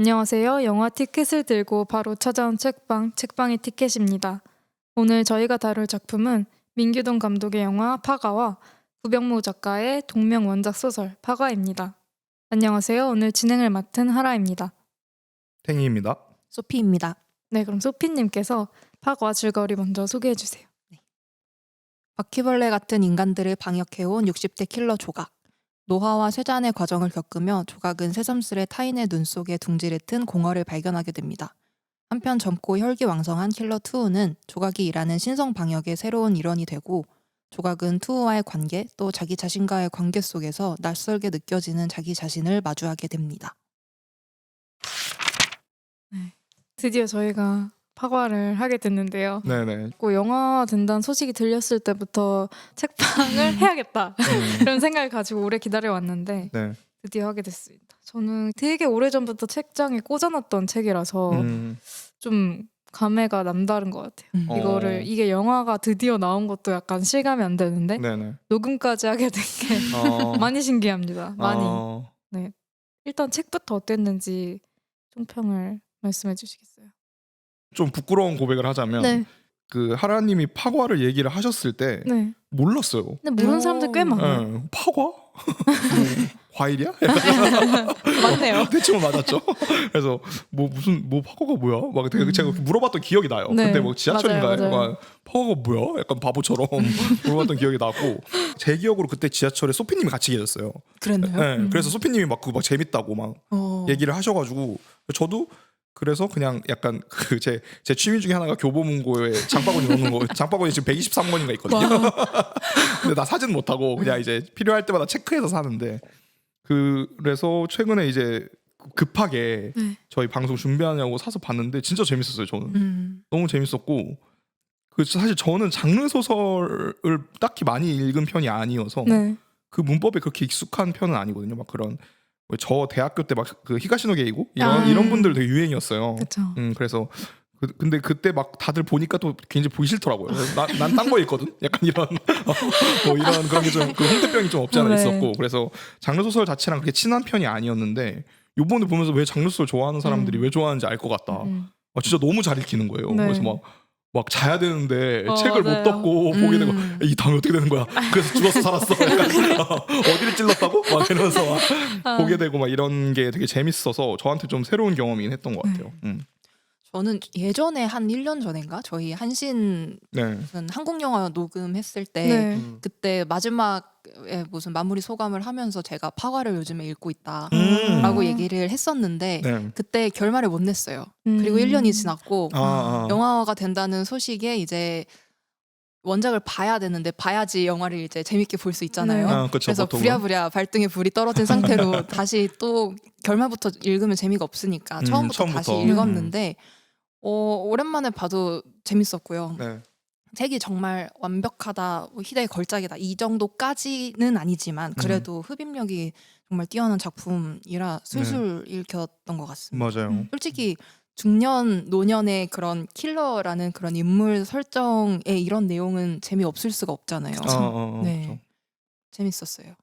안녕하세요. 영화 티켓을 들고 바로 찾아온 책방의 티켓입니다. 오늘 저희가 다룰 작품은 민규동 감독의 영화 파가와 구병모 작가의 동명 원작 소설 파가입니다. 안녕하세요. 오늘 진행을 맡은 하라입니다. 탱이입니다. 소피입니다. 네, 그럼 소피님께서 파가와 줄거리 먼저 소개해주세요. 바퀴벌레 같은 인간들을 방역해온 60대 킬러 조각. 노화와 쇠잔의 과정을 겪으며 조각은 새삼스레 타인의 눈 속에 둥지를 튼 공허를 발견하게 됩니다. 한편 젊고 혈기왕성한 킬러 투우는 조각이 일하는 신성 방역의 새로운 일원이 되고, 조각은 투우와의 관계, 또 자기 자신과의 관계 속에서 낯설게 느껴지는 자기 자신을 마주하게 됩니다. 드디어 저희가 파과를 하게 됐는데요. 네네. 영화 된다는 소식이 들렸을 때부터 책방을 해야겠다 그런 생각을 가지고 오래 기다려왔는데 네. 드디어 하게 됐습니다. 저는 되게 오래전부터 책장에 꽂아놨던 책이라서 좀 감회가 남다른 것 같아요. 이게 영화가 드디어 나온 것도 약간 실감이 안 되는데 네네. 녹음까지 하게 된 게 많이 신기합니다. 많이. 네. 일단 책부터 어땠는지 총평을 말씀해 주시겠어요? 좀 부끄러운 고백을 하자면 네. 그 하라님이 파과를 얘기를 하셨을 때 네. 몰랐어요. 근데 모르는 사람들 꽤 많아요. 네. 파과? 과일이야? 맞네요. 대충 맞았죠. 그래서 무슨 파과가 뭐야? 막 되게 제가 물어봤던 기억이 나요. 네. 그때 뭐 지하철인가요? 맞아요. 막 파과가 뭐야? 약간 바보처럼 물어봤던 기억이 나고, 제 기억으로 그때 지하철에 소피님이 같이 계셨어요. 그랬나요? 네. 그래서 소피님이 막 그거 막 재밌다고 막 얘기를 하셔가지고 저도 그래서 그냥 약간 그 제 취미 중에 하나가 교보문고에 장바구니 넣는 거. 장바구니 지금 123권인가 있거든요. 근데 나 사진 못 하고 그냥 이제 필요할 때마다 체크해서 사는데, 그래서 최근에 이제 급하게 저희 방송 준비하냐고 사서 봤는데 진짜 재밌었어요. 저는 너무 재밌었고, 그 사실 저는 장르 소설을 딱히 많이 읽은 편이 아니어서 네. 그 문법에 그렇게 익숙한 편은 아니거든요. 막 그런 저 대학교 때 막 그 히가시노 게이고 이런 분들 되게 유행이었어요. 그렇죠. 그래서 근데 그때 막 다들 보니까 또 굉장히 보기 싫더라고요. 난 딴 거 읽거든. 약간 이런 뭐 이런 그런 게 좀 그 홍대병이 좀 없지 않아 있었고, 그래서 장르 소설 자체랑 그렇게 친한 편이 아니었는데 요번에 보면서 왜 장르 소설 좋아하는 사람들이 왜 좋아하는지 알 것 같다. 진짜 너무 잘 읽히는 거예요. 네. 그래서 막 자야 되는데 책을 맞아요. 못 덮고 보게 되고, 이 다음에 어떻게 되는 거야? 그래서 죽었어 살았어? 약간 어디를 찔렀다고? 막 이러면서 막 보게 되고 막 이런 게 되게 재밌어서 저한테 좀 새로운 경험이긴 했던 것 같아요. 저는 예전에 한 1년 전인가 저희 한신 네. 무슨 한국 영화 녹음했을 때 네. 그때 마지막에 무슨 마무리 소감을 하면서 제가 파과를 요즘에 읽고 있다라고 얘기를 했었는데 네. 그때 결말을 못 냈어요. 그리고 1년이 지났고 영화가 된다는 소식에 이제 원작을 봐야 되는데 봐야지 영화를 이제 재밌게 볼 수 있잖아요. 그쵸, 그래서 보통은. 부랴부랴 발등에 불이 떨어진 상태로 다시 또 결말부터 읽으면 재미가 없으니까 처음부터 다시 읽었는데 오랜만에 봐도 재밌었고요. 네. 책이 정말 완벽하다, 희대의 걸작이다 이 정도까지는 아니지만 그래도 흡입력이 정말 뛰어난 작품이라 술술 읽혔던 것 같습니다. 맞아요. 솔직히 중년 노년의 그런 킬러라는 그런 인물 설정에 이런 내용은 재미없을 수가 없잖아요. 네. 그쵸. 재밌었어요.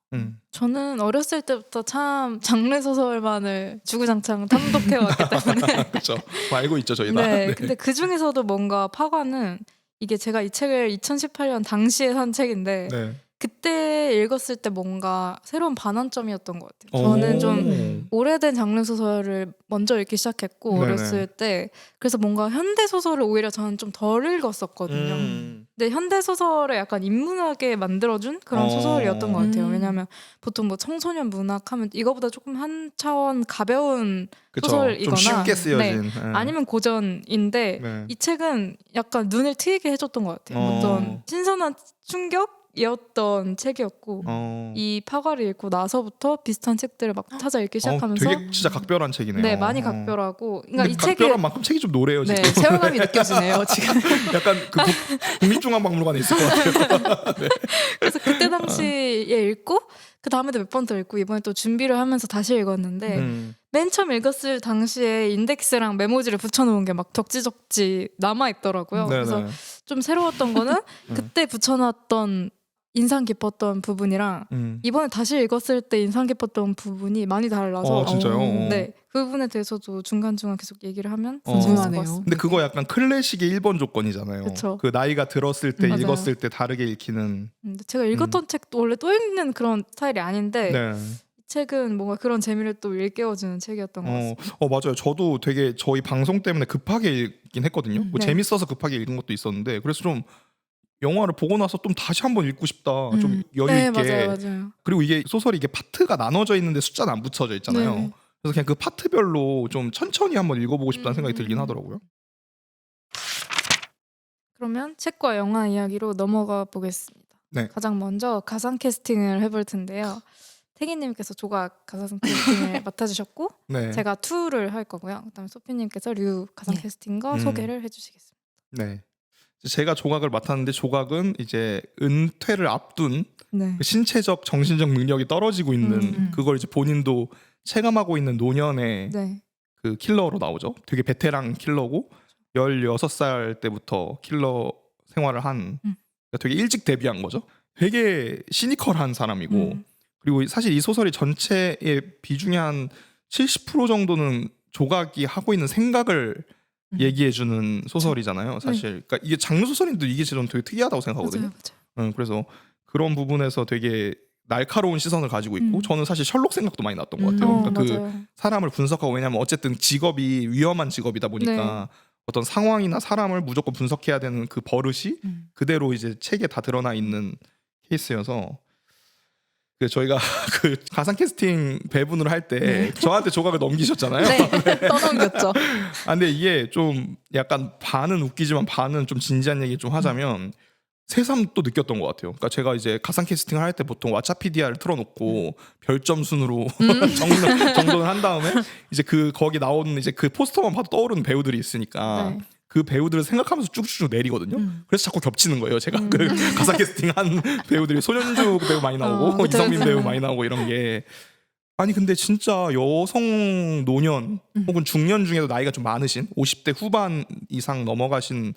저는 어렸을 때부터 참 장르 소설만을 주구장창 탐독해왔기 때문에 그렇죠. 알고 있죠 저희 다. 네. 근데 그 중에서도 뭔가 파과는 이게 제가 이 책을 2018년 당시에 산 책인데 네. 그때 읽었을 때 뭔가 새로운 반환점이었던 것 같아요. 저는 좀 오래된 장르 소설을 먼저 읽기 시작했고 네네. 어렸을 때 그래서 뭔가 현대 소설을 오히려 저는 좀 덜 읽었었거든요. 근데 현대 소설을 약간 인문하게 만들어준 그런 소설이었던 것 같아요. 왜냐하면 보통 뭐 청소년 문학 하면 이거보다 조금 한 차원 가벼운 그쵸. 소설이거나 좀 쉽게 쓰여진. 네. 아니면 고전인데 네. 이 책은 약간 눈을 트이게 해줬던 것 같아요. 어떤 신선한 충격이었던 책이었고 이 파과를 읽고 나서부터 비슷한 책들을 막 찾아 읽기 시작하면서 되게 진짜 각별한 책이네요. 네, 많이 각별하고 그러니까 근데 이 책이 각별한 만큼 책이 좀 노래요 지금. 네, 세월감이 느껴지네요 지금. 약간 그 국립중앙박물관에 있을 것 같아요. 네. 그래서 그때 당시에 읽고 그 다음에도 몇 번 더 읽고 이번에 또 준비를 하면서 다시 읽었는데 맨 처음 읽었을 당시에 인덱스랑 메모지를 붙여놓은 게 막 적지적지 남아 있더라고요. 그래서 좀 새로웠던 거는 그때 붙여놨던 인상 깊었던 부분이랑 이번에 다시 읽었을 때 인상 깊었던 부분이 많이 달라서 진짜요? 네, 그 부분에 대해서도 중간중간 계속 얘기를 하면 궁금하네요. 같습니다. 근데 그거 약간 클래식의 1번 조건이잖아요. 그쵸. 그 나이가 들었을 때 맞아요. 읽었을 때 다르게 읽히는. 근데 제가 읽었던 책도 원래 또 읽는 그런 스타일이 아닌데 네. 이 책은 뭔가 그런 재미를 또 일깨워주는 책이었던 것 같습니다. 맞아요. 저도 되게 저희 방송 때문에 급하게 읽긴 했거든요. 뭐 네. 재밌어서 급하게 읽은 것도 있었는데 그래서 좀 영화를 보고 나서 좀 다시 한번 읽고 싶다. 좀 여유 네, 있게. 맞아요. 그리고 이게 소설이 이게 파트가 나눠져 있는데 숫자는 안 붙여져 있잖아요. 네. 그래서 그냥 그 파트별로 좀 천천히 한번 읽어보고 싶다는 생각이 들긴 하더라고요. 그러면 책과 영화 이야기로 넘어가 보겠습니다. 네. 가장 먼저 가상 캐스팅을 해볼 텐데요. 태기님께서 조각 가상 캐스팅을 맡아주셨고 네. 제가 2를 할 거고요. 그다음에 소피님께서 류 가상 네. 캐스팅과 소개를 해주시겠습니다. 네. 제가 조각을 맡았는데 조각은 이제 은퇴를 앞둔 네. 그 신체적 정신적 능력이 떨어지고 있는 음. 그걸 이제 본인도 체감하고 있는 노년의 네. 그 킬러로 나오죠. 되게 베테랑 킬러고 16살 때부터 킬러 생활을 한 그러니까 되게 일찍 데뷔한 거죠. 되게 시니컬한 사람이고 그리고 사실 이 소설이 전체의 비중의 한 70% 정도는 조각이 하고 있는 생각을 얘기해주는 소설이잖아요. 사실 그러니까 이게 장르 소설인데 이게 저는 되게 특이하다고 생각하거든요. 맞아요. 그래서 그런 부분에서 되게 날카로운 시선을 가지고 있고 저는 사실 셜록 생각도 많이 났던 것 같아요. 그러니까 그 맞아요. 사람을 분석하고 왜냐하면 어쨌든 직업이 위험한 직업이다 보니까 어떤 상황이나 사람을 무조건 분석해야 되는 그 버릇이 그대로 이제 책에 다 드러나 있는 케이스여서 그 저희가 그 가상 캐스팅 배분을 할 때 저한테 조각을 넘기셨잖아요. 네. 떠넘겼죠. 근데 이게 좀 약간 반은 웃기지만 반은 좀 진지한 얘기 좀 하자면 새삼 또 느꼈던 것 같아요. 그러니까 제가 이제 가상 캐스팅을 할 때 보통 왓챠피디아를 틀어놓고 별점 순으로 정돈을 한 다음에 이제 그 거기 나오는 이제 그 포스터만 봐도 떠오르는 배우들이 있으니까 네. 그 배우들을 생각하면서 쭉쭉쭉 내리거든요. 그래서 자꾸 겹치는 거예요. 제가 그 가상 캐스팅한 배우들이 손현주 배우 많이 나오고 그쵸, 이성민 그쵸. 배우 많이 나오고 이런 게 아니 근데 진짜 여성 노년 혹은 중년 중에도 나이가 좀 많으신 50대 후반 이상 넘어가신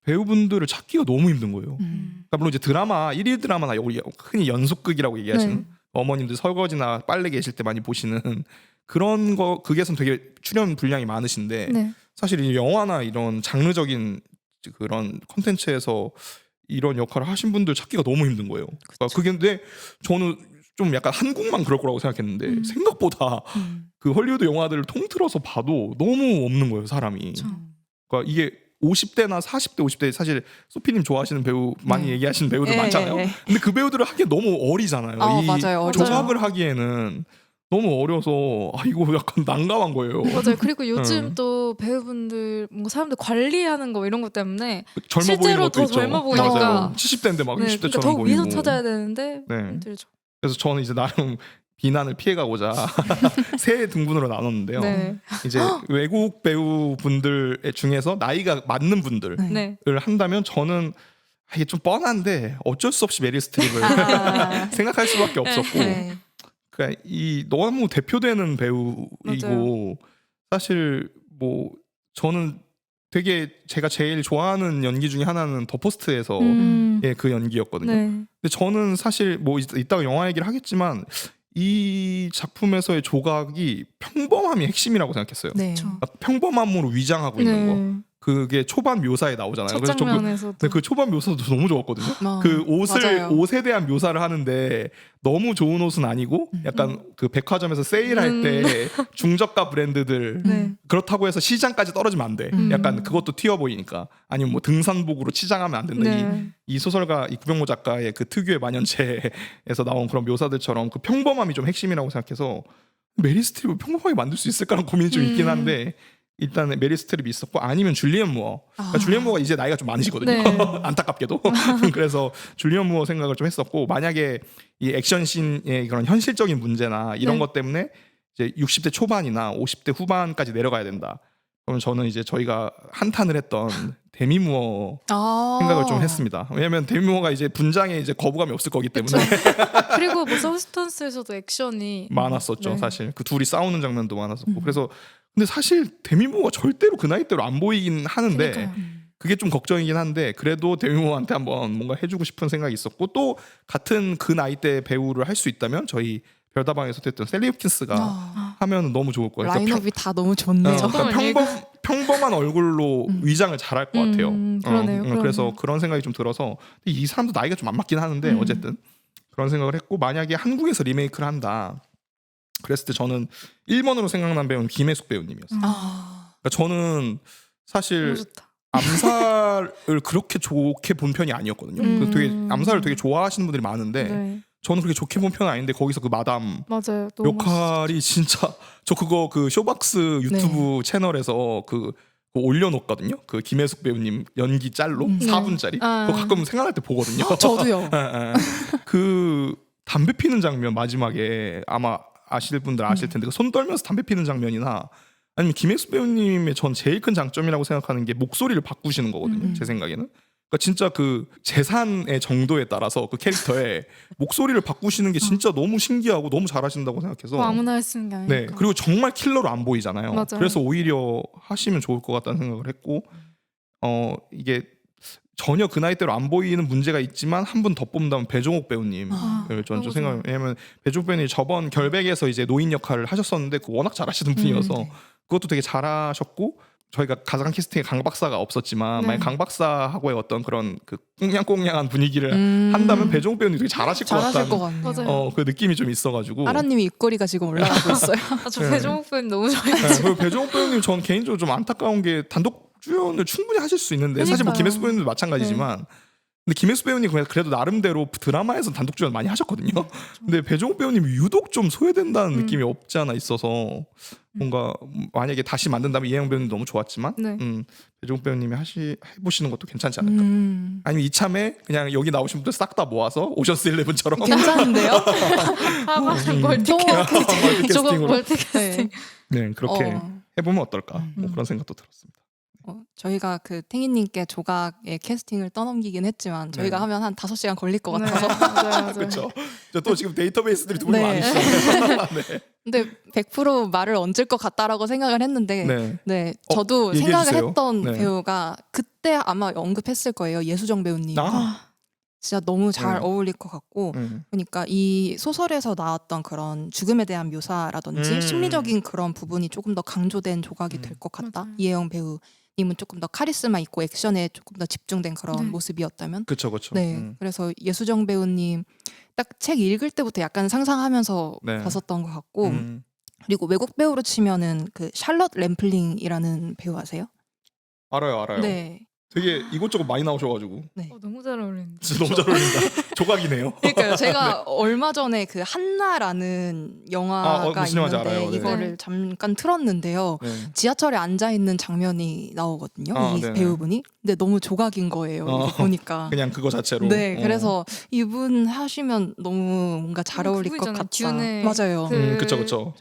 배우분들을 찾기가 너무 힘든 거예요. 그러니까 물론 이제 드라마 1일 드라마나 우리 흔히 연속극이라고 얘기하시는 어머님들 설거지나 빨래 계실 때 많이 보시는 그런 거 극에서는 되게 출연 분량이 많으신데 네. 사실 이 영화나 이런 장르적인 그런 콘텐츠에서 이런 역할을 하신 분들 찾기가 너무 힘든 거예요. 그러니까 그게 근데 저는 좀 약간 한국만 그럴 거라고 생각했는데 생각보다 그 헐리우드 영화들을 통틀어서 봐도 너무 없는 거예요, 사람이. 그러니까 이게 50대나 40대, 50대 사실 소피님 좋아하시는 배우 많이 얘기하시는 배우들 많잖아요. 근데 그 배우들을 하기에 너무 어리잖아요. 이 맞아요. 어려워요. 조각을 하기에는 너무 어려서 이거 약간 난감한 거예요. 맞아요. 그리고 요즘 또 배우분들 뭔가 사람들 관리하는 거 이런 것 때문에 젊어 보이는 실제로 것도 더 있죠. 젊어 보이니까. 맞아요. 70대인데 막 네, 60대처럼 그러니까 더 보이고. 위에서 찾아야 되는데 네. 힘들죠. 그래서 저는 이제 나름 비난을 피해가고자 세 등분으로 나눴는데요. 네. 이제 외국 배우분들 중에서 나이가 맞는 분들을 네. 한다면 저는 이게 좀 뻔한데 어쩔 수 없이 메릴 스트립을 생각할 수밖에 없었고 네. 그러니까 이 너무 대표되는 배우이고 맞아요. 사실 뭐 저는 되게 제가 제일 좋아하는 연기 중에 하나는 더 포스트에서 그 연기였거든요. 네. 근데 저는 사실 뭐 이따가 영화 얘기를 하겠지만 이 작품에서의 조각이 평범함이 핵심이라고 생각했어요. 네. 그러니까 평범함으로 위장하고 있는 거. 그게 초반 묘사에 나오잖아요. 첫 그래서 장면에서도 그 초반 묘사도 너무 좋았거든요. 그 맞아요. 옷에 대한 묘사를 하는데 너무 좋은 옷은 아니고 약간 그 백화점에서 세일할 때 중저가 브랜드들 네. 그렇다고 해서 시장까지 떨어지면 안 돼. 약간 그것도 튀어 보이니까 아니면 뭐 등산복으로 치장하면 안 된다. 네. 이 소설가 이 구병모 작가의 그 특유의 만연체에서 나온 그런 묘사들처럼 그 평범함이 좀 핵심이라고 생각해서 메리 스트립을 평범하게 만들 수 있을까라는 고민이 좀 있긴 한데 일단 메리 스트립이 있었고 아니면 줄리언 무어. 그러니까 줄리언 무어가 이제 나이가 좀 많으시거든요. 네. 안타깝게도. 그래서 줄리언 무어 생각을 좀 했었고 만약에 이 액션씬의 그런 현실적인 문제나 이런 네. 것 때문에 이제 60대 초반이나 50대 후반까지 내려가야 된다. 그러면 저는 이제 저희가 한탄을 했던 데미 무어 생각을 좀 했습니다. 왜냐면 데미 무어가 이제 분장에 이제 거부감이 없을 거기 때문에 그리고 뭐 서브스턴스에서도 액션이 많았었죠. 네. 사실 그 둘이 싸우는 장면도 많았었고 그래서 근데 사실 데미 무어가 절대로 그 나이대로 안 보이긴 하는데 그러니까요. 그게 좀 걱정이긴 한데 그래도 데미모어한테 한번 뭔가 해주고 싶은 생각이 있었고 또 같은 그 나이대 배우를 할 수 있다면 저희 별다방에서 했던 셀리 홉킨스가 하면 너무 좋을 거예요. 라인업이 다 너무 좋네요. 평범한 얼굴로 위장을 잘할 것 같아요. 그러네요. 그래서 그런 생각이 좀 들어서 이 사람도 나이가 좀 안 맞긴 하는데 어쨌든 그런 생각을 했고 만약에 한국에서 리메이크를 한다 그랬을 때 저는 1번으로 생각난 배우는 김혜숙 배우님이었어요. 그러니까 저는 사실 너무 좋다. 암살을 그렇게 좋게 본 편이 아니었거든요. 그래서 되게 암살을 되게 좋아하시는 분들이 많은데 네. 저는 그렇게 좋게 본 편은 아닌데 거기서 그 마담 맞아요. 너무 역할이 진짜 저 그거 그 쇼박스 유튜브 채널에서 그 올려놓거든요. 그 김혜숙 배우님 연기 짤로 4분짜리 그거 가끔 생각날 때 보거든요. 저도요. 그 담배 피는 장면 마지막에 아마 아실 분들 아실 텐데 그 손 떨면서 담배 피는 장면이나 아니면 김혜숙 배우님의 전 제일 큰 장점이라고 생각하는 게 목소리를 바꾸시는 거거든요. 제 생각에는. 그러니까 진짜 그 재산의 정도에 따라서 그 캐릭터의 목소리를 바꾸시는 게 진짜 너무 신기하고 너무 잘하신다고 생각해서 아무나 할 수 있는 게 아니니까. 네 그리고 정말 킬러로 안 보이잖아요. 맞아요. 그래서 오히려 하시면 좋을 것 같다는 생각을 했고 이게 전혀 그 나이대로 안 보이는 문제가 있지만 한 분 더 뽑는다면 배종옥 배우님을 저는 좀 생각해요. 왜냐면 배종옥 배우님이 저번 결백에서 이제 노인 역할을 하셨었는데 그 워낙 잘하시는 분이어서 그것도 되게 잘하셨고 저희가 가상 캐스팅에 강 박사가 없었지만 만약 강 박사하고의 어떤 그런 그 꽁냥꽁냥한 분위기를 한다면 배종옥 배우님 되게 잘하실 것 잘하실 것 같다는 같네요. 그 느낌이 좀 있어가지고 아라님이 입꼬리가 지금 올라가고 있어요. 저 네. 배종욱 배우님 너무 좋아해요. 그리고 배종옥 배우님 전 개인적으로 좀 안타까운 게 단독 주연을 충분히 하실 수 있는데 사실 뭐 그러니까요. 김혜수 배우님도 마찬가지지만 근데 김혜수 배우님 그래도 나름대로 드라마에서 단독 주연 많이 하셨거든요. 근데 배종욱 배우님이 유독 좀 소외된다는 느낌이 없지 않아 있어서 뭔가 만약에 다시 만든다면 이혜영 배우님 너무 좋았지만 네. 배종욱 배우님이 해보시는 것도 괜찮지 않을까. 아니면 이참에 그냥 여기 나오신 분들 싹 다 모아서 오션스 11처럼 괜찮은데요? 멀티캐스팅으로 멀티캐스팅. 네 그렇게 해보면 어떨까 뭐 그런 생각도 들었습니다. 저희가 그 탱이님께 조각의 캐스팅을 떠넘기긴 했지만 저희가 네. 하면 한 5시간 걸릴 것 네, 같아서 맞아요. 그렇죠. 또 지금 데이터베이스들이 두 분이 네. 많으시잖아요. 네. 근데 100% 말을 얹을 것 같다라고 생각을 했는데 네. 네, 저도 얘기해 생각을 주세요. 했던 네. 배우가 그때 아마 언급했을 거예요. 예수정 배우님. 진짜 너무 잘 네. 어울릴 것 같고 그러니까 이 소설에서 나왔던 그런 죽음에 대한 묘사라든지 심리적인 그런 부분이 조금 더 강조된 조각이 될 것 같다. 맞아요. 이혜영 배우님은 조금 더 카리스마 있고 액션에 조금 더 집중된 그런 네. 모습이었다면 그렇죠, 그렇죠. 네, 그래서 예수정 배우님 딱 책 읽을 때부터 약간 상상하면서 네. 봤었던 것 같고 그리고 외국 배우로 치면은 그 샬럿 램플링이라는 배우 아세요? 알아요. 네. 되게 이곳저곳 많이 나오셔가지고 너무 잘 어울리는데. 진짜 너무 잘 어울린다. 조각이네요. 그러니까요. 제가 얼마 전에 그 한나라는 영화가 무슨 영화인지 있는데 알아요. 네. 이거를 잠깐 틀었는데요. 네. 지하철에 앉아 있는 장면이 나오거든요. 이 네네. 배우분이. 근데 너무 조각인 거예요. 이거 보니까. 그냥 그거 자체로. 네, 그래서 이분 하시면 너무 뭔가 잘 어울릴 그거 것 있잖아요. 같다. 듀네 맞아요. 그쵸.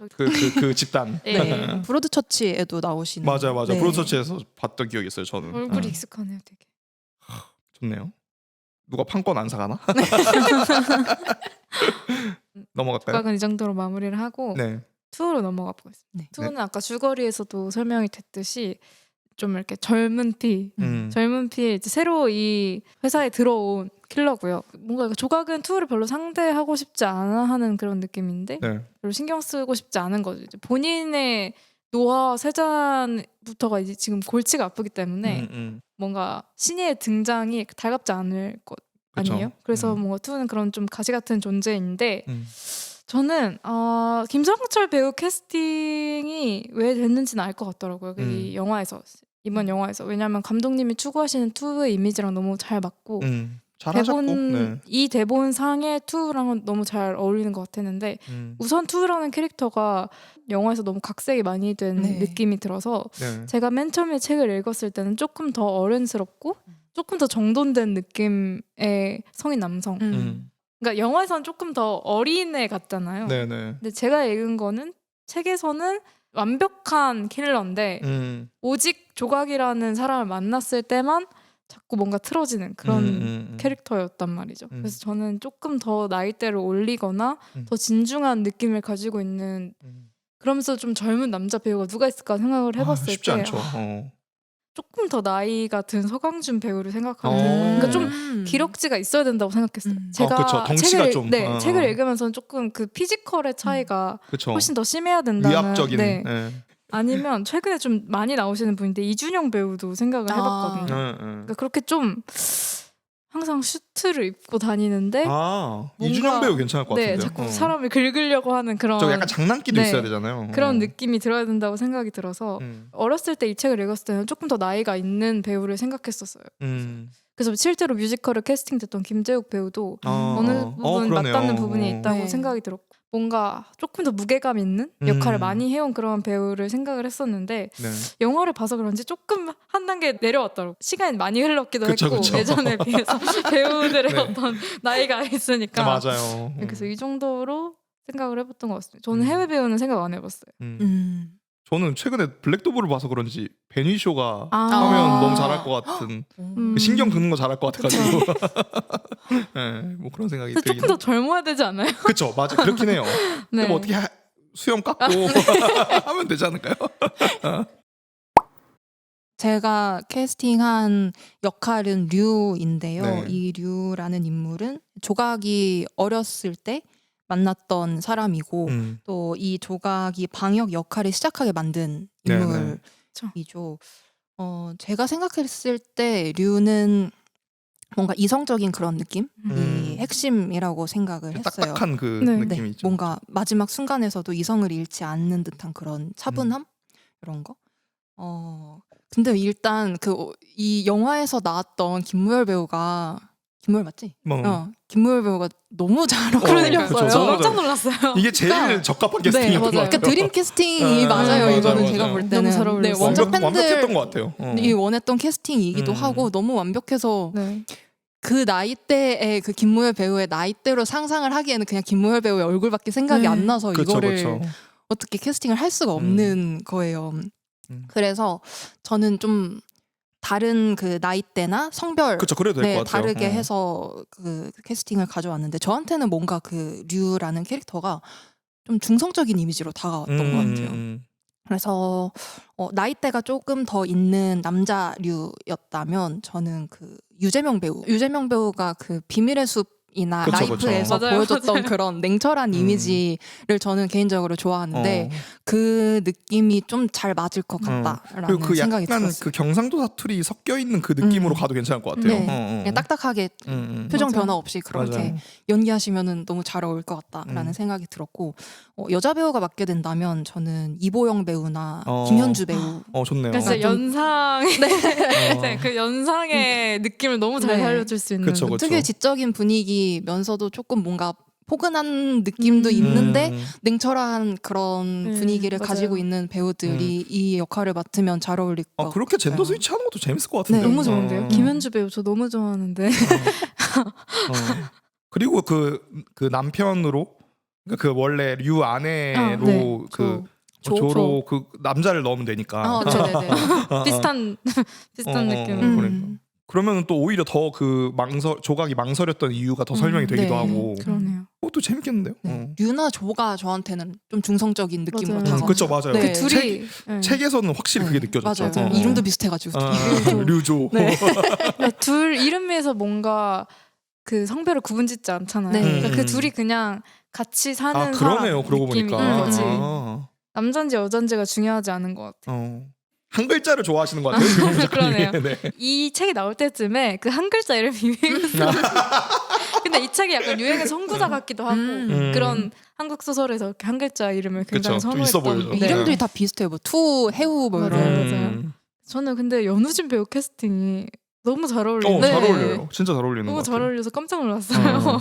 그 집단. 네, 브로드 처치에도 나오시는. 맞아요. 네. 브로처치에서 봤던 기억이 있어요. 저는. 얼굴이 익숙하네요, 되게. 좋네요. 누가 판권 안 사가나? 넘어갈까요? 조각은 이 정도로 마무리를 하고 네. 2로 넘어가 보겠습니다. 네. 2는 아까 줄거리에서도 설명이 됐듯이 좀 이렇게 젊은 피 이제 새로 이 회사에 들어온 킬러고요. 뭔가 조각은 2를 별로 상대하고 싶지 않아 하는 그런 느낌인데 네. 별로 신경 쓰고 싶지 않은 거죠. 이제 본인의 노화 세잔부터가 이제 지금 골치가 아프기 때문에 뭔가 신의 등장이 달갑지 않을 것 아니에요. 그쵸. 그래서 뭔가 2는 그런 좀 가시 같은 존재인데 저는 김성철 배우 캐스팅이 왜 됐는지는 알 것 같더라고요. 이 영화에서 이번 영화에서 왜냐하면 감독님이 추구하시는 2의 이미지랑 너무 잘 맞고 잘하셨고. 대본 이 대본상의 2랑은 너무 잘 어울리는 것 같았는데 우선 2라는 캐릭터가 영화에서 너무 각색이 많이 된 네. 느낌이 들어서 네. 제가 맨 처음에 책을 읽었을 때는 조금 더 어른스럽고 조금 더 정돈된 느낌의 성인 남성. 그러니까 영화에서는 조금 더 어린애 같잖아요. 네. 근데 제가 읽은 거는 책에서는 완벽한 킬러인데 오직 조각이라는 사람을 만났을 때만 자꾸 뭔가 틀어지는 그런 캐릭터였단 말이죠. 그래서 저는 조금 더 나이대를 올리거나 더 진중한 느낌을 가지고 있는 그러면서 좀 젊은 남자 배우가 누가 있을까 생각을 해봤을 쉽지 때 않죠. 조금 더 나이가 든 서강준 배우를 생각하거든요. 그러니까 좀 기럭지가 있어야 된다고 생각했어요. 제가 그쵸. 덩치가 책을, 좀, 네, 책을 읽으면서 조금 그 피지컬의 차이가 그쵸. 훨씬 더 심해야 된다는. 위압적인. 네. 예. 아니면 최근에 좀 많이 나오시는 분인데 이준영 배우도 생각을 해봤거든요. 그러니까 그렇게 좀 항상 슈트를 입고 다니는데 이준영 배우 괜찮을 것 네, 같은데요. 자꾸 사람을 긁으려고 하는 그런 저 약간 장난기도 네, 있어야 되잖아요. 그런 느낌이 들어야 된다고 생각이 들어서 어렸을 때 이 책을 읽었을 때는 조금 더 나이가 있는 배우를 생각했었어요. 그래서 실제로 뮤지컬을 캐스팅됐던 김재욱 배우도 어느 부분 그러네요. 맞닿는 부분이 있다고 네. 생각이 들었고 뭔가 조금 더 무게감 있는 역할을 많이 해온 그런 배우를 생각을 했었는데 네. 영화를 봐서 그런지 조금 한 단계 내려왔더라고요. 시간이 많이 흘렀기도 그쵸, 했고 그쵸. 예전에 비해서 배우들의 네. 어떤 나이가 있으니까 맞아요. 그래서 이 정도로 생각을 해봤던 것 같습니다. 저는 해외 배우는 생각 안 해봤어요. 저는 최근에 블랙도브를 봐서 그런지 베니쇼가 아. 하면 너무 잘할 것 같은 그 신경 긋는 거 잘할 것 같아가지고 네, 뭐 그런 생각이 근데 들긴 조금 더 젊어야 되지 않아요? 그쵸 맞아 그렇긴 해요. 근데 네. 뭐 어떻게 수염 깎고 하면 되지 않을까요? 제가 캐스팅한 역할은 류인데요. 네. 이 류라는 인물은 조각이 어렸을 때 만났던 사람이고 또 이 조각이 방역 역할을 시작하게 만든 네네. 인물이죠. 제가 생각했을 때 류는 뭔가 이성적인 그런 느낌이 핵심이라고 생각을 했어요. 딱딱한 그 네. 느낌이 있죠. 뭔가 마지막 순간에서도 이성을 잃지 않는 듯한 그런 차분함 이런 거. 근데 일단 이 영화에서 나왔던 김무열 배우가 김무열 맞지? 김무열 배우가 너무 잘 그러니까, 어울렸어요. 그쵸. 깜짝 놀랐어요. 이게 제일 그러니까- 적합한 네, 캐스팅이었던 것 맞아요. 같아요. 그러니까 드림 캐스팅이 맞아요. 맞아요, 이거는 맞아요. 제가 볼 때는 너무 잘 어울렸어요. 원작 완벽했던 팬들이 것 같아요. 원했던 캐스팅이기도 하고 너무 완벽해서 네. 그 나이대의 그 김무열 배우의 나이대로 상상을 하기에는 그냥 김무열 배우의 얼굴밖에 생각이 네. 안 나서 그쵸, 이거를 그쵸. 어떻게 캐스팅을 할 수가 없는 거예요. 그래서 저는 좀 다른 그 나이대나 성별 그쵸, 그래도 될 것 같아요. 다르게 해서 그 캐스팅을 가져왔는데 저한테는 뭔가 그 류라는 캐릭터가 좀 중성적인 이미지로 다가왔던 것 같아요. 그래서 나이대가 조금 더 있는 남자류였다면 저는 그 유재명 배우가 그 비밀의 숲이나 그쵸, 라이프에서 그쵸. 맞아요, 보여줬던 맞아요. 그런 냉철한 이미지를 저는 개인적으로 좋아하는데 그 느낌이 좀 잘 맞을 것 그리고 같다라는 그 생각이 약간 들었어요. 그 경상도 사투리 섞여 있는 그 느낌으로 가도 괜찮을 것 같아요. 네. 그냥 딱딱하게 표정 맞아요. 변화 없이 그렇게 맞아요. 연기하시면은 너무 잘 어울릴 것 같다라는 생각이 들었고 여자 배우가 맡게 된다면 저는 이보영 배우나 김현주 배우 좋네요. 그러니까 진짜 좀- 연상의 네, 그 연상의 느낌을 너무 잘 네. 살려줄 수 있는 그쵸, 그쵸. 특유의 지적인 분위기면서도 조금 뭔가 포근한 느낌도 음. 있는데 냉철한 그런 네, 분위기를 맞아요. 가지고 있는 배우들이 이 역할을 맡으면 잘 어울릴 것 그렇게 젠더 같아요. 스위치 하는 것도 재밌을 것 같은데요. 네, 너무 좋은데요. 김현주 배우 저 너무 좋아하는데. 그리고 그 남편으로 그 원래 류 아내로 네. 그 조. 조로 그 남자를 넣으면 되니까. 네네네. 비슷한 느낌. 그러니까. 그러면 또 오히려 더 그 조각이 망설였던 이유가 더 설명이 되기도 네. 하고. 그러네요. 그것도 재밌겠는데요. 류나 조가 저한테는 좀 중성적인 느낌으로 맞아요. 다가와요. 그쵸 맞아요. 네. 그 둘이 네. 책에서는 확실히 그게 느껴졌죠. 맞아요. 이름도 비슷해가지고 류조. 네. 그러니까 둘 이름에서 뭔가 그 성별을 구분짓지 않잖아요. 네. 그러니까 그 둘이 그냥 같이 사는 그러네요. 사람 그러고 느낌인 보니까. 거지. 아. 남잔지 여잔지가 중요하지 않은 것 같아요. 한 글자를 좋아하시는 것 같아요. 김홍 작가님이. 그러네요. 네. 이 책이 나올 때쯤에 그 한 글자 이름이 유행했어요. 근데 이 책이 약간 유행의 선구자 같기도 하고 그런 한국 소설에서 이렇게 한 글자 이름을 굉장히 그쵸, 좀 있어 선호했던 보여요. 네. 이름들이 다 비슷해요. 뭐 투, 해우 뭐 맞아요, 이런. 맞아요. 저는 근데 연우진 배우 캐스팅이 너무 잘 어울리는 잘 네. 어울려요. 진짜 잘 어울리는 너무 것 잘 같아요. 어울려서 깜짝 놀랐어요.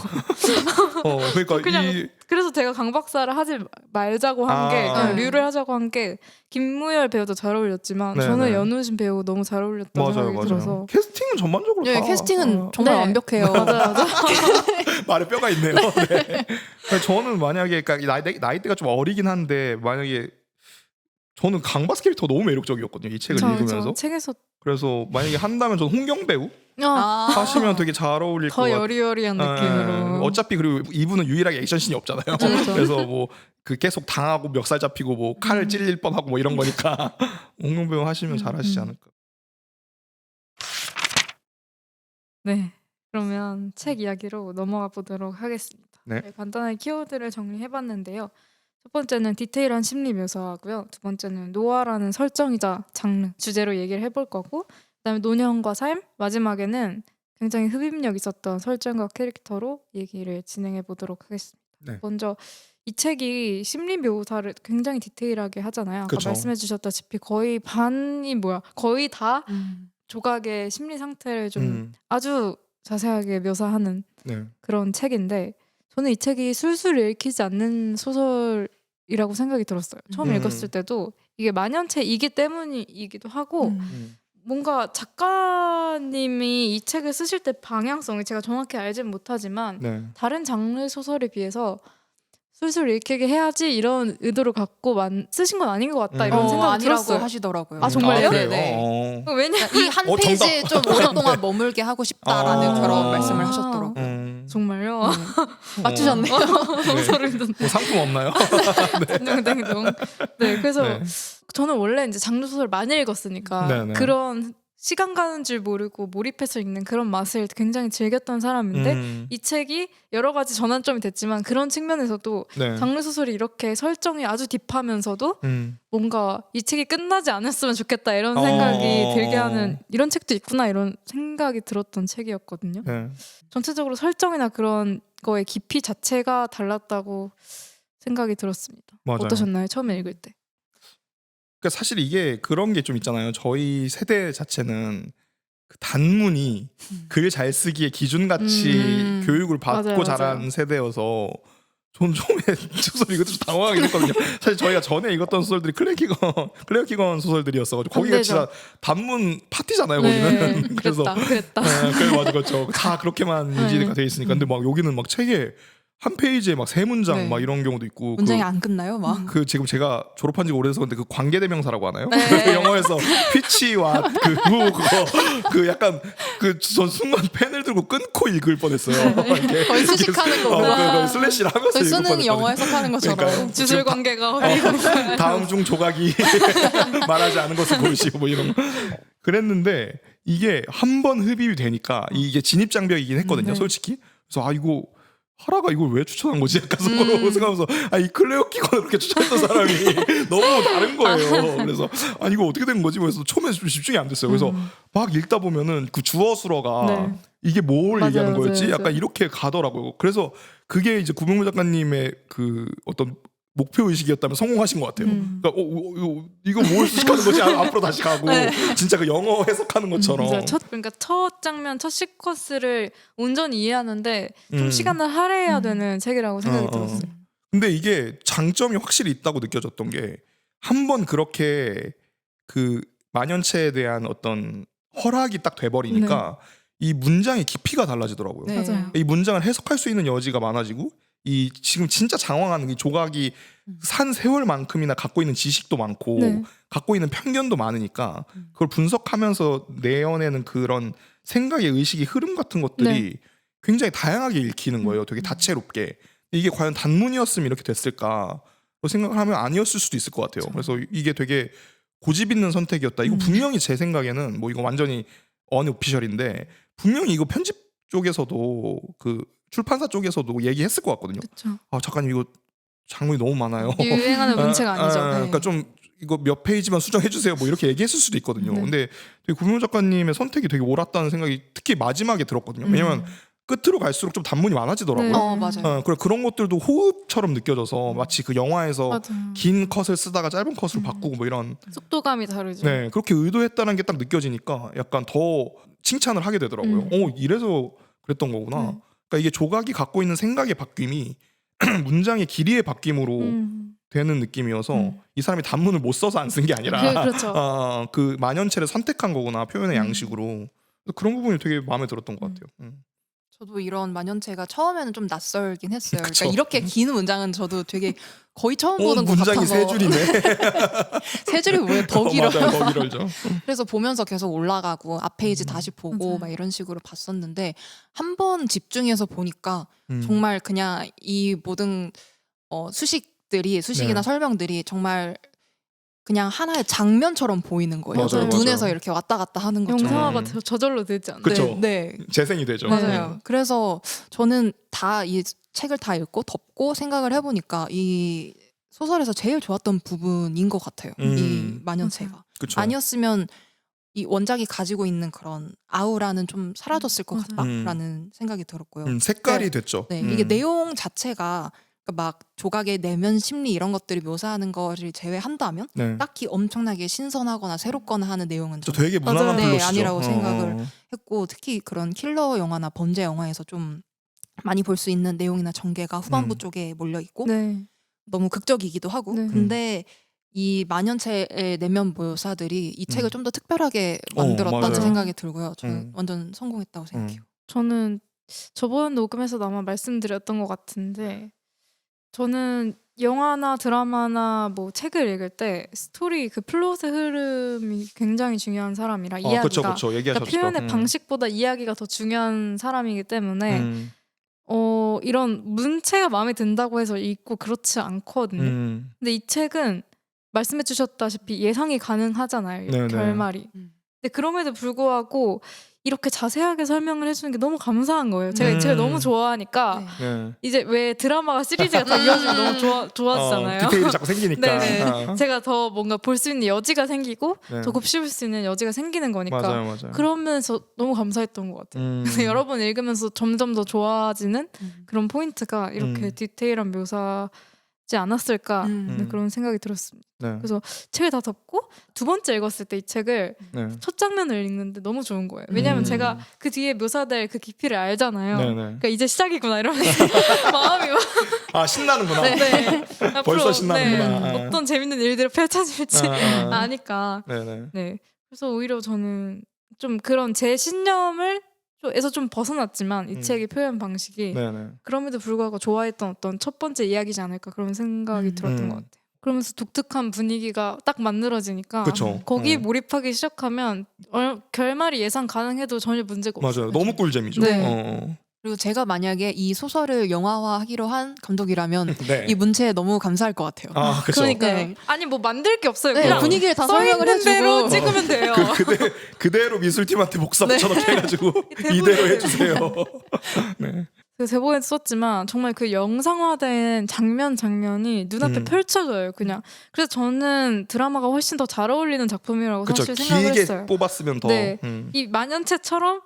그러니까 그냥 그래서 제가 강 박사를 하지 말자고 한 게 그냥 류를 하자고 한 게 김무열 배우도 잘 어울렸지만 네, 저는 네. 연우진 배우 너무 잘 어울렸다고 맞아요, 생각이 들어서 맞아요. 캐스팅은 전반적으로 네, 다 캐스팅은 정말 네. 완벽해요. 맞아요. 말에 뼈가 있네요. 네. 저는 만약에 그러니까 나이대가 좀 어리긴 한데 만약에 저는 강바스 캐릭터 너무 매력적이었거든요. 이 책을 읽으면서. 책에서 그래서 만약에 한다면 저는 홍경 배우 아. 하시면 되게 잘 어울릴 것 더 같아요. 여리여리한 느낌으로. 어차피 그리고 이분은 유일하게 액션씬이 없잖아요. 그렇죠. 그래서 뭐 그 계속 당하고 멱살 잡히고 뭐 칼을 찔릴 뻔하고 뭐 이런 거니까 홍경 배우 하시면 잘하시지 않을까. 네. 그러면 책 이야기로 넘어가 보도록 하겠습니다. 네. 간단하게 키워드를 정리해봤는데요. 첫 번째는 디테일한 심리 묘사하고요. 두 번째는 노화라는 설정이자 장르, 주제로 얘기를 해볼 거고, 그다음에 노년과 삶, 마지막에는 굉장히 흡입력 있었던 설정과 캐릭터로 얘기를 진행해 보도록 하겠습니다. 네. 먼저 이 책이 심리 묘사를 굉장히 디테일하게 하잖아요. 아까 그쵸. 말씀해 주셨다시피 거의 거의 다 음. 조각의 심리 상태를 좀 음. 아주 자세하게 묘사하는 네. 그런 책인데, 저는 이 책이 술술 읽히지 않는 소설이라고 생각이 들었어요. 처음 음. 읽었을 때도 이게 만연체이기 때문이기도 하고, 음. 뭔가 작가님이 이 책을 쓰실 때 방향성이 제가 정확히 알진 못하지만 네. 다른 장르 소설에 비해서 술술 읽히게 해야지 이런 의도를 갖고 쓰신 건 아닌 것 같다, 이런 생각이 아니라고 들었어요. 하시더라고요. 아, 정말요? 그래요? 네네. 왜냐 이 한 정답. 페이지에 좀 오랫동안 머물게 하고 싶다라는 아. 그런 말씀을 하셨더라고요. 정말요? 맞추셨네요. 너무 소름 돋네. 뭐 상품 없나요? 딩동댕동. 네, 그래서 네. 저는 원래 이제 장르 소설 많이 읽었으니까 네네. 그런 시간 가는 줄 모르고 몰입해서 읽는 그런 맛을 굉장히 즐겼던 사람인데, 이 책이 여러 가지 전환점이 됐지만 그런 측면에서도 네. 장르 소설이 이렇게 설정이 아주 딥하면서도 음. 뭔가 이 책이 끝나지 않았으면 좋겠다 이런 생각이 어. 들게 하는, 이런 책도 있구나 이런 생각이 들었던 책이었거든요. 네. 전체적으로 설정이나 그런 거의 깊이 자체가 달랐다고 생각이 들었습니다. 맞아요. 어떠셨나요? 처음에 읽을 때? 그러니까 사실 이게 그런 게 좀 있잖아요. 저희 세대 자체는 그 단문이 글 잘 쓰기의 기준같이 교육을 받고 맞아요, 자란 맞아요. 세대여서 전 처음에 소설 읽을 때 좀 당황하긴 했거든요. 사실 저희가 전에 읽었던 소설들이 클레어 키건 소설들이었어가지고 거기가 반대죠. 진짜 단문 파티잖아요. 네, 거기는. 그래서 그랬다. 네, 그래 맞아 그렇죠. 다 그렇게만 유지가 돼 있으니까. 근데 막 여기는 막 책에 한 페이지에 막 세 문장 네. 막 이런 경우도 있고. 문장이 안 끝나요, 막. 그 지금 제가 졸업한 지가 오래돼서 근데 그 관계대명사라고 하나요? 네. 그 영어에서 피치와 그 약간 그 전 순간 펜을 들고 끊고 읽을 뻔했어요. 이렇게 거의 수식하는 거구나. 거의 슬래시를 하면서 거의 읽을 수능 뻔했거든요. 영어 해석하는 것처럼. 그러니까요. 주술 관계가 다음 중 조각이 말하지 않은 것을 보이시고 뭐 이런 거. 그랬는데 이게 한 번 흡입이 되니까 이게 진입장벽이긴 했거든요. 네. 솔직히. 그래서 이거 하라가 이걸 왜 추천한 거지? 약간 속으로 생각하면서 이 클레어 키건을 그렇게 추천했던 사람이 너무 다른 거예요. 그래서 이거 어떻게 된 거지? 그래서 처음에 좀 집중이 안 됐어요. 그래서 막 읽다 보면은 그 주어수어가 네. 이게 뭘 맞아요, 얘기하는 맞아요, 거였지? 맞아요. 약간 이렇게 가더라고요. 그래서 그게 이제 구병무 작가님의 그 어떤 목표 의식이었다면 성공하신 것 같아요. 그러니까 이거 뭘 수식하는 거지? 앞으로 다시 가고 네. 진짜 그 영어 해석하는 것처럼. 맞아요. 그러니까 첫 장면, 첫 시퀀스를 온전히 이해하는데 좀 음. 시간을 할애해야 되는 책이라고 생각이 들었어요. 근데 이게 장점이 확실히 있다고 느껴졌던 게 한 번 그렇게 그 만연체에 대한 어떤 허락이 딱 돼버리니까 이 문장의 깊이가 달라지더라고요. 네. 맞아요. 이 문장을 해석할 수 있는 여지가 많아지고 이 지금 진짜 장황한 이 조각이 산 세월만큼이나 갖고 있는 지식도 많고 네. 갖고 있는 편견도 많으니까 그걸 분석하면서 내어내는 그런 생각의 의식의 흐름 같은 것들이 굉장히 다양하게 읽히는 거예요. 되게 다채롭게. 이게 과연 단문이었으면 이렇게 됐을까 생각을 하면 아니었을 수도 있을 것 같아요. 그래서 이게 되게 고집 있는 선택이었다. 이거 분명히 제 생각에는 뭐 이거 완전히 언오피셜인데 분명히 이거 편집 쪽에서도 그 출판사 쪽에서도 얘기했을 것 같거든요. 그렇죠. 작가님 이거 장문이 너무 많아요. 유행하는 문체가 아니죠. 네. 그러니까 좀 이거 몇 페이지만 수정해 주세요. 뭐 이렇게 얘기했을 수도 있거든요. 네. 근데 되게 구명 작가님의 선택이 되게 옳았다는 생각이 특히 마지막에 들었거든요. 왜냐면 끝으로 갈수록 좀 단문이 많아지더라고요. 네. 맞아요. 그런 것들도 호흡처럼 느껴져서 마치 그 영화에서 맞아요. 긴 컷을 쓰다가 짧은 컷으로 바꾸고 뭐 이런 속도감이 다르죠. 네 그렇게 의도했다는 게 딱 느껴지니까 약간 더 칭찬을 하게 되더라고요. 이래서 그랬던 거구나. 네. 그러니까 이게 조각이 갖고 있는 생각의 바뀜이 문장의 길이의 바뀜으로 되는 느낌이어서 이 사람이 단문을 못 써서 안 쓴 게 아니라 그렇죠. 그 만연체를 선택한 거구나 표현의 양식으로. 그런 부분이 되게 마음에 들었던 것 같아요. 저도 이런 만연체가 처음에는 좀 낯설긴 했어요. 그쵸. 그러니까 이렇게 긴 문장은 저도 되게 거의 처음 보는 것 문장이 같아서. 세 줄이네. 세 줄이 뭐예요? 더 길어요. 맞아요, 더 길어져. 그래서 보면서 계속 올라가고 앞 페이지 다시 보고 맞아요. 막 이런 식으로 봤었는데 한 번 집중해서 보니까 음. 정말 그냥 이 모든 수식이나 네. 설명들이 정말 그냥 하나의 장면처럼 보이는 거예요. 맞아요, 눈에서 맞아요. 이렇게 왔다 갔다 하는 것처럼. 영상화가 음. 저절로 되지 않나요? 그쵸. 네, 재생이 되죠. 맞아요. 그래서 저는 다 이 책을 다 읽고 덮고 생각을 해보니까 이 소설에서 제일 좋았던 부분인 것 같아요. 이 만연체가. 그쵸. 아니었으면 이 원작이 가지고 있는 그런 아우라는 좀 사라졌을 것 맞아요. 같다라는 생각이 들었고요. 색깔이 네. 됐죠. 네, 이게 내용 자체가 그러니까 막 조각의 내면 심리 이런 것들을 묘사하는 것을 제외한다면 네. 딱히 엄청나게 신선하거나 새롭거나 하는 내용은 저 저는 되게 무난한 맞아요. 네, 플롯이죠. 아니라고 생각을 했고 특히 그런 킬러 영화나 범죄 영화에서 좀 많이 볼 수 있는 내용이나 전개가 후반부 쪽에 몰려 있고 네. 너무 극적이기도 하고 네. 근데 이 만연체의 내면 묘사들이 이 책을 좀 더 특별하게 만들었다는 맞아요. 생각이 들고요. 저는 음. 완전 성공했다고 생각해요. 저는 저번 녹음에서도 아마 말씀드렸던 것 같은데 저는 영화나 드라마나 뭐 책을 읽을 때 스토리 그 플롯의 흐름이 굉장히 중요한 사람이라 이야기가 그쵸, 그쵸. 얘기하셨죠. 그러니까 표현의 방식보다 이야기가 더 중요한 사람이기 때문에 음. 이런 문체가 마음에 든다고 해서 읽고 그렇지 않거든요. 근데 이 책은 말씀해 주셨다시피 예상이 가능하잖아요. 네네. 결말이. 근데 그럼에도 불구하고 이렇게 자세하게 설명을 해주는 게 너무 감사한 거예요. 제가 이 책을 너무 좋아하니까 네. 네. 이제 왜 드라마가 시리즈가 다 이어지면 너무 좋아지잖아요. 디테일이 자꾸 생기니까. 네네. 제가 더 뭔가 볼 수 있는 여지가 생기고 네. 더 곱씹을 수 있는 여지가 생기는 거니까 맞아요. 그러면서 너무 감사했던 것 같아요. 그래서 여러 번 읽으면서 점점 더 좋아지는 그런 포인트가 이렇게 디테일한 묘사지 않았을까 네, 그런 생각이 들었습니다. 네. 그래서 책을 다 덮고 두 번째 읽었을 때 이 책을 네. 첫 장면을 읽는데 너무 좋은 거예요. 왜냐하면 제가 그 뒤에 묘사될 그 깊이를 알잖아요. 네네. 그러니까 이제 시작이구나 이러면 마음이 막 신나는구나. 네. 앞으로, 벌써 신나는구나. 네. 어떤 재밌는 일들이 펼쳐질지 아니까. 네네. 네. 그래서 오히려 저는 좀 그런 제 신념을 에서 좀 벗어났지만 이 책의 표현 방식이 네네. 그럼에도 불구하고 좋아했던 어떤 첫 번째 이야기지 않을까 그런 생각이 들었던 것 같아요. 그러면서 독특한 분위기가 딱 만들어지니까 그쵸. 거기 몰입하기 시작하면 결말이 예상 가능해도 전혀 문제가 없어요. 맞아요. 너무 꿀잼이죠. 네. 그리고 제가 만약에 이 소설을 영화화하기로 한 감독이라면 네. 이 문체에 너무 감사할 것 같아요. 그쵸. 그러니까요. 네. 아니 뭐 만들 게 없어요. 네, 그냥 분위기를 다 써 설명을 있는 대로 해주고 찍으면 돼요. 그대로 미술팀한테 복사 붙여넣기해가지고 대본에 이대로 해주세요. 네. 그 제보에 썼지만 정말 그 영상화된 장면이 눈앞에 펼쳐져요. 그냥 그래서 저는 드라마가 훨씬 더 잘 어울리는 작품이라고 그쵸. 사실 생각을 길게 했어요. 뽑았으면 더. 네. 이 만연체처럼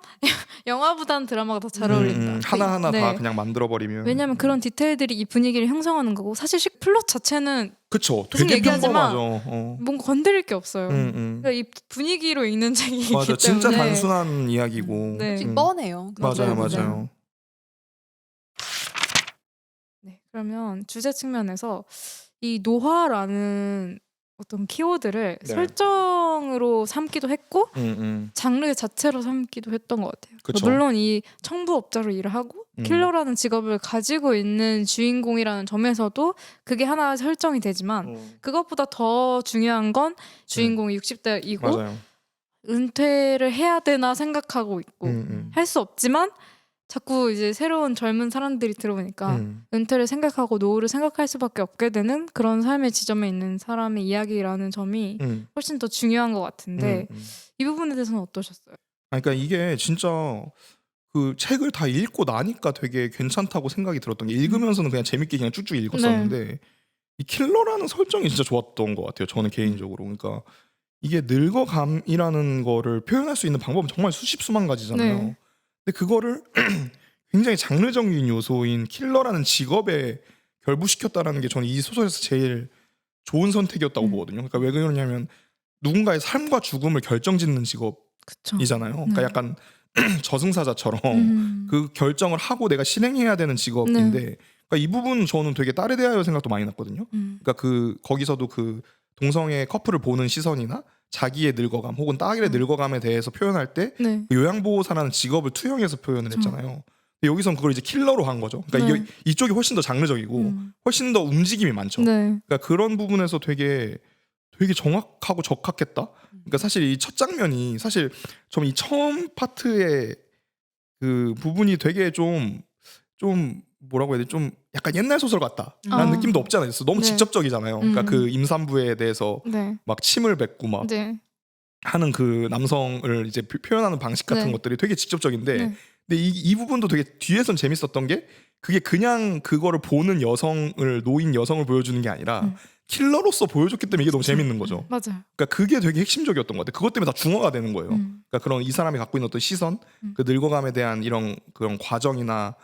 영화보다는 드라마가 더 잘 어울린다. 하나하나 네. 다 그냥 만들어버리면. 왜냐면 그런 디테일들이 이 분위기를 형성하는 거고 사실 플롯 자체는 그쵸. 무슨 되게 얘기하지만 평범하죠. 뭔가 건드릴 게 없어요. 그러니까 이 분위기로 읽는 책이기 맞아. 때문에 진짜 단순한 이야기고. 네. 솔직히 뻔해요. 맞아요. 네, 그러면 주제 측면에서 이 노화라는 어떤 키워드를 네. 설정으로 삼기도 했고 장르 자체로 삼기도 했던 것 같아요. 그쵸. 물론 이 청부업자로 일을 하고 킬러라는 직업을 가지고 있는 주인공이라는 점에서도 그게 하나 설정이 되지만 그것보다 더 중요한 건 주인공이 60대이고 맞아요. 은퇴를 해야 되나 생각하고 있고 할 수 없지만 자꾸 이제 새로운 젊은 사람들이 들어오니까 은퇴를 생각하고 노후를 생각할 수밖에 없게 되는 그런 삶의 지점에 있는 사람의 이야기라는 점이 훨씬 더 중요한 것 같은데 이 부분에 대해서는 어떠셨어요? 그러니까 이게 진짜 그 책을 다 읽고 나니까 되게 괜찮다고 생각이 들었던 게 읽으면서는 그냥 재밌게 그냥 쭉쭉 읽었었는데 이 킬러라는 설정이 진짜 좋았던 것 같아요. 저는 개인적으로. 그러니까 이게 늙어감이라는 거를 표현할 수 있는 방법은 정말 수십 수만 가지잖아요. 네. 근데 그거를 굉장히 장르적인 요소인 킬러라는 직업에 결부시켰다라는 게 저는 이 소설에서 제일 좋은 선택이었다고 보거든요. 그러니까 왜 그러냐면 누군가의 삶과 죽음을 결정짓는 직업이잖아요. 그쵸. 그러니까 약간 저승사자처럼 그 결정을 하고 내가 실행해야 되는 직업인데 그러니까 이 부분 저는 되게 딸에 대하여 생각도 많이 났거든요. 그러니까 거기서도 그 동성애 커플을 보는 시선이나 자기의 늙어감 혹은 딸의 늙어감에 대해서 표현할 때 네. 요양보호사라는 직업을 투영해서 표현을 했잖아요. 근데 여기선 그걸 이제 킬러로 한 거죠. 그러니까 이쪽이 훨씬 더 장르적이고 훨씬 더 움직임이 많죠. 네. 그러니까 그런 부분에서 되게 정확하고 적합했다. 그러니까 사실 이 첫 장면이 사실 좀 이 처음 파트의 그 부분이 되게 좀 뭐라고 해야 되지? 좀 약간 옛날 소설 같다라는 아. 느낌도 없지 않아 있어. 너무 네. 직접적이잖아요. 그러니까 그 임산부에 대해서 네. 막 침을 뱉고 막 네. 하는 그 남성을 이제 표현하는 방식 같은 네. 것들이 되게 직접적인데, 네. 근데 이 부분도 되게 뒤에선 재밌었던 게 그게 그냥 그거를 보는 노인 여성을 보여주는 게 아니라 킬러로서 보여줬기 때문에 이게 너무 재밌는 거죠. 맞아요. 그러니까 그게 되게 핵심적이었던 것 같아요. 그것 때문에 다 중화가 되는 거예요. 그러니까 그런 이 사람이 갖고 있는 어떤 시선, 그 늙어감에 대한 이런 그런 과정이나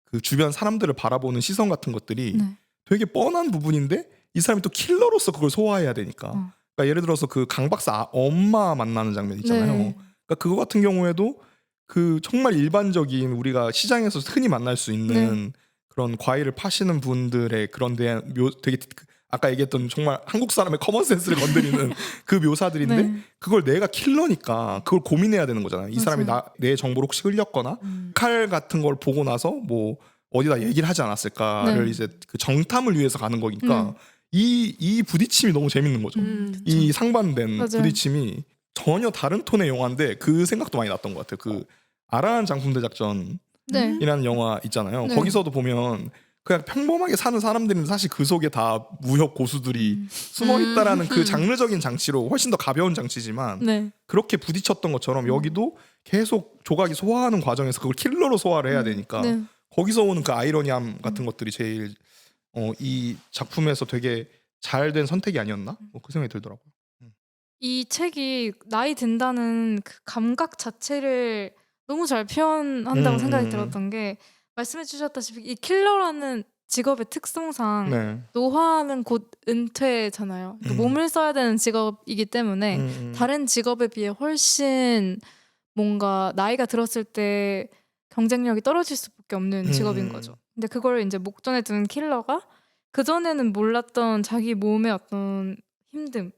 그 주변 사람들을 바라보는 시선 같은 것들이 네. 되게 뻔한 부분인데 이 사람이 또 킬러로서 그걸 소화해야 되니까. 그러니까 예를 들어서 그 강 박사 엄마 만나는 장면 있잖아요. 네. 그러니까 그거 같은 경우에도 그 정말 일반적인 우리가 시장에서 흔히 만날 수 있는 그런 과일을 파시는 분들의 그런 대한 되게 아까 얘기했던 정말 한국 사람의 커먼 센스를 건드리는 그 묘사들인데 네. 그걸 내가 킬러니까 그걸 고민해야 되는 거잖아요. 이 사람이 맞아요. 내 정보를 혹시 흘렸거나 칼 같은 걸 보고 나서 뭐 어디다 얘기를 하지 않았을까를 네. 이제 그 정탐을 위해서 가는 거니까 이 부딪힘이 너무 재밌는 거죠. 이 상반된 맞아요. 부딪힘이 전혀 다른 톤의 영화인데 그 생각도 많이 났던 것 같아요. 그 아라한 장군대 작전이라는 네. 영화 있잖아요. 네. 거기서도 보면 그냥 평범하게 사는 사람들은 사실 그 속에 다 무협 고수들이 숨어 있다라는 그 장르적인 장치로 훨씬 더 가벼운 장치지만 네. 그렇게 부딪혔던 것처럼 여기도 계속 조각이 소화하는 과정에서 그걸 킬러로 소화를 해야 되니까 네. 거기서 오는 그 아이러니함 같은 것들이 제일 이 작품에서 되게 잘 된 선택이 아니었나? 그 생각이 들더라고요. 이 책이 나이 든다는 그 감각 자체를 너무 잘 표현한다고 생각이 들었던 게 말씀해 주셨다시피 이 킬러라는 직업의 특성상 네. 노화는 곧 은퇴잖아요. 그러니까 몸을 써야 되는 직업이기 때문에 다른 직업에 비해 훨씬 뭔가 나이가 들었을 때 경쟁력이 떨어질 수밖에 없는 직업인 거죠. 근데 그걸 이제 목전에 두는 킬러가 그전에는 몰랐던 자기 몸의 어떤 힘듦,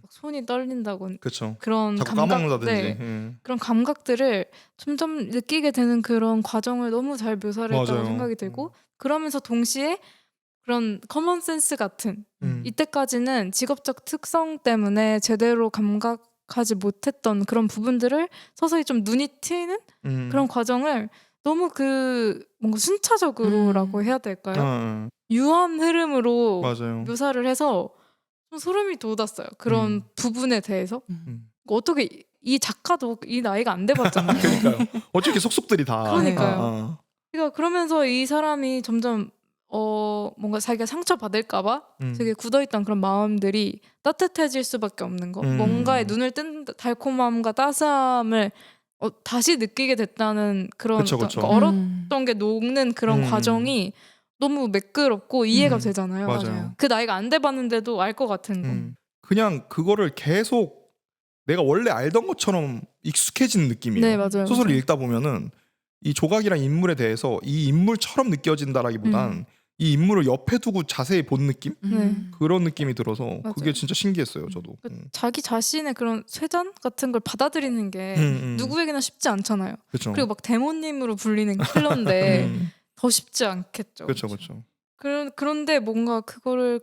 막 손이 떨린다고 그렇죠. 그런 자꾸 감각, 까먹는다든지. 네, 그런 감각들을 점점 느끼게 되는 그런 과정을 너무 잘 묘사를 했다고 맞아요. 생각이 들고 그러면서 동시에 그런 커먼 센스 같은 이때까지는 직업적 특성 때문에 제대로 감각하지 못했던 그런 부분들을 서서히 좀 눈이 트이는 그런 과정을 너무 그 뭔가 순차적으로라고 해야 될까요? 유한 흐름으로 맞아요. 묘사를 해서 좀 소름이 돋았어요. 그런 부분에 대해서 어떻게 이 작가도 이 나이가 안 돼봤잖아요. 그러니까요. 어떻게 속속들이 다. 그러니까요. 그러니까 그러면서 이 사람이 점점 뭔가 자기가 상처 받을까봐 되게 굳어있던 그런 마음들이 따뜻해질 수밖에 없는 거. 뭔가에 눈을 뜬 달콤함과 따스함을 다시 느끼게 됐다는 그런 그쵸, 어떤 그쵸. 그러니까 얼었던 게 녹는 그런 과정이 너무 매끄럽고 이해가 되잖아요. 맞아요. 그 나이가 안 돼봤는데도 알 것 같은 거. 그냥 그거를 계속 내가 원래 알던 것처럼 익숙해지는 느낌이에요. 네, 맞아요. 소설을 맞아요. 읽다 보면은 이 조각이란 인물에 대해서 이 인물처럼 느껴진다라기보단 이 인물을 옆에 두고 자세히 본 느낌? 네. 그런 느낌이 들어서 맞아요. 그게 진짜 신기했어요. 저도. 그러니까 자기 자신의 그런 쇠잔 같은 걸 받아들이는 게 누구에게나 쉽지 않잖아요. 그렇죠. 그리고 막 데모님으로 불리는 킬러인데 더 쉽지 않겠죠. 그렇죠, 그렇죠. 그런데 뭔가 그거를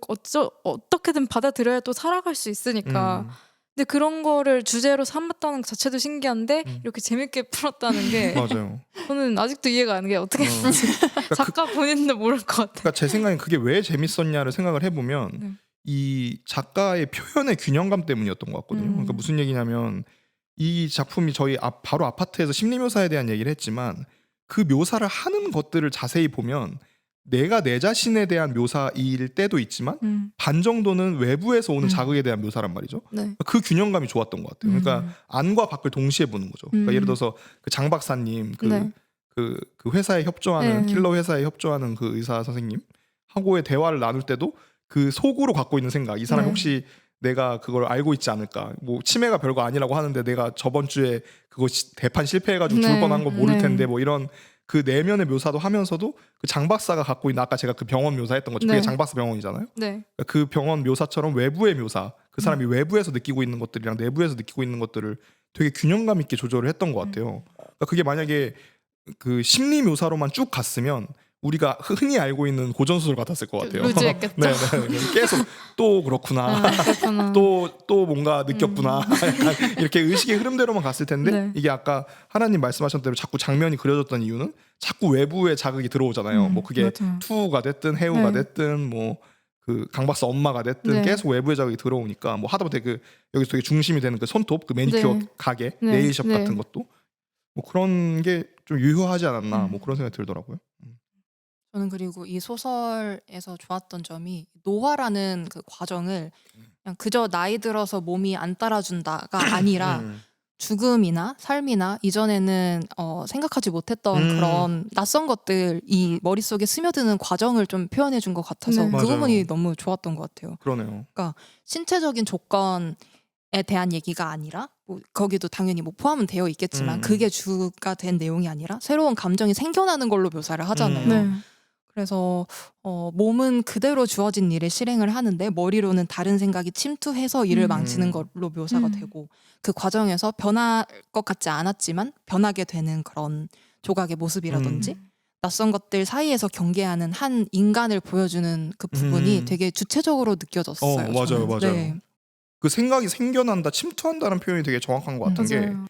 어떻게든 받아들여야 또 살아갈 수 있으니까. 근데 그런 거를 주제로 삼았다는 것 자체도 신기한데 이렇게 재밌게 풀었다는 게 맞아요. 저는 아직도 이해가 안 돼. 어떻게 했는지 작가 본인도 모를 것 같아요. 그러니까 제 생각엔 그게 왜 재밌었냐를 생각을 해보면 네. 이 작가의 표현의 균형감 때문이었던 것 같거든요. 그러니까 무슨 얘기냐면 이 작품이 저희 바로 아파트에서 심리묘사에 대한 얘기를 했지만 그 묘사를 하는 것들을 자세히 보면 내가 내 자신에 대한 묘사일 때도 있지만 반 정도는 외부에서 오는 자극에 대한 묘사란 말이죠. 네. 그 균형감이 좋았던 것 같아요. 그러니까 안과 밖을 동시에 보는 거죠. 그러니까 예를 들어서 그 장 박사님 네. 그 회사에 협조하는 네. 킬러 회사에 협조하는 그 의사 선생님 하고의 대화를 나눌 때도 그 속으로 갖고 있는 생각, 이 사람이 네. 혹시 내가 그걸 알고 있지 않을까, 뭐 치매가 별거 아니라고 하는데 내가 저번 주에 그거 대판 실패해가지고 죽을 네. 뻔한 거 모를 네. 텐데 뭐 이런 그 내면의 묘사도 하면서도 그 장 박사가 갖고 있는 아까 제가 그 병원 묘사했던 것처럼 네. 그게 장 박사 병원이잖아요. 네. 그 병원 묘사처럼 외부의 묘사, 그 사람이 외부에서 느끼고 있는 것들이랑 내부에서 느끼고 있는 것들을 되게 균형감 있게 조절을 했던 것 같아요. 그러니까 그게 만약에 그 심리 묘사로만 쭉 갔으면 우리가 흔히 알고 있는 고전 소설 같았을 것 같아요. 루즈했겠죠. 네, 계속 또 그렇구나. 그렇구나. 또 뭔가 느꼈구나. 약간 이렇게 의식의 흐름대로만 갔을 텐데 네. 이게 아까 하나님 말씀하신 대로 자꾸 장면이 그려졌던 이유는 자꾸 외부의 자극이 들어오잖아요. 뭐 그게 맞아요. 투우가 됐든 해우가 네. 됐든 뭐 그 강박사 엄마가 됐든 네. 계속 외부의 자극이 들어오니까 뭐 하다못해 그 여기서 되게 중심이 되는 그 손톱, 그 매니큐어 네. 가게, 네. 네일샵 네. 같은 것도 뭐 그런 게 좀 유효하지 않았나 뭐 그런 생각이 들더라고요. 저는 그리고 이 소설에서 좋았던 점이 노화라는 그 과정을 그냥 그저 나이 들어서 몸이 안 따라준다가 아니라 죽음이나 삶이나 이전에는 생각하지 못했던 그런 낯선 것들 이 머릿속에 스며드는 과정을 좀 표현해 준 것 같아서 네. 그 맞아요. 부분이 너무 좋았던 것 같아요. 그러네요. 신체적인 조건에 대한 얘기가 아니라 뭐 거기도 당연히 뭐 포함은 되어 있겠지만 그게 주가 된 내용이 아니라 새로운 감정이 생겨나는 걸로 묘사를 하잖아요. 네. 그래서 몸은 그대로 주어진 일을 실행을 하는데 머리로는 다른 생각이 침투해서 일을 망치는 걸로 묘사가 되고 그 과정에서 변할 것 같지 않았지만 변하게 되는 그런 조각의 모습이라든지 낯선 것들 사이에서 경계하는 한 인간을 보여주는 그 부분이 되게 주체적으로 느껴졌어요. 맞아요, 저는. 맞아요. 네. 그 생각이 생겨난다, 침투한다는 표현이 되게 정확한 것 같은 게 맞아요.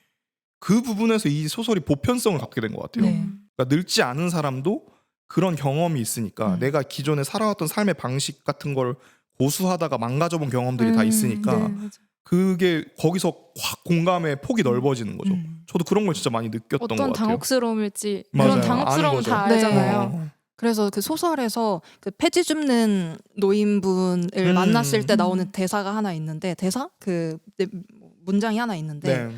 그 부분에서 이 소설이 보편성을 갖게 된 것 같아요. 네. 그러니까 늙지 않은 사람도 그런 경험이 있으니까 내가 기존에 살아왔던 삶의 방식 같은 걸 고수하다가 망가져본 경험들이 다 있으니까 네, 맞아요. 그게 거기서 확 공감의 폭이 넓어지는 거죠. 저도 그런 걸 진짜 많이 느꼈던 것 어떤 같아요. 당혹스러움일지 맞아요. 그런 당혹스러움 다 아는 거죠. 알잖아요. 그래서 그 소설에서 그 폐지 줍는 노인분을 만났을 때 나오는 대사가 하나 있는데 문장이 하나 있는데 네.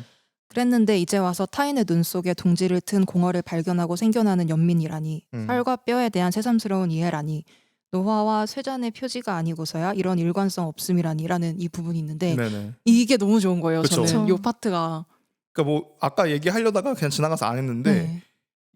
그랬는데 이제 와서 타인의 눈 속에 둥지를 튼 공허를 발견하고 생겨나는 연민이라니 살과 뼈에 대한 새삼스러운 이해라니 노화와 쇠잔의 표지가 아니고서야 이런 일관성 없음이라니라는 이 부분이 있는데 네네. 이게 너무 좋은 거예요. 그쵸. 저는 이 파트가. 그러니까 뭐 아까 얘기하려다가 그냥 지나가서 안 했는데 네.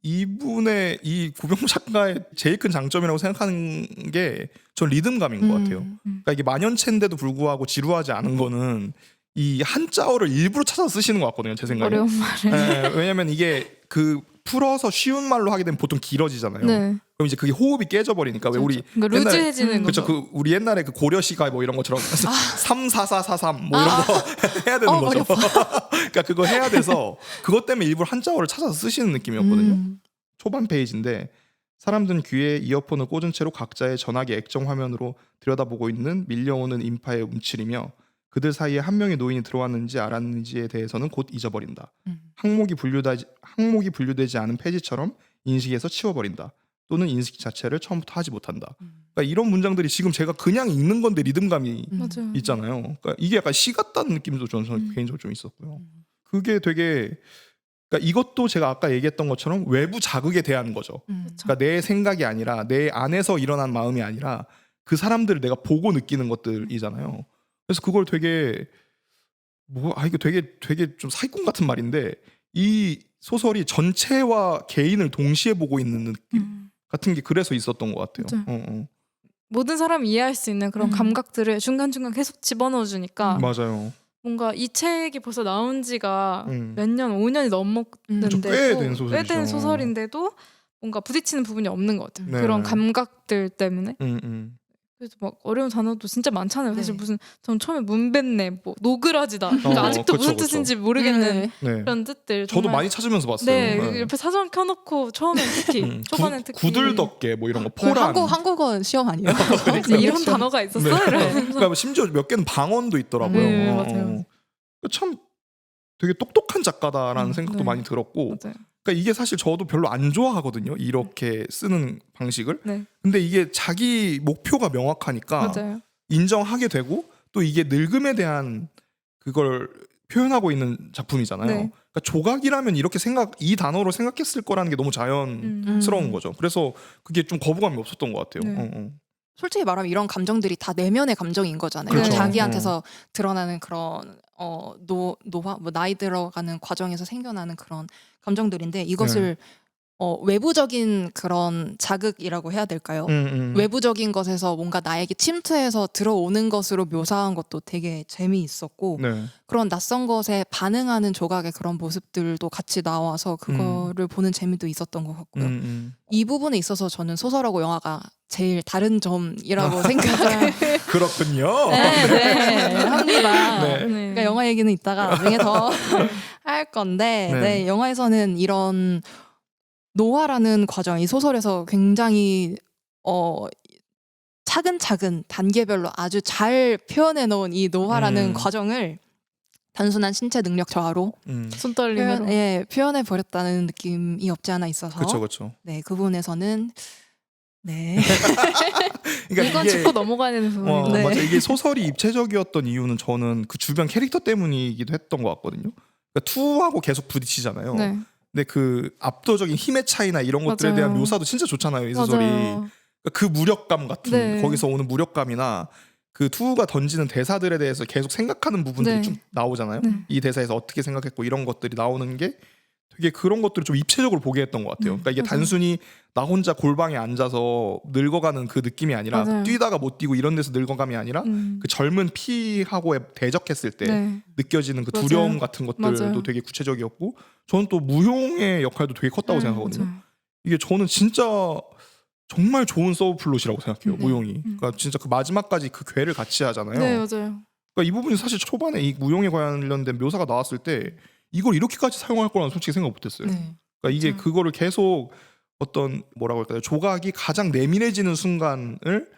이분의 이 구병모 작가의 제일 큰 장점이라고 생각하는 게 전 리듬감인 것 같아요. 그러니까 이게 만연체인데도 불구하고 지루하지 않은 거는 이 한자어를 일부러 찾아서 쓰시는 것 같거든요. 제 생각에. 어려운 말을. 네, 왜냐면 이게 그 풀어서 쉬운 말로 하게 되면 보통 길어지잖아요. 네. 그럼 이제 그게 호흡이 깨져버리니까 왜 우리 그러니까 옛날에 루즈해지는 그렇죠. 거죠. 그 우리 옛날에 그 고려시가 뭐 이런 것처럼 34443 뭐 이런 거 해야 되는 거죠. 그러니까 그거 해야 돼서 그것 때문에 일부러 한자어를 찾아서 쓰시는 느낌이었거든요. 초반 페이지인데 사람들은 귀에 이어폰을 꽂은 채로 각자의 전화기 액정 화면으로 들여다보고 있는 밀려오는 인파의 움츠리며 그들 사이에 한 명의 노인이 들어왔는지 알았는지에 대해서는 곧 잊어버린다. 항목이 분류되지 않은 폐지처럼 인식에서 치워버린다. 또는 인식 자체를 처음부터 하지 못한다. 그러니까 이런 문장들이 지금 제가 그냥 읽는 건데 리듬감이 맞아요. 있잖아요. 그러니까 이게 약간 시 같다는 느낌도 저는 개인적으로 좀 있었고요. 그게 되게 그러니까 이것도 제가 아까 얘기했던 것처럼 외부 자극에 대한 거죠. 그러니까 내 생각이 아니라 내 안에서 일어난 마음이 아니라 그 사람들을 내가 보고 느끼는 것들이잖아요. 그래서 그걸 되게 이게 되게 좀 사기꾼 같은 말인데 이 소설이 전체와 개인을 동시에 보고 있는 느낌 같은 게 그래서 있었던 것 같아요. 모든 사람이 이해할 수 있는 그런 감각들을 중간중간 계속 집어넣어 주니까 맞아요. 뭔가 이 책이 벌써 나온 지가 몇 년, 5년이 그쵸, 꽤 된 소설이죠. 꽤 된 소설인데도 뭔가 부딪히는 부분이 없는 것 같아요. 네. 그런 감각들 때문에. 그래서 그래서 막 어려운 단어도 진짜 많잖아요. 사실 네. 무슨 전 처음에 문뱉네, 뭐 노그라지다. 그러니까 아직도 그쵸, 무슨 그쵸. 뜻인지 모르겠는 네. 그런 뜻들. 저도 정말 많이 찾으면서 봤어요. 네, 옆에 사전 켜놓고 처음엔 특히 초반엔 특히 구들덮개 뭐 이런 거 포란. 한국어 시험 아니에요? 이제 이런 단어가 있었어? 네. 이러면서 그러니까 심지어 몇 개는 방언도 있더라고요. 네, 맞아요. 참 되게 똑똑한 작가다라는 생각도 네. 많이 들었고 맞아요. 그러니까 이게 사실 저도 별로 안 좋아하거든요. 이렇게 쓰는 방식을. 네, 근데 이게 자기 목표가 명확하니까 맞아요. 인정하게 되고 또 이게 늙음에 대한 그걸 표현하고 있는 작품이잖아요. 네. 그러니까 조각이라면 이렇게 이 단어로 생각했을 거라는 게 너무 자연스러운 거죠. 그래서 그게 좀 거부감이 없었던 것 같아요. 네. 솔직히 말하면 이런 감정들이 다 내면의 감정인 거잖아요. 그렇죠. 자기한테서 드러나는 그런 노화, 뭐 나이 들어가는 과정에서 생겨나는 그런 감정들인데 이것을 외부적인 그런 자극이라고 해야 될까요? 외부적인 것에서 뭔가 나에게 침투해서 들어오는 것으로 묘사한 것도 되게 재미있었고 네. 그런 낯선 것에 반응하는 조각의 그런 모습들도 같이 나와서 그거를 보는 재미도 있었던 것 같고요. 이 부분에 있어서 저는 소설하고 영화가 제일 다른 점이라고 생각을 그렇군요. 네, 합니다. 네. 그러니까 영화 얘기는 이따가 나중에 더 할 건데 네. 네, 영화에서는 이런 노화라는 과정, 이 소설에서 굉장히 차근차근 단계별로 아주 잘 표현해 놓은 이 노화라는 과정을 단순한 신체 능력 저하로 손 떨림으로. 표현해 버렸다는 느낌이 없지 않아 있어서 그렇죠. 네, 그 부분에서는 네. 그러니까 이건 짚고 넘어가야 되는 부분인데. 네. 맞아. 이게 소설이 입체적이었던 이유는 저는 그 주변 캐릭터 때문이기도 했던 것 같거든요. 그러니까 투하고 계속 부딪히잖아요. 네. 근데 그 압도적인 힘의 차이나 이런 것들에 맞아요. 대한 묘사도 진짜 좋잖아요. 이 소설이. 맞아요. 그러니까 그 무력감 같은 네. 거기서 오는 무력감이나 그 투우가 던지는 대사들에 대해서 계속 생각하는 부분들이 네. 쭉 나오잖아요. 네. 이 대사에서 어떻게 생각했고 이런 것들이 나오는 게 되게 그런 것들을 좀 입체적으로 보게 했던 것 같아요. 그러니까 이게 맞아요. 단순히 나 혼자 골방에 앉아서 늙어가는 그 느낌이 아니라 맞아요. 뛰다가 못 뛰고 이런 데서 늙어감이 아니라 음. 그 젊은 피하고 대적했을 때 네. 느껴지는 그 맞아요. 두려움 같은 것들도 맞아요. 되게 구체적이었고 저는 또 무용의 역할도 되게 컸다고 생각하거든요. 맞아요. 이게 저는 진짜 정말 좋은 서브플롯이라고 생각해요. 네. 무용이. 그러니까 진짜 그 마지막까지 그 괴를 같이 하잖아요. 네, 맞아요. 그러니까 이 부분이 사실 초반에 이 무용에 관련된 묘사가 나왔을 때 이걸 이렇게까지 사용할 거라는 솔직히 생각 못했어요. 네. 그러니까 이게 맞아요. 그거를 계속 어떤 뭐라고 할까요? 조각이 가장 내밀해지는 순간을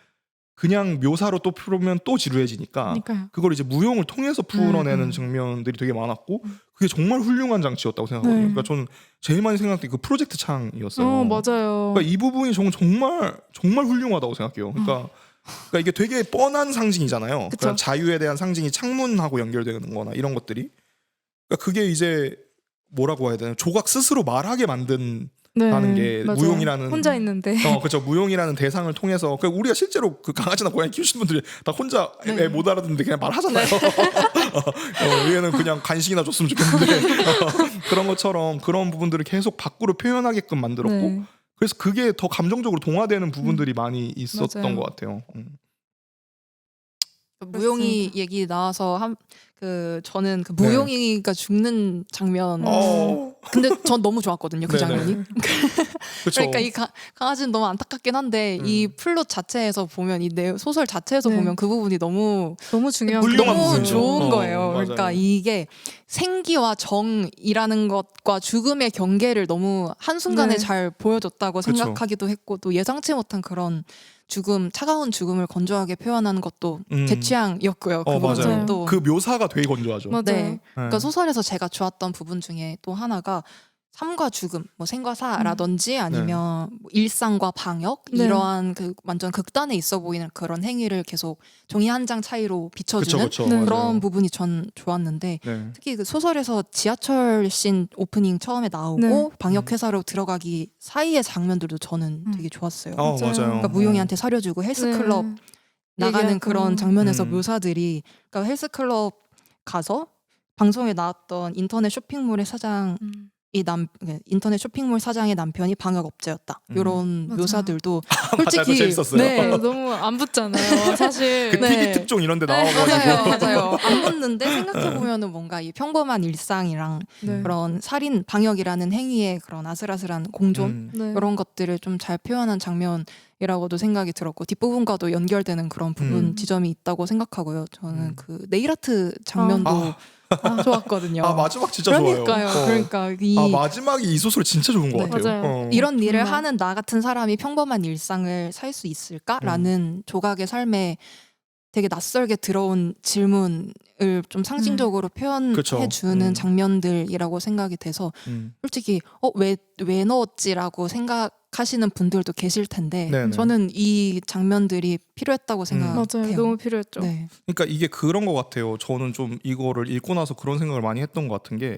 그냥 묘사로 또 풀으면 또 지루해지니까 그러니까요. 그걸 이제 무용을 통해서 풀어내는 음. 장면들이 되게 많았고 그게 정말 훌륭한 장치였다고 생각하거든요. 네. 그러니까 저는 제일 많이 생각했던 게 그 프로젝트 창이었어요. 맞아요. 그러니까 이 부분이 저는 정말 훌륭하다고 생각해요. 그러니까 이게 되게 뻔한 상징이잖아요. 그쵸. 그러니까 자유에 대한 상징이 창문하고 연결되는 거나 이런 것들이. 그러니까 그게 이제 뭐라고 해야 되나 조각 스스로 말하게 만든 네, 라는 게 맞아요. 무용이라는 혼자 있는데. 그렇죠. 무용이라는 대상을 통해서 그러니까 우리가 실제로 그 강아지나 고양이 키우시는 분들이 다 혼자 네. 애 못 알아듣는데 그냥 말하잖아요. 얘는 그냥 간식이나 줬으면 좋겠는데 그런 것처럼 그런 부분들을 계속 밖으로 표현하게끔 만들었고 네. 그래서 그게 더 감정적으로 동화되는 부분들이 많이 있었던 맞아요. 것 같아요. 무용이 얘기 나와서 저는 그 무용이가 죽는 장면 근데 전 너무 좋았거든요. 그 네네. 장면이. 그렇죠. 그러니까 이 강아지는 너무 안타깝긴 한데 이 플롯 자체에서 보면 이 소설 자체에서 네. 보면 그 부분이 너무 너무 중요한 훌륭한 너무 부분이죠. 좋은 거예요. 맞아요. 그러니까 이게 생기와 정이라는 것과 죽음의 경계를 너무 한순간에 네. 잘 보여줬다고 그쵸. 생각하기도 했고 또 예상치 못한 그런 죽음, 차가운 죽음을 건조하게 표현하는 것도 제 취향이었고요. 그 맞아요. 부분은 또 그 묘사가 되게 건조하죠. 맞아요. 네. 그러니까 네. 소설에서 제가 좋았던 부분 중에 또 하나가 삶과 죽음, 뭐 생과 사라든지 아니면 뭐 일상과 방역 네. 이러한 그 완전 극단에 있어 보이는 그런 행위를 계속 종이 한 장 차이로 비춰주는 그렇죠. 네. 그런 부분이 전 좋았는데 네. 특히 그 소설에서 지하철 씬 오프닝 처음에 나오고 네. 방역 회사로 들어가기 사이의 장면들도 저는 되게 좋았어요. 맞아요. 그러니까 무용이한테 사려주고 헬스클럽 네. 나가는 얘기하고. 그런 장면에서 음. 묘사들이 그러니까 헬스클럽 가서 방송에 나왔던 인터넷 쇼핑몰의 사장 인터넷 쇼핑몰 사장의 남편이 방역업자였다. 이런 맞아요. 묘사들도 맞아요. 솔직히 재밌었어요. 네. 너무 안 붙잖아요. 사실. 그 네. TV 특종 이런 데 나와가지고 맞아요. 안 붙는데 생각해 보면은 뭔가 이 평범한 일상이랑 네. 그런 살인 방역이라는 행위의 그런 아슬아슬한 공존 네. 그런 것들을 좀 잘 표현한 장면이라고도 생각이 들었고 뒷부분과도 연결되는 그런 부분 지점이 있다고 생각하고요. 저는 그 네일아트 장면도 좋았거든요. 마지막 진짜 그러니까요. 좋아요. 그러니까 마지막이 이 소설 진짜 좋은 것 네. 같아요. 맞아요. 이런 일을 정말. 하는 나 같은 사람이 평범한 일상을 살 수 있을까라는 조각의 삶에 되게 낯설게 들어온 질문을 좀 상징적으로 표현해 그쵸. 주는 장면들이라고 생각이 돼서 솔직히 왜 넣었지라고 생각하시는 분들도 계실 텐데 네네. 저는 이 장면들이 필요했다고 생각해요. 맞아요. 너무 필요했죠. 네. 그러니까 이게 그런 것 같아요. 저는 좀 이거를 읽고 나서 그런 생각을 많이 했던 것 같은 게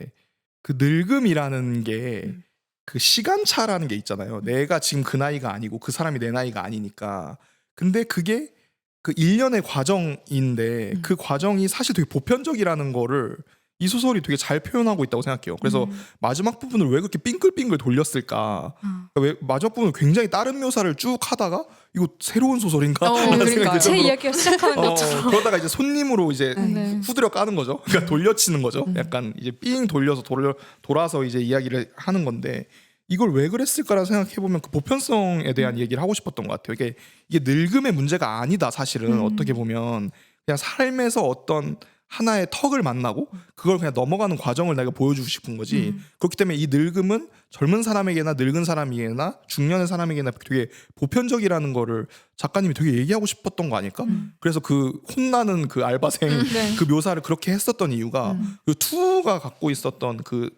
그 늙음이라는 게 그 시간차라는 게 있잖아요. 내가 지금 그 나이가 아니고 그 사람이 내 나이가 아니니까. 근데 그게 그 일련의 과정인데 그 과정이 사실 되게 보편적이라는 거를 이 소설이 되게 잘 표현하고 있다고 생각해요. 그래서 마지막 부분을 왜 그렇게 빙글빙글 돌렸을까? 왜 마지막 부분을 굉장히 다른 묘사를 쭉 하다가 이거 새로운 소설인가? 라는 그러니까요. 생각이 제 들고 이야기가 시작하는 것처럼. 그러다가 이제 손님으로 이제 네. 후드려 까는 거죠. 그러니까 돌려치는 거죠. 약간 이제 삥 돌려서 돌아서 이제 이야기를 하는 건데 이걸 왜 그랬을까라 생각해 보면 그 보편성에 대한 얘기를 하고 싶었던 것 같아요. 이게 늙음의 문제가 아니다. 사실은 어떻게 보면 그냥 삶에서 어떤 하나의 턱을 만나고 그걸 그냥 넘어가는 과정을 내가 보여주고 싶은 거지. 그렇기 때문에 이 늙음은 젊은 사람에게나 늙은 사람에게나 중년의 사람에게나 되게 보편적이라는 거를 작가님이 되게 얘기하고 싶었던 거 아닐까? 그래서 그 혼나는 그 알바생 네. 그 묘사를 그렇게 했었던 이유가 그 투가 갖고 있었던 그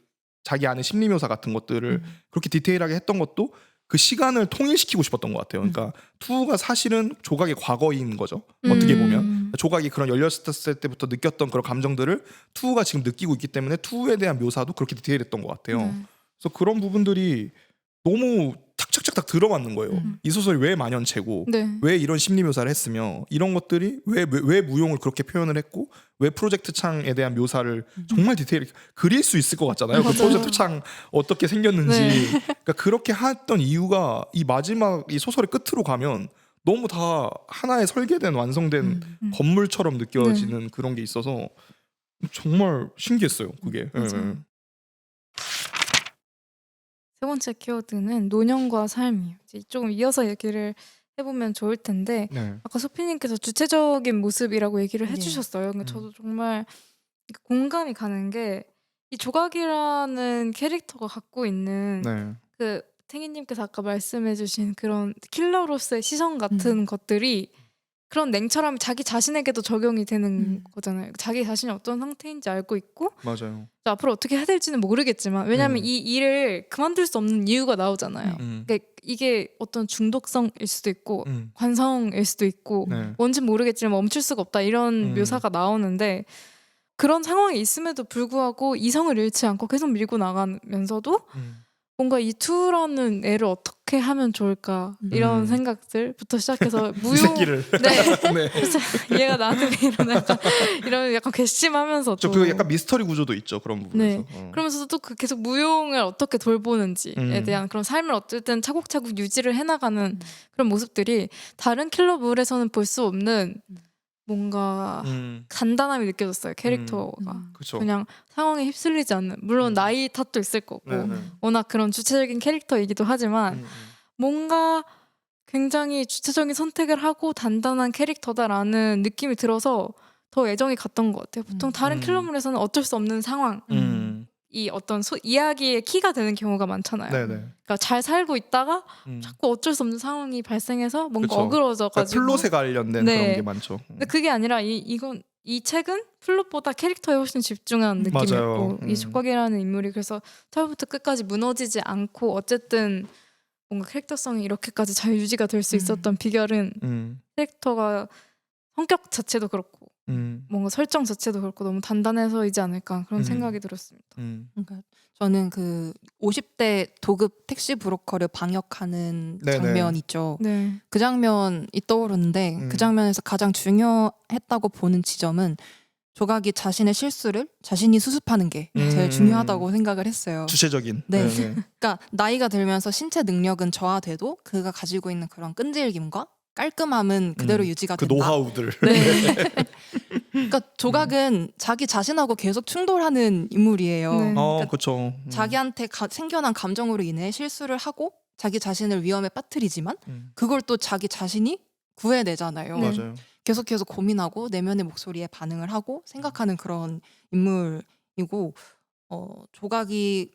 자기 안의 심리 묘사 같은 것들을 그렇게 디테일하게 했던 것도 그 시간을 통일시키고 싶었던 것 같아요. 그러니까 투가 사실은 조각의 과거인 거죠. 어떻게 보면 조각이 그런 열렸을 때부터 느꼈던 그런 감정들을 투가 지금 느끼고 있기 때문에 투에 대한 묘사도 그렇게 디테일했던 것 같아요. 그래서 그런 부분들이 너무 탁탁탁탁 들어맞는 거예요. 이 소설이 왜 만연체고 네. 왜 이런 심리 묘사를 했으며 이런 것들이 왜 무용을 그렇게 표현을 했고 왜 프로젝트 창에 대한 묘사를 정말 디테일하게 그릴 수 있을 것 같잖아요. 그 맞아요. 프로젝트 창 어떻게 생겼는지 네. 그러니까 그렇게 했던 이유가 이 마지막 이 소설의 끝으로 가면 너무 다 하나의 설계된 완성된 건물처럼 느껴지는 그런 게 있어서 정말 신기했어요. 그게. 맞아요. 세 번째 키워드는 노년과 삶이에요. 이제 조금 이어서 얘기를 해보면 좋을 텐데 네. 아까 소피님께서 주체적인 모습이라고 얘기를 네. 해주셨어요. 근데 저도 정말 공감이 가는 게 이 조각이라는 캐릭터가 갖고 있는 네. 그 탱이님께서 아까 말씀해주신 그런 킬러로서의 시선 같은 것들이 그런 냉철함이 자기 자신에게도 적용이 되는 거잖아요. 자기 자신이 어떤 상태인지 알고 있고 맞아요. 앞으로 어떻게 해야 될지는 모르겠지만 왜냐하면 이 일을 그만둘 수 없는 이유가 나오잖아요. 그러니까 이게 어떤 중독성일 수도 있고 관성일 수도 있고 네. 뭔진 모르겠지만 멈출 수가 없다 이런 묘사가 나오는데 그런 상황이 있음에도 불구하고 이성을 잃지 않고 계속 밀고 나가면서도 뭔가 이 투라는 애를 어떻게 하면 좋을까 이런 생각들부터 시작해서 이 무용 새끼를. 네. 네. 그래서 얘가 나한테 왜 이러나 약간 이런 약간 괘씸하면서도 그 약간 미스터리 구조도 있죠. 그런 부분에서. 네. 그러면서도 또 그 계속 무용을 어떻게 돌보는지에 대한 그런 삶을 어쨌든 차곡차곡 유지를 해나가는 그런 모습들이 다른 킬러물에서는 볼 수 없는 뭔가 단단함이 느껴졌어요. 캐릭터가. 그렇죠. 그냥 상황에 휩쓸리지 않는 물론 나이 탓도 있을 거고 워낙 그런 주체적인 캐릭터이기도 하지만 뭔가 굉장히 주체적인 선택을 하고 단단한 캐릭터다라는 느낌이 들어서 더 애정이 갔던 것 같아요. 보통 다른 킬러물에서는 어쩔 수 없는 상황 이 어떤 이야기의 키가 되는 경우가 많잖아요. 네네. 그러니까 잘 살고 있다가 자꾸 어쩔 수 없는 상황이 발생해서 뭔가 그쵸. 어그러져가지고 그러니까 플롯에 관련된 네. 그런 게 많죠. 근데 그게 아니라 이 책은 플롯보다 캐릭터에 훨씬 집중한 느낌이었고 맞아요. 이 조각이라는 인물이 그래서 처음부터 끝까지 무너지지 않고 어쨌든 뭔가 캐릭터성이 이렇게까지 잘 유지가 될 수 있었던 비결은 캐릭터가 성격 자체도 그렇고 뭔가 설정 자체도 그렇고 너무 단단해서이지 않을까 그런 생각이 들었습니다. 그러니까 저는 그 50대 도급 택시 브로커를 방역하는 네네. 장면 있죠. 네. 그 장면이 떠오르는데 그 장면에서 가장 중요했다고 보는 지점은 조각이 자신의 실수를 자신이 수습하는 게 제일 중요하다고 생각을 했어요. 주체적인. 네. 네네. 그러니까 나이가 들면서 신체 능력은 저하돼도 그가 가지고 있는 그런 끈질김과 깔끔함은 그대로 유지가 그 된다. 노하우들. 네. 그러니까 조각은 자기 자신하고 계속 충돌하는 인물이에요. 네. 그러니까 그렇죠. 자기한테 생겨난 감정으로 인해 실수를 하고 자기 자신을 위험에 빠뜨리지만 그걸 또 자기 자신이 구해내잖아요. 네. 맞아요. 계속해서 고민하고 내면의 목소리에 반응을 하고 생각하는 그런 인물이고 조각이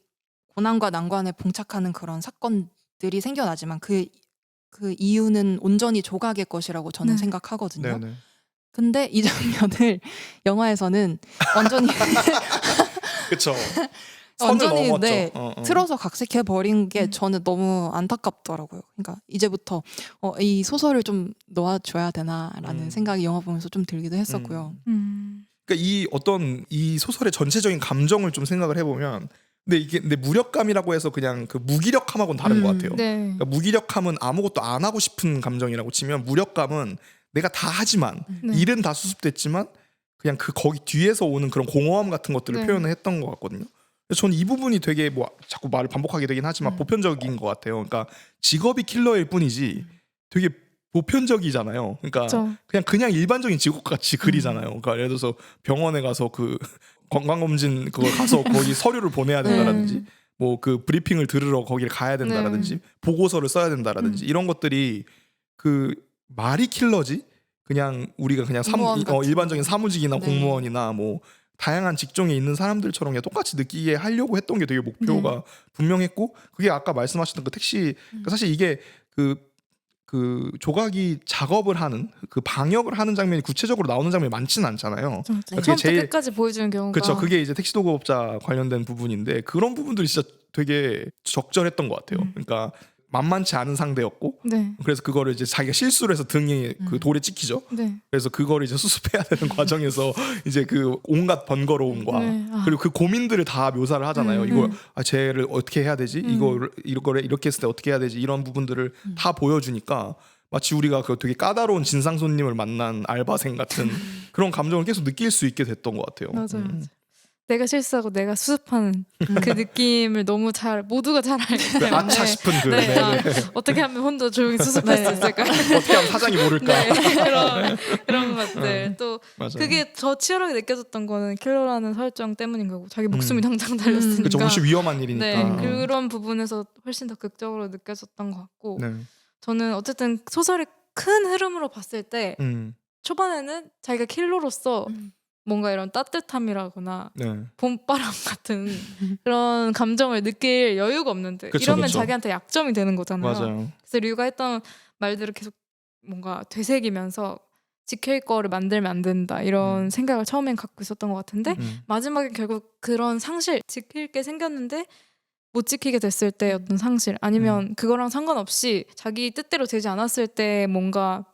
고난과 난관에 봉착하는 그런 사건들이 생겨나지만 그 이유는 온전히 조각의 것이라고 저는 네. 생각하거든요. 네네. 근데 이 장면을 영화에서는 완전히 그렇죠. 선을 완전히 넘었죠. 네, 틀어서 각색해 버린 게 저는 너무 안타깝더라고요. 그러니까 이제부터 이 소설을 좀 놓아줘야 되나라는 생각이 영화 보면서 좀 들기도 했었고요. 그러니까 이 소설의 전체적인 감정을 좀 생각을 해보면, 근데 무력감이라고 해서 그냥 그 무기력함하고는 다른 것 같아요. 네. 그러니까 무기력함은 아무것도 안 하고 싶은 감정이라고 치면, 무력감은 내가 다 하지만 네. 일은 다 수습됐지만 그냥 그 거기 뒤에서 오는 그런 공허함 같은 것들을 네. 표현을 했던 것 같거든요. 그래서 저는 이 부분이 되게 뭐 자꾸 말을 반복하게 되긴 하지만 보편적인 것 같아요. 그러니까 직업이 킬러일 뿐이지 되게 보편적이잖아요. 그러니까 그쵸. 그냥 일반적인 직업 같이 그리잖아요. 그러니까 예를 들어서 병원에 가서 그 건강검진 그걸 가서 거기 서류를 보내야 된다라든지 뭐 그 브리핑을 들으러 거기를 가야 된다라든지 보고서를 써야 된다라든지 이런 것들이 그 말이 킬러지 그냥 우리가 그냥 공무원 같은 일반적인 사무직이나 네. 공무원이나 뭐 다양한 직종에 있는 사람들처럼 그냥 똑같이 느끼게 하려고 했던 게 되게 목표가 분명했고 그게 아까 말씀하셨던 그 택시 사실 이게 그 조각이 작업을 하는 그 방역을 하는 장면이 구체적으로 나오는 장면이 많지는 않잖아요. 그게 처음부터 제일 끝까지 보여주는 경우가 그렇죠. 그게 이제 택시 도급업자 관련된 부분인데 그런 부분들이 진짜 되게 적절했던 것 같아요. 그러니까 만만치 않은 상대였고 네. 그래서 그거를 이제 자기가 실수를 해서 등에 그 돌에 찍히죠. 네. 그래서 그거를 이제 수습해야 되는 과정에서 이제 그 온갖 번거로움과 네. 아. 그리고 그 고민들을 다 묘사를 하잖아요. 이걸 쟤를 어떻게 해야 되지? 이거를 이렇게 했을 때 어떻게 해야 되지? 이런 부분들을 다 보여주니까 마치 우리가 그 되게 까다로운 진상 손님을 만난 알바생 같은 그런 감정을 계속 느낄 수 있게 됐던 것 같아요. 맞아요. 내가 실수하고 내가 수습하는 그 느낌을 너무 잘 모두가 잘 알기 그 때문에 아차 싶은 그 네. 네, 아, 네. 어떻게 하면 혼자 조용히 수습할 수 있을까? 어떻게 하면 사장이 모를까? 네, 그런 것들 또 맞아요. 그게 더 치열하게 느껴졌던 거는 킬러라는 설정 때문인 거고 자기 목숨이 당장 달렸으니까 그렇죠. 훨씬 위험한 일이니까. 네, 그런 부분에서 훨씬 더 극적으로 느껴졌던 것 같고 네. 저는 어쨌든 소설의 큰 흐름으로 봤을 때 초반에는 자기가 킬러로서 뭔가 이런 따뜻함이라거나 네. 봄바람 같은 그런 감정을 느낄 여유가 없는데 그쵸, 이러면 그쵸. 자기한테 약점이 되는 거잖아요. 맞아요. 그래서 류가 했던 말들을 계속 뭔가 되새기면서 지킬 거를 만들면 안 된다 이런 생각을 처음엔 갖고 있었던 것 같은데 마지막에 결국 그런 상실 지킬 게 생겼는데 못 지키게 됐을 때 어떤 상실 아니면 그거랑 상관없이 자기 뜻대로 되지 않았을 때 뭔가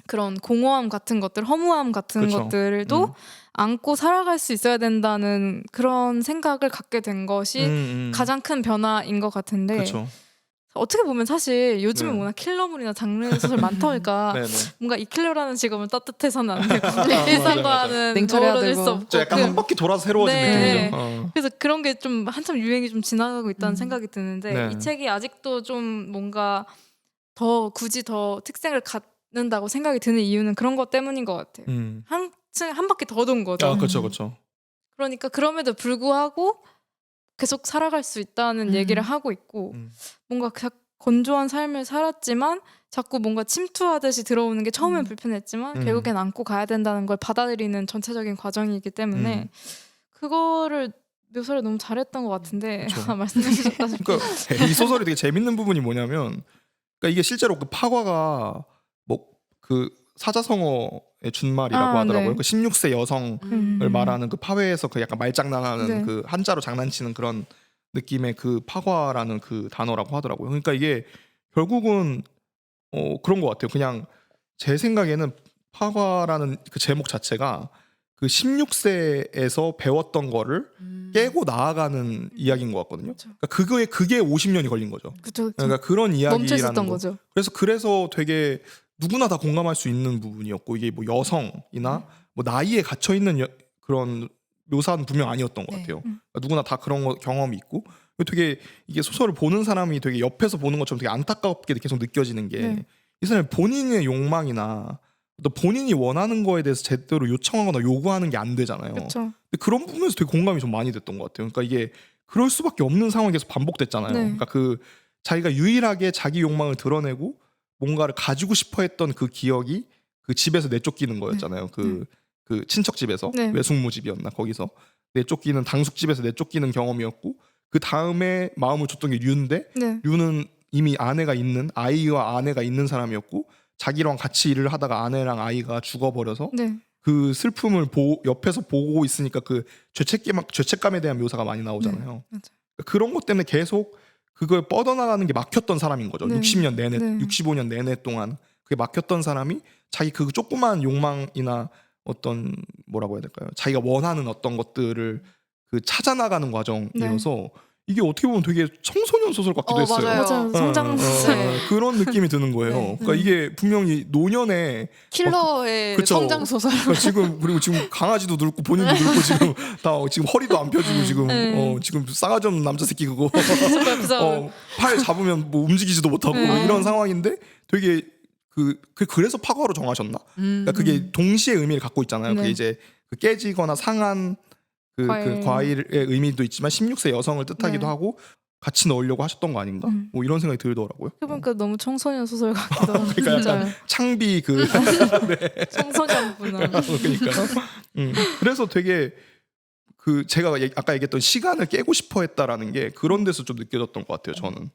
그런 공허함 같은 것들 허무함 같은 그쵸. 것들도 안고 살아갈 수 있어야 된다는 그런 생각을 갖게 된 것이 가장 큰 변화인 것 같은데 그렇죠. 어떻게 보면 사실 요즘에 네. 워낙 킬러물이나 장르 소설 많다 보니까 네네. 뭔가 이 킬러라는 직업은 따뜻해서는 안 되고 맞아요. 일상과는 냉철해야 어우러질 되고. 수 없고 진짜 약간 한 바퀴 돌아서 새로워진 네. 느낌이죠. 어. 그래서 그런 게 좀 한참 유행이 좀 지나가고 있다는 생각이 드는데 네. 이 책이 아직도 좀 뭔가 더 굳이 더 특색을 갖는다고 생각이 드는 이유는 그런 것 때문인 것 같아요. 한 바퀴 더 돈 거죠. 아, 그렇죠, 그렇죠. 그러니까 그럼에도 불구하고 계속 살아갈 수 있다는 얘기를 하고 있고 뭔가 건조한 삶을 살았지만 자꾸 뭔가 침투하듯이 들어오는 게 처음엔 불편했지만 결국엔 안고 가야 된다는 걸 받아들이는 전체적인 과정이기 때문에 그거를 묘사를 너무 잘했던 것 같은데 말씀해 주셨다시피 그러니까 이 소설이 되게 재밌는 부분이 뭐냐면, 그러니까 이게 실제로 그 파과가 뭐 그 사자성어의 준말이라고 하더라고요. 네. 그 16세 여성을 말하는 그 파회에서 그 약간 말장난하는 네. 그 한자로 장난치는 그런 느낌의 그 파과라는 그 단어라고 하더라고요. 그러니까 이게 결국은 그런 것 같아요. 그냥 제 생각에는 파과라는 그 제목 자체가 그 16세에서 배웠던 거를 깨고 나아가는 이야기인 것 같거든요. 그러니까 그게 50년이 걸린 거죠. 그쵸, 그쵸. 그러니까 그런 이야기라는 멈춰 있었던 거. 거죠. 그래서 되게 누구나 다 공감할 수 있는 부분이었고 이게 뭐 여성이나 뭐 나이에 갇혀 있는 그런 묘사는 분명 아니었던 것 네. 같아요. 그러니까 누구나 다 그런 경험이 있고 되게 이게 소설을 보는 사람이 되게 옆에서 보는 것처럼 되게 안타깝게 계속 느껴지는 게 이 사람이 본인의 욕망이나 또 본인이 원하는 거에 대해서 제대로 요청하거나 요구하는 게 안 되잖아요. 그렇죠. 근데 그런 부분에서 되게 공감이 좀 많이 됐던 것 같아요. 그러니까 이게 그럴 수밖에 없는 상황이 계속 반복됐잖아요. 네. 그러니까 그 자기가 유일하게 자기 욕망을 드러내고 뭔가를 가지고 싶어했던 그 기억이 그 집에서 내쫓기는 거였잖아요. 그 친척 집에서 네. 외숙모 집이었나 거기서 내쫓기는 당숙 집에서 내쫓기는 경험이었고 그 다음에 마음을 줬던 게 류인데 네. 류는 이미 아이와 아내가 있는 사람이었고 자기랑 같이 일을 하다가 아내랑 아이가 죽어버려서 네. 그 슬픔을 옆에서 보고 있으니까 그 죄책감에 대한 묘사가 많이 나오잖아요. 맞아요. 그런 것 때문에 계속 그걸 뻗어나가는 게 막혔던 사람인 거죠. 네. 60년 내내, 네. 65년 내내 동안 그게 막혔던 사람이 자기 그 조그만 욕망이나 어떤 뭐라고 해야 될까요? 자기가 원하는 어떤 것들을 그 찾아나가는 과정이어서 이게 어떻게 보면 되게 청소년 소설 같기도 했어요. 맞아요. 맞아요. 성장 소설. 그런 느낌이 드는 거예요. 네. 그러니까 이게 분명히 노년에 킬러의 그쵸. 성장 소설. 그러니까 지금 그리고 지금 강아지도 늙고 본인도 늙고 지금 다 지금 허리도 안 펴지고 지금 네. 지금 싸가지 없는 남자 새끼 그거 그죠. 팔 잡으면 뭐 움직이지도 못하고 네. 이런 상황인데 되게 그래서 파과로 정하셨나? 그러니까 그게 동시에 의미를 갖고 있잖아요. 네. 그게 이제 그 깨지거나 상한 그 과일의 의미도 있지만 16세 여성을 뜻하기도 네. 하고 같이 넣으려고 하셨던 거 아닌가? 뭐 이런 생각이 들더라고요. 해보니까 너무 청소년 소설 같기도 하고 그러니까 진짜 약간 창비 청소년 문화. 그러니까 그래서 되게 제가 아까 얘기했던 시간을 깨고 싶어 했다라는 게 그런 데서 좀 느껴졌던 것 같아요. 저는.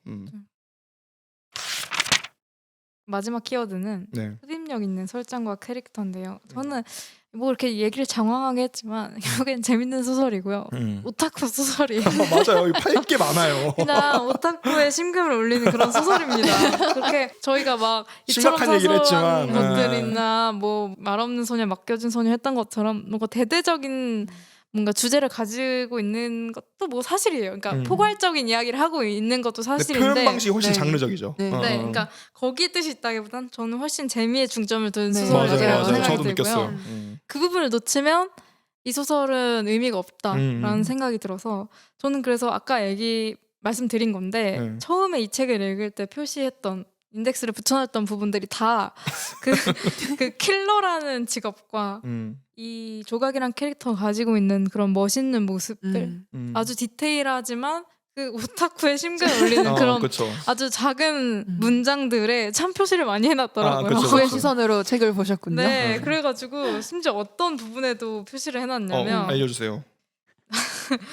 마지막 키워드는 네. 흡입력 있는 설정과 캐릭터인데요. 저는 뭐 이렇게 얘기를 장황하게 했지만 결국엔 재밌는 소설이고요. 오타쿠 소설이에요. 맞아요. 팔 게 많아요. 그냥 오타쿠의 심금을 울리는 그런 소설입니다. 그렇게 저희가 막 이처럼 심각한 얘기를 사소한 했지만, 것들이나 뭐 말없는 소녀 맡겨진 소녀 했던 것처럼 뭔가 대대적인 뭔가 주제를 가지고 있는 것도 뭐 사실이에요. 그러니까 포괄적인 이야기를 하고 있는 것도 근데 사실인데 표현 방식이 훨씬 네. 장르적이죠. 네. 네, 그러니까 거기에 뜻이 있다기보단 저는 훨씬 재미에 중점을 둔 네. 맞아요, 소설이라고 맞아요. 생각이 저도 들고요. 느꼈어요. 그 부분을 놓치면 이 소설은 의미가 없다라는 음. 생각이 들어서 저는 그래서 아까 말씀드린 건데 네. 처음에 이 책을 읽을 때 표시했던 인덱스를 붙여놨던 부분들이 다 그 킬러라는 직업과 이 조각이란 캐릭터가 가지고 있는 그런 멋있는 모습들 아주 디테일하지만 그 오타쿠의 심금을 울리는 그런 그렇죠. 아주 작은 문장들에 참 표시를 많이 해놨더라고요. 그쵸, 그의 그쵸. 시선으로 책을 보셨군요. 네, 그래가지고 심지어 어떤 부분에도 표시를 해놨냐면 알려주세요.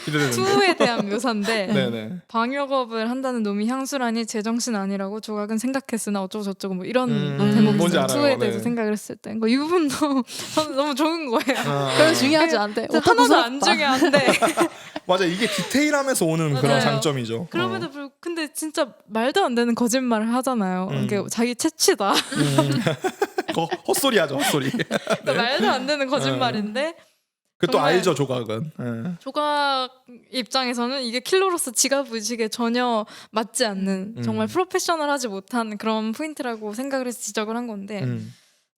기대되는데. 투에 대한 묘사인데 네네. 방역업을 한다는 놈이 향수라니 제정신 아니라고 조각은 생각했으나 어쩌고 저쩌고 뭐 이런 뭔지 대목이 알아요. 투에 대해서 네. 생각을 했을 때 이 부분도 저는 너무 좋은 거예요. 별로 중요하지 않대. 하나도 안 중요한데 맞아, 이게 디테일하면서 오는 그런 맞아요. 장점이죠. 그럼에도 불구하고 근데 진짜 말도 안 되는 거짓말을 하잖아요. 이게 자기 채취다. 헛소리하죠, 헛소리. 그러니까 말도 안 되는 거짓말인데 그 또 정말- 알죠, 조각은. 네. 조각 입장에서는 이게 킬러로서 지갑 의식에 전혀 맞지 않는 정말 프로페셔널하지 못한 그런 포인트라고 생각을 해서 지적을 한 건데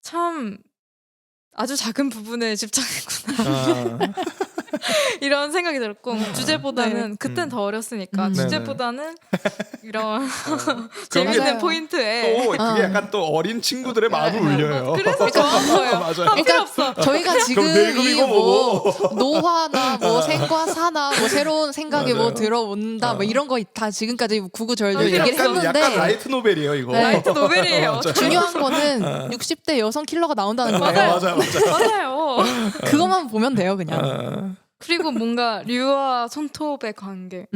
참 아주 작은 부분에 집착했구나 이런 생각이 들었고 주제보다는 그땐 더 어렸으니까 음. 주제보다는 이런 재밌는 맞아요. 포인트에 또 그게 약간 또 어린 친구들의 마음을 울려요. 그래서 좋은 거예요. 맞아요. 필요 없어. 저희가 지금 늙음이고 이 노화나 뭐 생과 사나 뭐 새로운 생각이 뭐 맞아요. 들어온다 뭐 이런 거 다 지금까지 구구절절 필요 얘기를 없어. 했는데 약간 라이트 노벨이에요, 이거. 네. 라이트 노벨이에요. 맞아요. 중요한 거는 60대 여성 킬러가 나온다는 거예요. 맞아요. 맞아요. 맞아요. 그것만 보면 돼요, 그냥. 그리고 뭔가 류와 손톱의 관계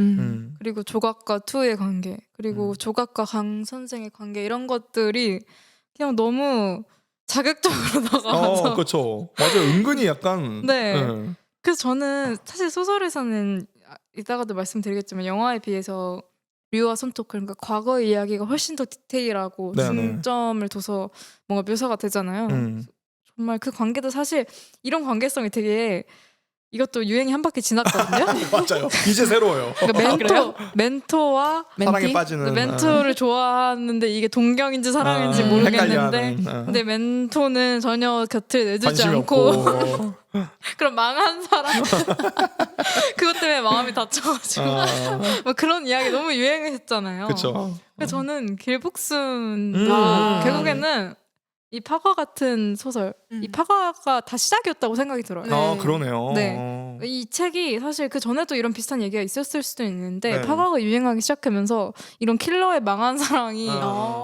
그리고 조각과 투의 관계 그리고 조각과 강 선생의 관계 이런 것들이 그냥 너무 자극적으로 다가와서 그렇죠. 맞아요. 은근히 약간. 네. 그래서 저는 사실 소설에서는 이따가도 말씀드리겠지만 영화에 비해서 류와 손톱 그러니까 과거의 이야기가 훨씬 더 디테일하고 네네. 중점을 둬서 뭔가 묘사가 되잖아요. 정말 그 관계도 사실 이런 관계성이 되게 이것도 유행이 한 바퀴 지났거든요. 맞아요. 이제 새로워요. 그러니까 멘토와 사랑에 멘티? 빠지는. 멘토를 좋아하는데 이게 동경인지 사랑인지 모르겠는데 헷갈려하는, 근데 멘토는 전혀 곁을 내주지 관심이 않고 없고. 그런 망한 사람 그것 때문에 마음이 다쳐가지고 뭐 그런 이야기 너무 유행했잖아요. 그렇죠. 그래서 저는 길복순 음. 결국에는 이 파과 같은 소설 이 파과가 다 시작이었다고 생각이 들어요. 네. 그러네요. 네. 이 책이 사실 그 전에도 이런 비슷한 얘기가 있었을 수도 있는데 네. 파과가 유행하기 시작하면서 이런 킬러의 망한 사랑이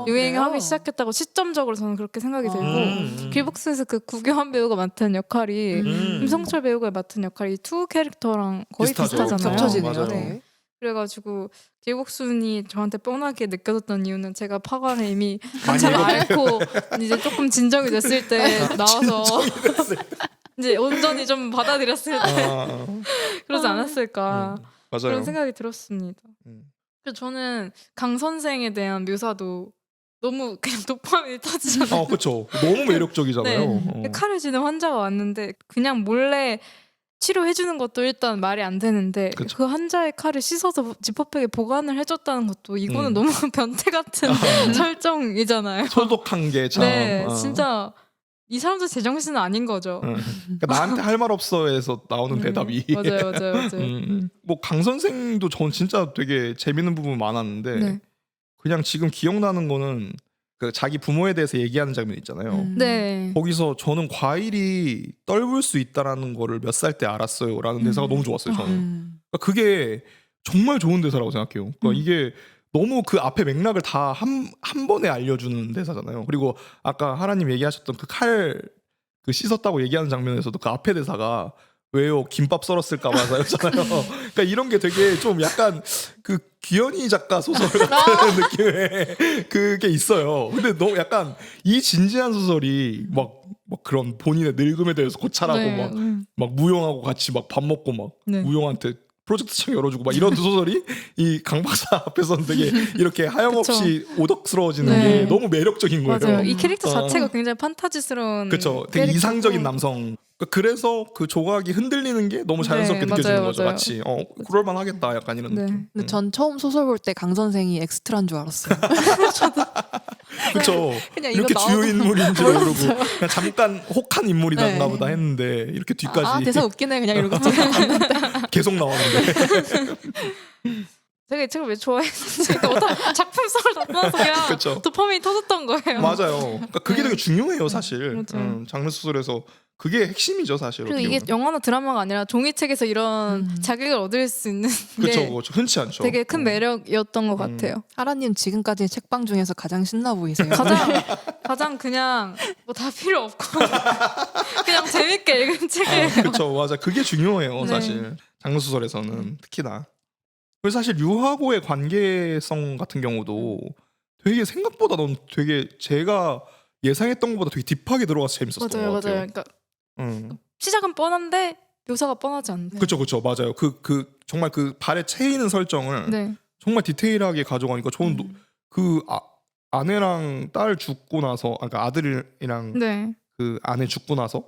유행하기 시작했다고 시점적으로 저는 그렇게 생각이 들고 길복스에서 그 구교환 배우가 맡은 역할이 임성철 배우가 맡은 역할이 투 캐릭터랑 거의 비슷하죠. 비슷하잖아요. 겹쳐지네요. 맞아요. 네. 그래가지고 길복순이 저한테 뻔하게 느껴졌던 이유는 제가 파과를 이미 많이 한참 읽었네요. 앓고 이제 조금 진정이 됐을 때 나와서 이제 온전히 좀 받아들였을 때 그러지 않았을까 맞아요. 그런 생각이 들었습니다. 음. 그래서 저는 강 선생에 대한 묘사도 너무 그냥 도파민이 터지잖아요. 그렇죠. 너무 매력적이잖아요. 칼을 쥐는 환자가 왔는데 그냥 몰래 치료해주는 것도 일단 말이 안 되는데 그쵸. 그 환자의 칼을 씻어서 지퍼백에 보관을 해줬다는 것도 이거는 음. 너무 변태 같은 설정이잖아요. 소독한 게 참. 네, 진짜 이 사람들 제정신은 아닌 거죠. 그러니까 나한테 할 말 없어에서 나오는 대답이. 맞아요. 뭐 강 선생도 전 진짜 되게 재밌는 부분 많았는데 네. 그냥 지금 기억나는 거는 그 자기 부모에 대해서 얘기하는 장면 있잖아요. 네. 거기서 저는 과일이 떨굴 수 있다라는 거를 몇 살 때 알았어요라는 대사가 너무 좋았어요. 저는. 그러니까 그게 정말 좋은 대사라고 생각해요. 그러니까 이게 너무 그 앞에 맥락을 다 한 번에 알려주는 대사잖아요. 그리고 아까 하라님 얘기하셨던 그 칼 그 씻었다고 얘기하는 장면에서도 그 앞에 대사가 왜요 김밥 썰었을까봐였잖아요. 그러니까 이런 게 되게 좀 약간 그 귀현이 작가 소설 같은 느낌의 그게 있어요. 근데 너무 약간 이 진지한 소설이 막 그런 본인의 늙음에 대해서 고찰하고 네. 막 무용하고 같이 막 밥 먹고 막 네. 무용한테 프로젝트 창 열어주고 막 이런 소설이 이 강 박사 앞에서는 되게 이렇게 하염없이 오덕스러워지는 네. 게 너무 매력적인 거예요. 맞아요. 이 캐릭터 어. 자체가 굉장히 판타지스러운. 그렇죠. 되게 캐릭터고. 이상적인 남성. 그래서 그 조각이 흔들리는 게 너무 자연스럽게 네, 느껴지는 맞아요, 거죠. 맞아요. 마치 그럴만하겠다 약간 이런 네. 느낌. 근데 전 처음 소설 볼 때 강 선생이 엑스트라인 줄 알았어요. 그렇죠. 그냥 이렇게 이거 주요 나오는 인물인 줄 모르고 그냥 잠깐 혹한 인물이다 네. 보다 했는데 이렇게 뒤까지 아 대사 웃기네 그냥 이러고 계속 나오는데 제가 이 책을 왜 좋아했는지 그러니까 작품 속을 다 떠나서 그냥 그렇죠. 도파민이 터졌던 거예요. 맞아요. 그러니까 그게 네. 되게 중요해요, 사실. 맞아요. 장르 소설에서 그게 핵심이죠, 사실. 그리고 어떻게 이게 보면. 영화나 드라마가 아니라 종이책에서 이런 자극을 얻을 수 있는 그렇죠, 게 그렇죠. 흔치 않죠. 되게 큰 매력이었던 것 음. 같아요. 하라님 지금까지 책방 중에서 가장 신나 보이세요. 가장 그냥 뭐 다 필요 없고 그냥 재밌게 읽은 책이에요. 그렇죠, 맞아. 그게 중요해요, 네. 사실. 장르 소설에서는 특히나. 그리고 사실 유하고의 관계성 같은 경우도 되게 생각보다 넌 되게 제가 예상했던 것보다 되게 딥하게 들어가서 재밌었던 맞아요, 것 같아요. 맞아요. 그러니까 음. 시작은 뻔한데 묘사가 뻔하지 않네. 그렇죠, 그렇죠, 맞아요. 그 정말 그 발에 채이는 설정을 네, 정말 디테일하게 가져가니까 저는 그 아내랑 딸 죽고 나서, 그러니까 아들이랑 네, 그 아내 죽고 나서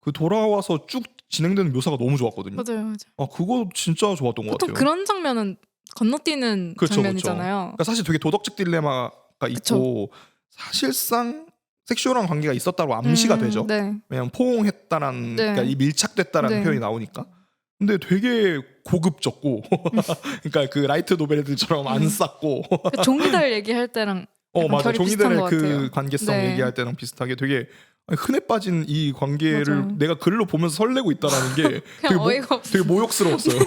그 돌아와서 쭉 진행되는 묘사가 너무 좋았거든요. 맞아요. 아 그거 진짜 좋았던 것 보통 같아요. 그런 장면은 건너뛰는 그쵸, 장면이잖아요. 그러니까 사실 되게 도덕적 딜레마가 있고 사실상 섹슈얼한 관계가 있었다고 암시가 되죠. 네, 왜냐면 포옹했다라는 네. 그러니까 이 밀착됐다라는 네. 표현이 나오니까. 근데 되게 고급졌고 그러니까 그 라이트 노벨들처럼 안 쌌고 그 종이달 얘기할 때랑 약간 맞아. 결이 비슷한 종이들의 것 그 같아요. 관계성 네. 얘기할 때랑 비슷하게 되게 흔해 빠진 이 관계를 맞아요. 내가 글로 보면서 설레고 있다라는 게 그냥 어이가 없어. 되게 모욕스러웠어요.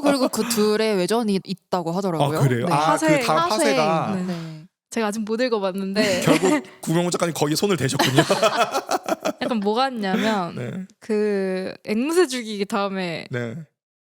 그리고 그 둘의 외전이 있다고 하더라고요. 아 그래요? 네. 아 파쇄. 그 다음 파쇄가 네. 네. 제가 아직 못 읽어봤는데 결국 구명호 작가님 거기에 손을 대셨군요. 약간 뭐가 있냐면 네, 그 앵무새 죽이기 다음에 네,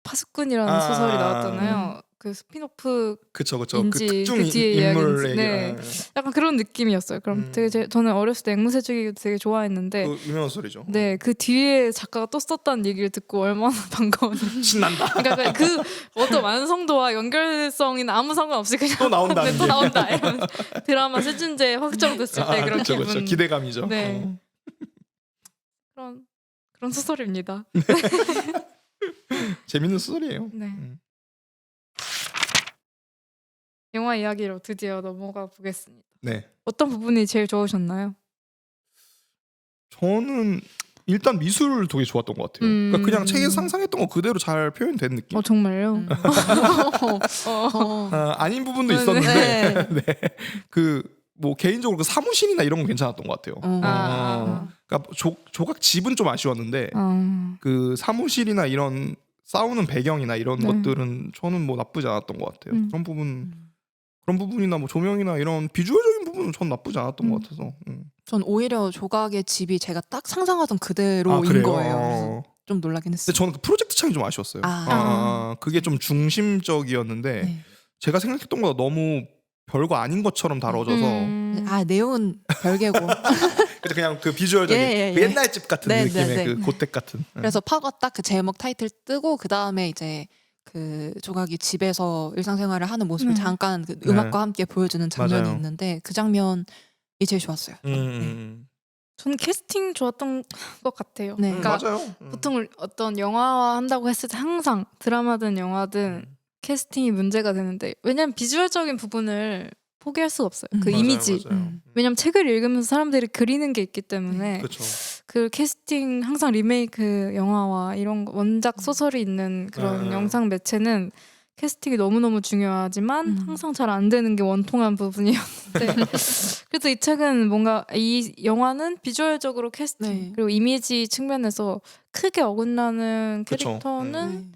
파수꾼이라는 아. 소설이 나왔잖아요. 그 스피노프 그쵸. 그 인지, 특중 그 뒤에 인물 이야기인지. 얘기. 네. 약간 그런 느낌이었어요. 그럼 되게 저는 어렸을 때 앵무새 죽이기 되게 좋아했는데 그 유명한 소리죠. 네, 그 뒤에 작가가 또 썼다는 얘기를 듣고 얼마나 반가웠는지. 신난다. 그러니까 그 어떤 완성도와 연결성이나 아무 상관없이 그냥 또 나온다는 네, 또 나온다. 이런 드라마 시즌제 확정됐을 때 그런 그쵸, 기분. 그쵸. 기대감이죠. 네. 어. 그런 소설입니다. 재밌는 소설이에요. 네. 영화 이야기로 드디어 넘어가 보겠습니다. 네. 어떤 부분이 제일 좋으셨나요? 저는 일단 미술을 되게 좋았던 것 같아요. 그러니까 그냥 책에 상상했던 거 그대로 잘 표현된 느낌. 정말요? 아닌 부분도 네. 있었는데 네. 그 뭐 개인적으로 그 사무실이나 이런 건 괜찮았던 것 같아요. 그러니까 조각 집은 좀 아쉬웠는데 그 사무실이나 이런 싸우는 배경이나 이런 네. 것들은 저는 뭐 나쁘지 않았던 것 같아요. 그런 부분이나 뭐 조명이나 이런 비주얼적인 부분은 전 나쁘지 않았던 것 같아서. 전 오히려 조각의 집이 제가 딱 상상하던 그대로인 그래요? 거예요. 그래서 좀 놀라긴 했어요. 근데 저는 그 프로젝트 창이 좀 아쉬웠어요. 그게 좀 중심적이었는데 네. 제가 생각했던 것보다 너무 별거 아닌 것처럼 다뤄져서 내용은 별개고. 그냥 그 비주얼적인 예. 그 옛날 집 같은 네, 느낌의 네, 네. 그 고택 같은. 그래서 파고 딱 그 제목 타이틀 뜨고 그 다음에 이제 그 조각이 집에서 일상생활을 하는 모습을 잠깐 그 음악과 함께 보여주는 장면이 맞아요. 있는데 그 장면이 제일 좋았어요. 네. 저는 캐스팅 좋았던 것 같아요. 네. 그러니까 맞아요. 보통 어떤 영화화 한다고 했을 때 항상 드라마든 영화든 캐스팅이 문제가 되는데 왜냐면 비주얼적인 부분을 포기할 수가 없어요. 그 맞아요, 이미지. 맞아요. 왜냐면 책을 읽으면서 사람들이 그리는 게 있기 때문에 그렇죠. 그 캐스팅 항상 리메이크 영화와 이런 거, 원작 소설이 있는 그런 영상 매체는 캐스팅이 너무너무 중요하지만 항상 잘 안 되는 게 원통한 부분이었는데 그래서 이 책은 뭔가 이 영화는 비주얼적으로 캐스팅 네. 그리고 이미지 측면에서 크게 어긋나는 그쵸. 캐릭터는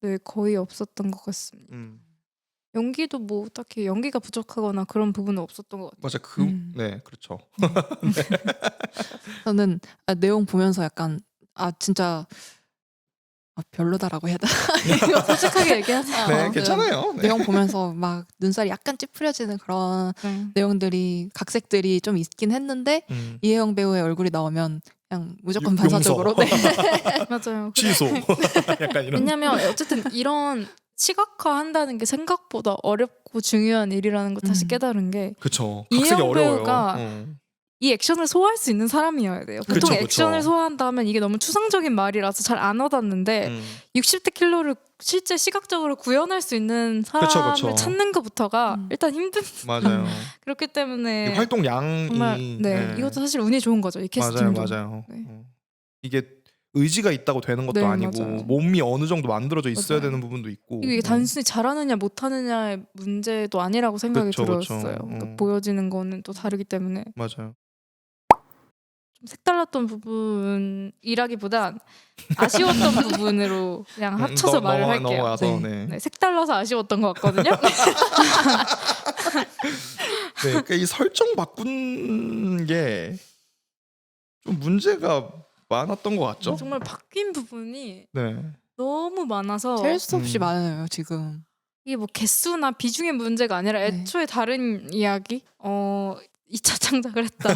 네, 거의 없었던 것 같습니다. 연기도 뭐 딱히 연기가 부족하거나 그런 부분은 없었던 것 같아요. 맞아. 네, 그렇죠. 저는 내용 보면서 약간 진짜 별로다라고 해야 되나? 솔직하게 얘기하세요. 네, 괜찮아요. 네. 내용 보면서 막 눈살이 약간 찌푸려지는 그런 내용들이 각색들이 좀 있긴 했는데 이혜영 배우의 얼굴이 나오면 그냥 무조건 용서. 반사적으로 네. 맞아요. 취소. 약간 이런. 왜냐면 어쨌든 이런 시각화한다는 게 생각보다 어렵고 중요한 일이라는 걸 다시 깨달은 게 그쵸. 각색이 이혜영 어려워요. 배우가 이 액션을 소화할 수 있는 사람이어야 돼요. 보통 그쵸, 그쵸. 액션을 소화한다면 이게 너무 추상적인 말이라서 잘 안 와닿는데 60대 킬러를 실제 시각적으로 구현할 수 있는 사람을 그쵸. 찾는 것부터가 일단 힘든 맞아요. 그렇기 때문에 이 활동량이 정말 이것도 사실 운이 좋은 거죠. 이 캐스팅도. 맞아요. 네. 이게 의지가 있다고 되는 것도 네, 아니고 맞아요. 몸이 어느 정도 만들어져 있어야 맞아요. 되는 부분도 있고. 이게 단순히 잘하느냐 못하느냐의 문제도 아니라고 생각이 그쵸. 들었어요. 그러니까 보여지는 거는 또 다르기 때문에 맞아요. 좀 색달랐던 부분이라기보단 아쉬웠던 부분으로 그냥 합쳐서 말을 할게요. 넘어가서 네, 색달라서 아쉬웠던 것 같거든요. 네, 그러니까 이 설정 바꾼 게 좀 문제가 많았던 것 같죠? 정말 바뀐 부분이 네. 너무 많아서 셀 수 없이 많아요 지금. 이게 뭐 개수나 비중의 문제가 아니라 애초에 다른 이야기 2차 창작을 했다.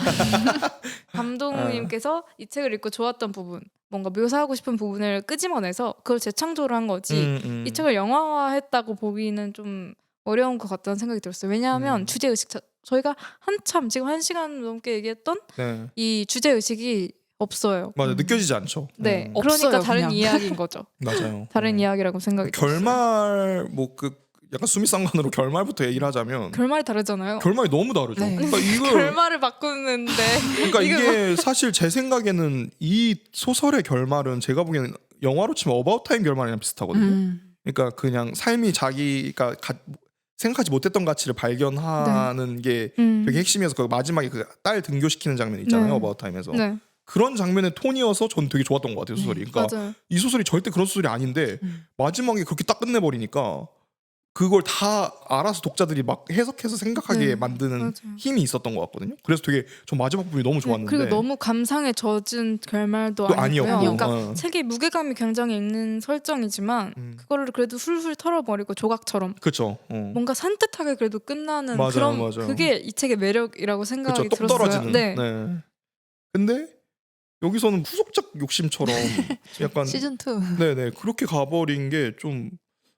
감독님께서 이 책을 읽고 좋았던 부분 뭔가 묘사하고 싶은 부분을 끄집어내서 그걸 재창조를 한 거지 이 책을 영화화했다고 보기는 좀 어려운 것 같다는 생각이 들었어요. 왜냐하면 주제의식 저희가 한참 지금 1시간 넘게 얘기했던 네. 이 주제의식이 없어요. 맞아, 느껴지지 않죠. 네, 없어요, 그러니까 다른 그냥. 이야기인 거죠. 맞아요. 다른 이야기라고 생각이 들었어요. 결말 뭐 그 약간 수미상관으로 결말부터 얘기를 하자면 결말이 다르잖아요. 결말이 너무 다르죠. 네. 그러니까 이걸 결말을 바꾸는데 그러니까 이게 사실 제 생각에는 이 소설의 결말은 제가 보기에는 영화로 치면 어바웃 타임 결말이랑 비슷하거든요. 그러니까 그냥 삶이 자기가 생각하지 못했던 가치를 발견하는 게 되게 핵심이어서 그 마지막에 그 딸 등교시키는 장면 있잖아요. 네. 어바웃 타임에서. 네, 그런 장면의 톤이어서 전 되게 좋았던 것 같아요. 소설이. 그러니까 맞아요. 이 소설이 절대 그런 소설이 아닌데 마지막에 그렇게 딱 끝내버리니까 그걸 다 알아서 독자들이 막 해석해서 생각하게 네, 만드는 맞아요. 힘이 있었던 것 같거든요. 그래서 되게 전 마지막 부분이 너무 좋았는데 그리고 너무 감상에 젖은 결말도 또 아니고요. 아니었고. 그러니까 책이 무게감이 굉장히 있는 설정이지만 그거를 그래도 훌훌 털어버리고 조각처럼 그쵸. 뭔가 산뜻하게 그래도 끝나는 맞아요, 그런 맞아요. 그게 이 책의 매력이라고 생각이 그쵸. 똑 들었어요. 떨어지는. 네. 네. 근데 여기서는 후속작 욕심처럼 약간 시즌 2. 네네 그렇게 가버린 게좀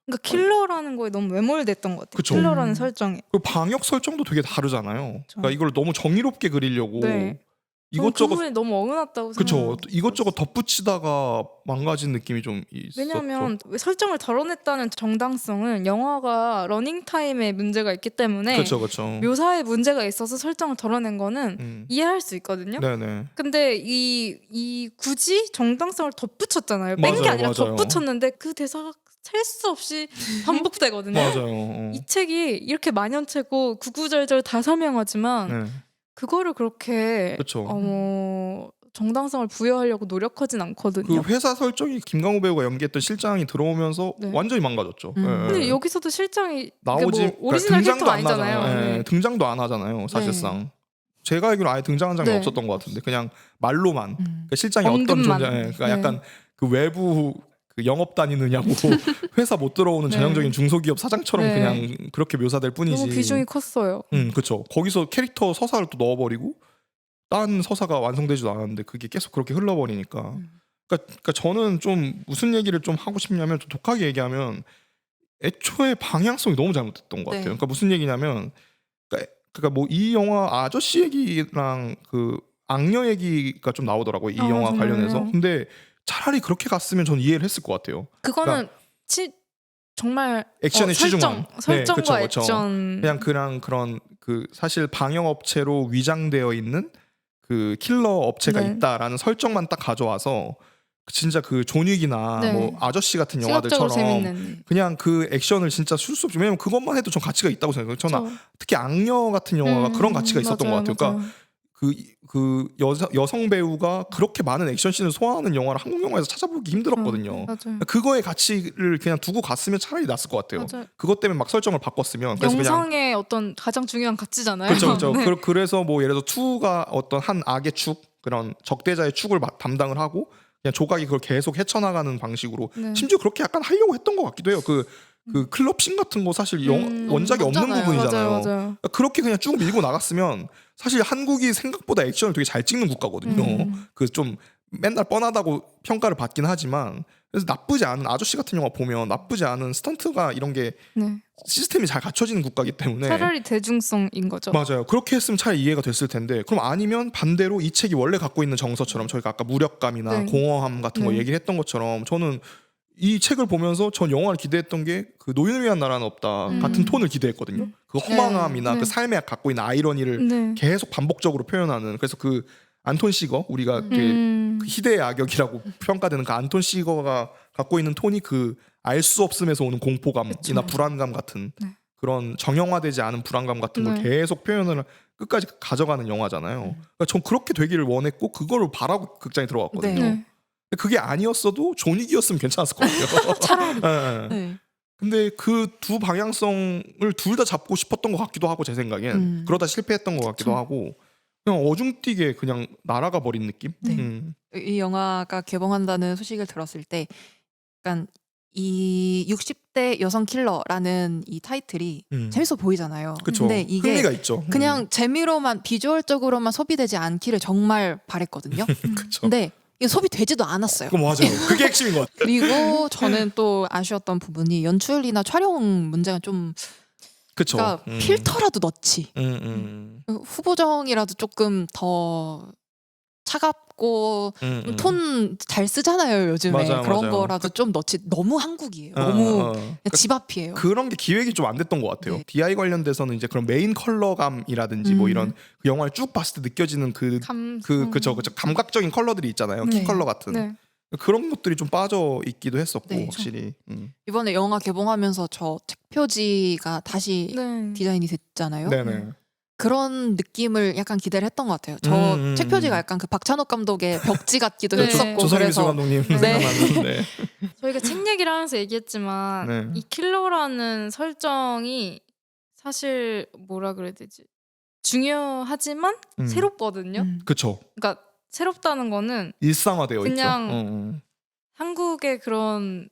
그러니까 킬러라는 거에 너무 매몰됐던 것 같아요. 그쵸. 킬러라는 설정에. 그 방역 설정도 되게 다르잖아요. 그러니까 이걸 너무 정의롭게 그리려고 네. 그 이것저것 부분이 너무 어긋났다고 그쵸. 생각해요. 이것저것 덧붙이다가 망가진 느낌이 좀 있었죠. 왜냐하면 설정을 덜어냈다는 정당성은 영화가 러닝타임에 문제가 있기 때문에 그쵸. 묘사에 문제가 있어서 설정을 덜어낸 거는 이해할 수 있거든요. 네네. 근데 이 굳이 정당성을 덧붙였잖아요. 뺀 게 맞아요, 아니라 맞아요. 덧붙였는데 그 대사가 셀 수 없이 반복되거든요. 맞아요. 이 책이 이렇게 만연체고 구구절절 다 설명하지만 네. 그거를 그렇게 그쵸. 정당성을 부여하려고 노력하진 않거든요. 그 회사 설정이 김강호 배우가 연기했던 실장이 들어오면서 네. 완전히 망가졌죠. 예, 근데 예. 여기서도 실장이 나오지 뭐 오리지널 등장도 캐릭터가 안 아니잖아요. 나잖아요. 예, 네. 등장도 안 하잖아요. 사실상. 제가 알기로 아예 등장한 장면 네. 없었던 것 같은데 그냥 말로만 그러니까 실장이 어떤 언급만. 존재, 그러니까 네. 약간 그 외부 그 영업 다니느냐고 회사 못 들어오는 네. 전형적인 중소기업 사장처럼 네. 그냥 그렇게 묘사될 뿐이지. 너무 비중이 컸어요. 그렇죠. 거기서 캐릭터 서사를 또 넣어버리고 딴 서사가 완성되지도 않았는데 그게 계속 그렇게 흘러버리니까. 그러니까 저는 좀 무슨 얘기를 좀 하고 싶냐면 좀 독하게 얘기하면 애초에 방향성이 너무 잘못됐던 것 같아요. 네. 그러니까 무슨 얘기냐면 그러니까 뭐 이 영화 아저씨 얘기랑 그 악녀 얘기가 좀 나오더라고요. 이 영화 정말요? 관련해서. 근데 차라리 그렇게 갔으면 저는 이해를 했을 것 같아요. 그거는 정말 액션에 치중한 설정과 그쵸, 그쵸. 액션 그냥 그런 그 사실 방영 업체로 위장되어 있는 그 킬러 업체가 네. 있다라는 설정만 딱 가져와서 진짜 그 존윅이나 네. 뭐 아저씨 같은 시각적으로 영화들처럼 재밌는 그냥 그 액션을 진짜 술 수 없이 왜냐면 그것만 해도 좀 가치가 있다고 생각해요. 저는 저- 특히 악녀 같은 영화가 그런 가치가 있었던 맞아요, 것 같아요. 그러니까 맞아요. 그 여성 배우가 그렇게 많은 액션씬을 소화하는 영화를 한국 영화에서 찾아보기 힘들었거든요. 맞아요. 그거의 가치를 그냥 두고 갔으면 차라리 낫을 것 같아요. 맞아요. 그것 때문에 막 설정을 바꿨으면 그래서 그냥 영상의 어떤 가장 중요한 가치잖아요. 그렇죠. 네. 그래서 뭐 예를 들어 2가 어떤 한 악의 축 그런 적대자의 축을 담당을 하고 그냥 조각이 그걸 계속 헤쳐나가는 방식으로 네. 심지어 그렇게 약간 하려고 했던 것 같기도 해요. 그 클럽씬 같은 거 사실 원작이 없는 없잖아요. 부분이잖아요. 맞아요. 그렇게 그냥 쭉 밀고 나갔으면 사실 한국이 생각보다 액션을 되게 잘 찍는 국가거든요. 그 좀 맨날 뻔하다고 평가를 받긴 하지만 그래서 나쁘지 않은 아저씨 같은 영화 보면 나쁘지 않은 스턴트가 이런 게 네. 시스템이 잘 갖춰지는 국가이기 때문에 차라리 대중성인 거죠. 맞아요. 그렇게 했으면 차라리 이해가 됐을 텐데 그럼 아니면 반대로 이 책이 원래 갖고 있는 정서처럼 저희가 아까 무력감이나 네. 공허함 같은 거 네. 얘기를 했던 것처럼 저는 이 책을 보면서 전 영화를 기대했던 게 그 노인을 위한 나라는 없다 같은 톤을 기대했거든요. 그 허망함이나 네. 그 삶에 갖고 있는 아이러니를 네. 계속 반복적으로 표현하는 그래서 그 안톤 시거 우리가 되게 그 희대의 악역이라고 평가되는 그 안톤 시거가 갖고 있는 톤이 그 알 수 없음에서 오는 공포감이나 그쵸. 불안감 같은 네. 그런 정형화되지 않은 불안감 같은 걸 네. 계속 표현을 끝까지 가져가는 영화잖아요. 그러니까 전 그렇게 되기를 원했고 그거를 바라고 극장에 들어갔거든요. 네. 네. 근데 그게 아니었어도 존윅이었으면 괜찮았을 것 같아요. 차라리 네. 네. 근데 그 두 방향성을 둘 다 잡고 싶었던 것 같기도 하고 제 생각엔 그러다 실패했던 것 같기도 하고 그냥 어중뛰게 그냥 날아가 버린 느낌. 네. 이 영화가 개봉한다는 소식을 들었을 때 약간 이 60대 여성 킬러라는 이 타이틀이 재밌어 보이잖아요. 그쵸. 근데 이게 흥미가 있죠. 그냥 재미로만 비주얼적으로만 소비되지 않기를 정말 바랬거든요. 그쵸. 근데 이게 소비되지도 않았어요. 그럼 맞아요. 그게 핵심인 것 같아요. 그리고 저는 또 아쉬웠던 부분이 연출이나 촬영 문제가 좀 그쵸. 그러니까 필터라도 넣지. 후보정이라도 조금 더 차갑고 톤 잘 쓰잖아요 요즘에. 맞아요, 그런 맞아요. 거라도 좀 넣지. 너무 한국이에요. 너무 그러니까 집 앞이에요. 그런 게 기획이 좀 안 됐던 것 같아요. 네. DI 관련돼서는 이제 그런 메인 컬러감이라든지 뭐 이런 그 영화를 쭉 봤을 때 느껴지는 그쵸 감각적인 컬러들이 있잖아요. 네. 키 컬러 같은 네. 그런 것들이 좀 빠져 있기도 했었고 네. 확실히. 이번에 영화 개봉하면서 저 책 표지가 다시 네. 디자인이 됐잖아요. 네네. 그런 느낌을 약간 기대를 했던 것 같아요. 저 책 표지가 약간 그 박찬욱 감독의 벽지 같기도 네. 했었고 조성민 그래서 감독님 네. 생각나는데. 저희가 책 얘기를 하면서 얘기했지만 네. 이 킬러라는 설정이 사실 뭐라 그래야 되지? 중요하지만 새롭거든요. 그쵸. 그러니까 새롭다는 거는 일상화되어 그냥 있죠. 한국의 그런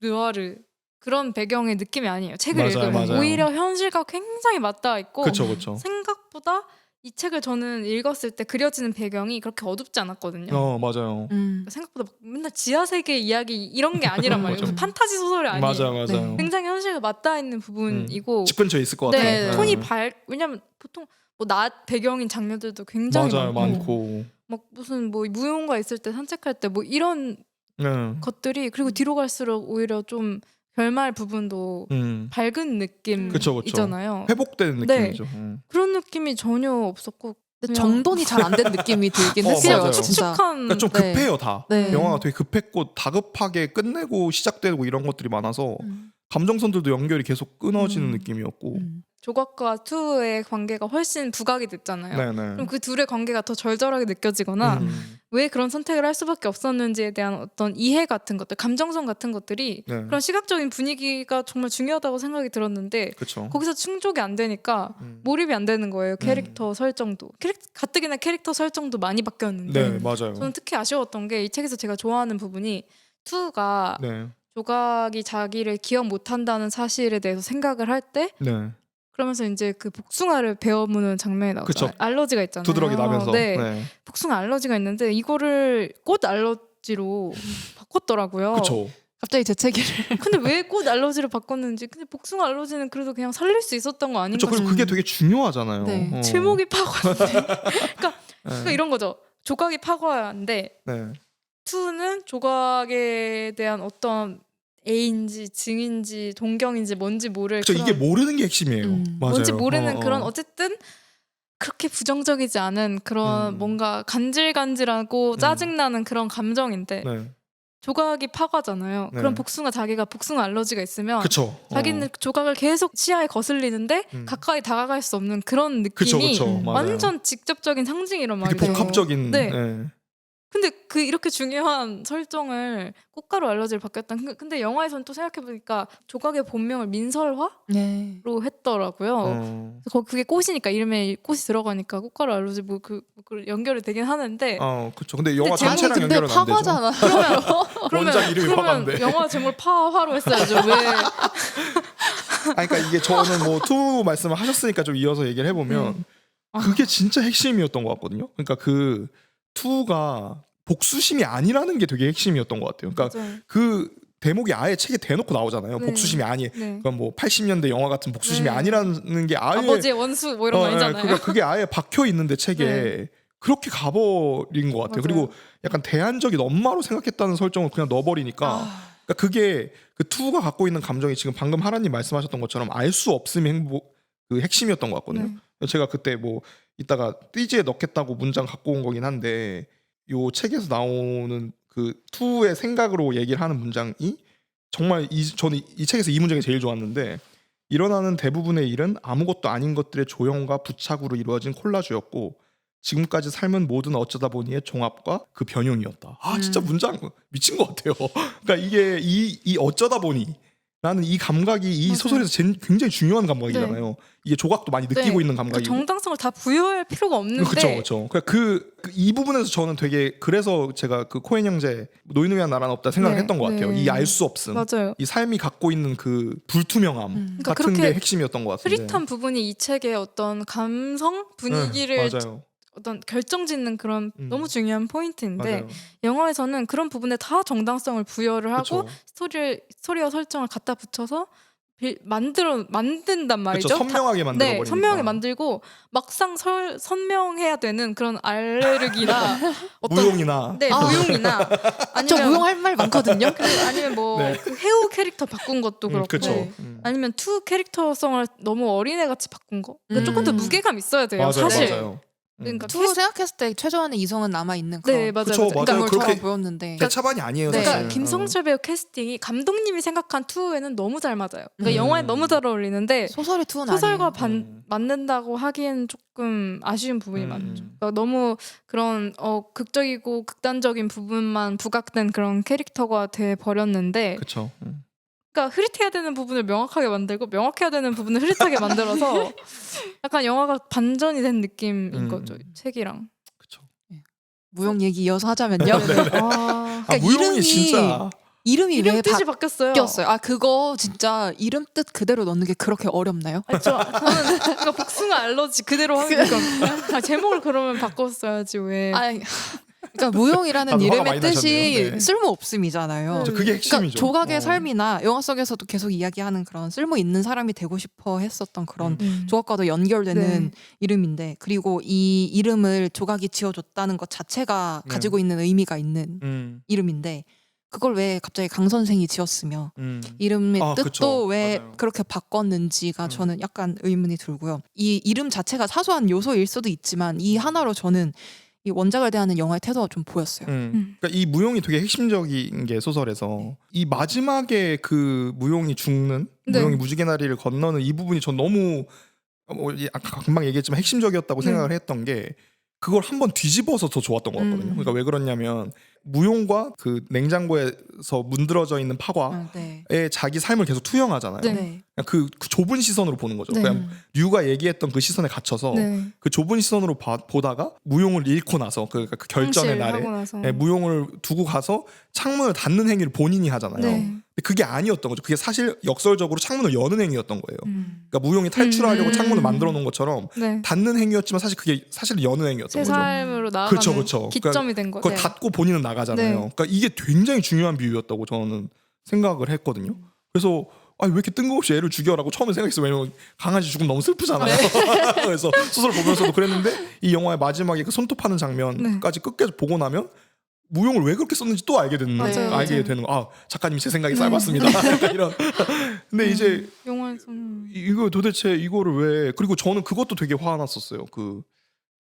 느와르 그런 배경의 느낌이 아니에요. 책을 맞아요, 읽으면 맞아요. 오히려 현실과 굉장히 맞닿아 있고 그쵸. 생각보다 이 책을 저는 읽었을 때 그려지는 배경이 그렇게 어둡지 않았거든요. 맞아요. 생각보다 막 맨날 지하 세계 이야기 이런 게 아니란 말이에요. 무슨 판타지 소설이 아니에요. 맞아요. 굉장히 현실과 맞닿아 있는 부분이고 집 근처에 있을 것 네, 같아요. 톤이 왜냐면 보통 뭐 낮 배경인 장면들도 굉장히 맞아요, 많고 많고. 막 무슨 뭐 무용가 있을 때 산책할 때 뭐 이런 네. 것들이 그리고 뒤로 갈수록 오히려 좀 결말 부분도 밝은 그쵸. 느낌이잖아요. 회복되는 네. 느낌이죠. 그런 느낌이 전혀 없었고 근데 그냥 정돈이 잘 안 된 느낌이 들긴 맞아요. 했어요. 진짜. 축축한 그러니까 좀 네. 급해요 다. 네. 영화가 되게 급했고 다급하게 끝내고 시작되고 이런 것들이 많아서 감정선들도 연결이 계속 끊어지는 느낌이었고. 조각과 투의 관계가 훨씬 부각이 됐잖아요. 네네. 그럼 그 둘의 관계가 더 절절하게 느껴지거나 왜 그런 선택을 할 수밖에 없었는지에 대한 어떤 이해 같은 것들, 감정선 같은 것들이 네. 그런 시각적인 분위기가 정말 중요하다고 생각이 들었는데 그쵸. 거기서 충족이 안 되니까 몰입이 안 되는 거예요. 캐릭터 설정도 가뜩이나 캐릭터 설정도 많이 바뀌었는데 네 맞아요. 저는 특히 아쉬웠던 게 이 책에서 제가 좋아하는 부분이 투가 네. 조각이 자기를 기억 못한다는 사실에 대해서 생각을 할 때 네. 그러면서 이제 그 복숭아를 베어무는 장면이 나오죠. 그쵸. 알러지가 있잖아요. 두드러기 나면서. 네. 복숭아 알러지가 있는데 이거를 꽃 알러지로 바꿨더라고요. 그쵸. 갑자기 재채기를. 근데 왜 꽃 알러지를 바꿨는지. 근데 복숭아 알러지는 그래도 그냥 살릴 수 있었던 거 아닌가. 그렇죠. 그리고 그게 되게 중요하잖아요. 네. 칠목이 파과인데. 그러니까 네. 이런 거죠. 조각이 파과인데 네. 투는 조각에 대한 어떤 A인지 증인지 동경인지 뭔지 모를 그렇죠. 이게 모르는 게 핵심이에요. 맞아요. 뭔지 모르는 그런 어쨌든 그렇게 부정적이지 않은 그런 뭔가 간질간질하고 짜증나는 그런 감정인데 네. 조각이 파과잖아요. 네. 그럼 복숭아 자기가 복숭아 알러지가 있으면 그쵸. 자기는 조각을 계속 시야에 거슬리는데 가까이 다가갈 수 없는 그런 느낌이 그쵸. 맞아요. 완전 직접적인 상징이란 되게 말이에요. 복합적인. 네. 네. 근데 그 이렇게 중요한 설정을 꽃가루 알러지를 바뀌었다. 근데 영화에서는 또 생각해보니까 조각의 본명을 민설화로 네. 했더라고요. 그래서 그게 꽃이니까 이름에 꽃이 들어가니까 꽃가루 알러지 그 연결이 되긴 하는데. 그렇죠. 근데 영화 근데 전체랑 근데 연결은 안 되죠. 파과잖아. 원작 이름이 그러면 화가인데. 영화 제목을 파화로 했어야죠. 왜? 그러니까 이게 저는 뭐 투 말씀을 하셨으니까 좀 이어서 얘기를 해보면 그게 진짜 핵심이었던 것 같거든요. 그러니까 그 투가 복수심이 아니라는 게 되게 핵심이었던 것 같아요. 그러니까 맞아요. 그 대목이 아예 책에 대놓고 나오잖아요. 네. 복수심이 아니. 네. 그건 뭐 80년대 영화 같은 복수심이 네. 아니라는 게 아예 아버지의 원수 뭐 이런 거 아니잖아요. 그러니까 그게 아예 박혀 있는데 책에 네. 그렇게 가버린 것 같아요. 맞아요. 그리고 약간 대안적인 엄마로 생각했다는 설정을 그냥 넣어버리니까. 그러니까 그게 그 투가 갖고 있는 감정이 지금 방금 하라님 말씀하셨던 것처럼 알 수 없음이 그 핵심이었던 것 같거든요. 제가 그때 뭐 이따가 띠지에 넣겠다고 문장 갖고 온 거긴 한데 요 책에서 나오는 그 투의 생각으로 얘기를 하는 문장이 정말 저는 이 책에서 이 문장이 제일 좋았는데 일어나는 대부분의 일은 아무것도 아닌 것들의 조형과 부착으로 이루어진 콜라주였고 지금까지 삶은 모든 어쩌다 보니의 종합과 그 변형이었다. 진짜 문장 미친 것 같아요. 그러니까 이게 이 어쩌다 보니 라는 이 감각이 이 맞아요. 소설에서 굉장히 중요한 감각이잖아요. 이게 조각도 많이 느끼고 있는 감각이고. 정당성을 다 부여할 필요가 없는데. 그렇죠. 이 부분에서 저는 되게 그래서 제가 그 코엔 형제 노인을 위한 나라는 없다 생각을 네, 했던 것 같아요. 네. 이 알 수 없음, 맞아요. 이 삶이 갖고 있는 그 불투명함 그러니까 같은 게 그렇게 핵심이었던 것 같은데. 흐릿한 부분이 이 책의 어떤 감성 분위기를 맞아요. 어떤 결정짓는 그런 너무 중요한 포인트인데 맞아요. 영화에서는 그런 부분에 다 정당성을 부여를 하고 그쵸. 스토리와 설정을 갖다 붙여서 만든단 말이죠. 그쵸, 선명하게 만들어 버리니까. 선명하게 만들고 막상 선명해야 되는 그런 알레르기나 어떤 무용이나 무용이나 저 아니면 무용할 말 많거든요. 아니면 뭐 네. 그 해우 캐릭터 바꾼 것도 그렇고 그쵸. 아니면 투 캐릭터성을 너무 어린애같이 바꾼 거. 그러니까 조금 더 무게감 있어야 돼요. 맞아요, 사실. 맞아요. 그러니까 투 생각했을 때 최소한의 이성은 남아 있는 그런 네 맞아요. 그쵸, 맞아요. 맞아요. 인물처럼 그렇게 보였는데. 대차반이 아니에요. 네. 사실. 그러니까 김성철 배우 캐스팅이 감독님이 생각한 투에는 너무 잘 맞아요. 그러니까 음. 영화에 너무 잘 어울리는데 소설의 투는 소설과 아니에요. 맞는다고 하기엔 조금 아쉬운 부분이 많죠. 음. 그러니까 너무 그런 극적이고 극단적인 부분만 부각된 그런 캐릭터가 돼 버렸는데, 그렇죠. 그러니까 흐릿해야 되는 부분을 명확하게 만들고 명확해야 되는 부분을 흐릿하게 만들어서 약간 영화가 반전이 된 느낌인 거죠. 책이랑. 그렇죠. 무용 얘기 이어서 하자면요. 아, 아, 무용이 진짜 이름이 이름 왜 뜻이 바뀌었어요. 바뀌었어요? 그거 진짜 이름 뜻 그대로 넣는 게 그렇게 어렵나요? 저는 그러니까 복숭아 알러지 그대로 하니까 제목을 그러면 바꿨어야지 왜. 그러니까 무용이라는 화가 이름의 많이 뜻이 나셨네요. 네. 쓸모 없음이잖아요. 그게 그러니까 핵심이죠. 조각의 삶이나 영화 속에서도 계속 이야기하는 그런 쓸모 있는 사람이 되고 싶어 했었던 그런 조각과도 연결되는 네. 이름인데, 그리고 이 이름을 조각이 지어줬다는 것 자체가 네. 가지고 있는 의미가 있는 이름인데 그걸 왜 갑자기 강 선생이 지었으며 이름의 뜻도 그쵸. 왜 맞아요. 그렇게 바꿨는지가 저는 약간 의문이 들고요. 이 이름 자체가 사소한 요소일 수도 있지만 이 하나로 저는 이 원작을 대하는 영화의 태도가 좀 보였어요. 그러니까 이 무용이 되게 핵심적인 게 소설에서 이 마지막에 그 무용이 죽는 네. 무용이 무지개 다리를 건너는 이 부분이 전 너무 아까 금방 얘기했지만 핵심적이었다고 생각을 했던 게 그걸 한번 뒤집어서 더 좋았던 것 같거든요. 그러니까 왜 그러냐면 무용과 그 냉장고에서 문드러져 있는 파과의 네. 자기 삶을 계속 투영하잖아요. 네. 네. 그냥 그 좁은 시선으로 보는 거죠. 네. 그냥 류가 얘기했던 그 시선에 갇혀서 네. 그 좁은 시선으로 보다가 무용을 잃고 나서 그 결전의 날에 하고 나서. 무용을 두고 가서 창문을 닫는 행위를 본인이 하잖아요. 네. 근데 그게 아니었던 거죠. 그게 사실 역설적으로 창문을 여는 행위였던 거예요. 그러니까 무용이 탈출하려고 창문을 만들어 놓은 것처럼 네. 닫는 행위였지만 사실 그게 사실 여는 행위였던 새 거죠. 삶으로 나아가는 그렇죠. 기점이 된 거죠. 그걸 닫고 본인은 나가잖아요. 네. 그러니까 이게 굉장히 중요한 비유였다고 저는 생각을 했거든요. 그래서 왜 이렇게 뜬금없이 애를 죽여라고 처음에 생각했어요. 왜냐면 강아지 죽으면 너무 슬프잖아요. 그래서 소설 보면서도 그랬는데 이 영화의 마지막에 그 손톱하는 장면까지 끝까지 보고 나면 무용을 왜 그렇게 썼는지 또 알게 되는 거. 작가님 제 생각이 짧았습니다. 약간 이런. 근데 이제 영화에서는 이거 도대체 이거를 왜? 그리고 저는 그것도 되게 화났었어요. 그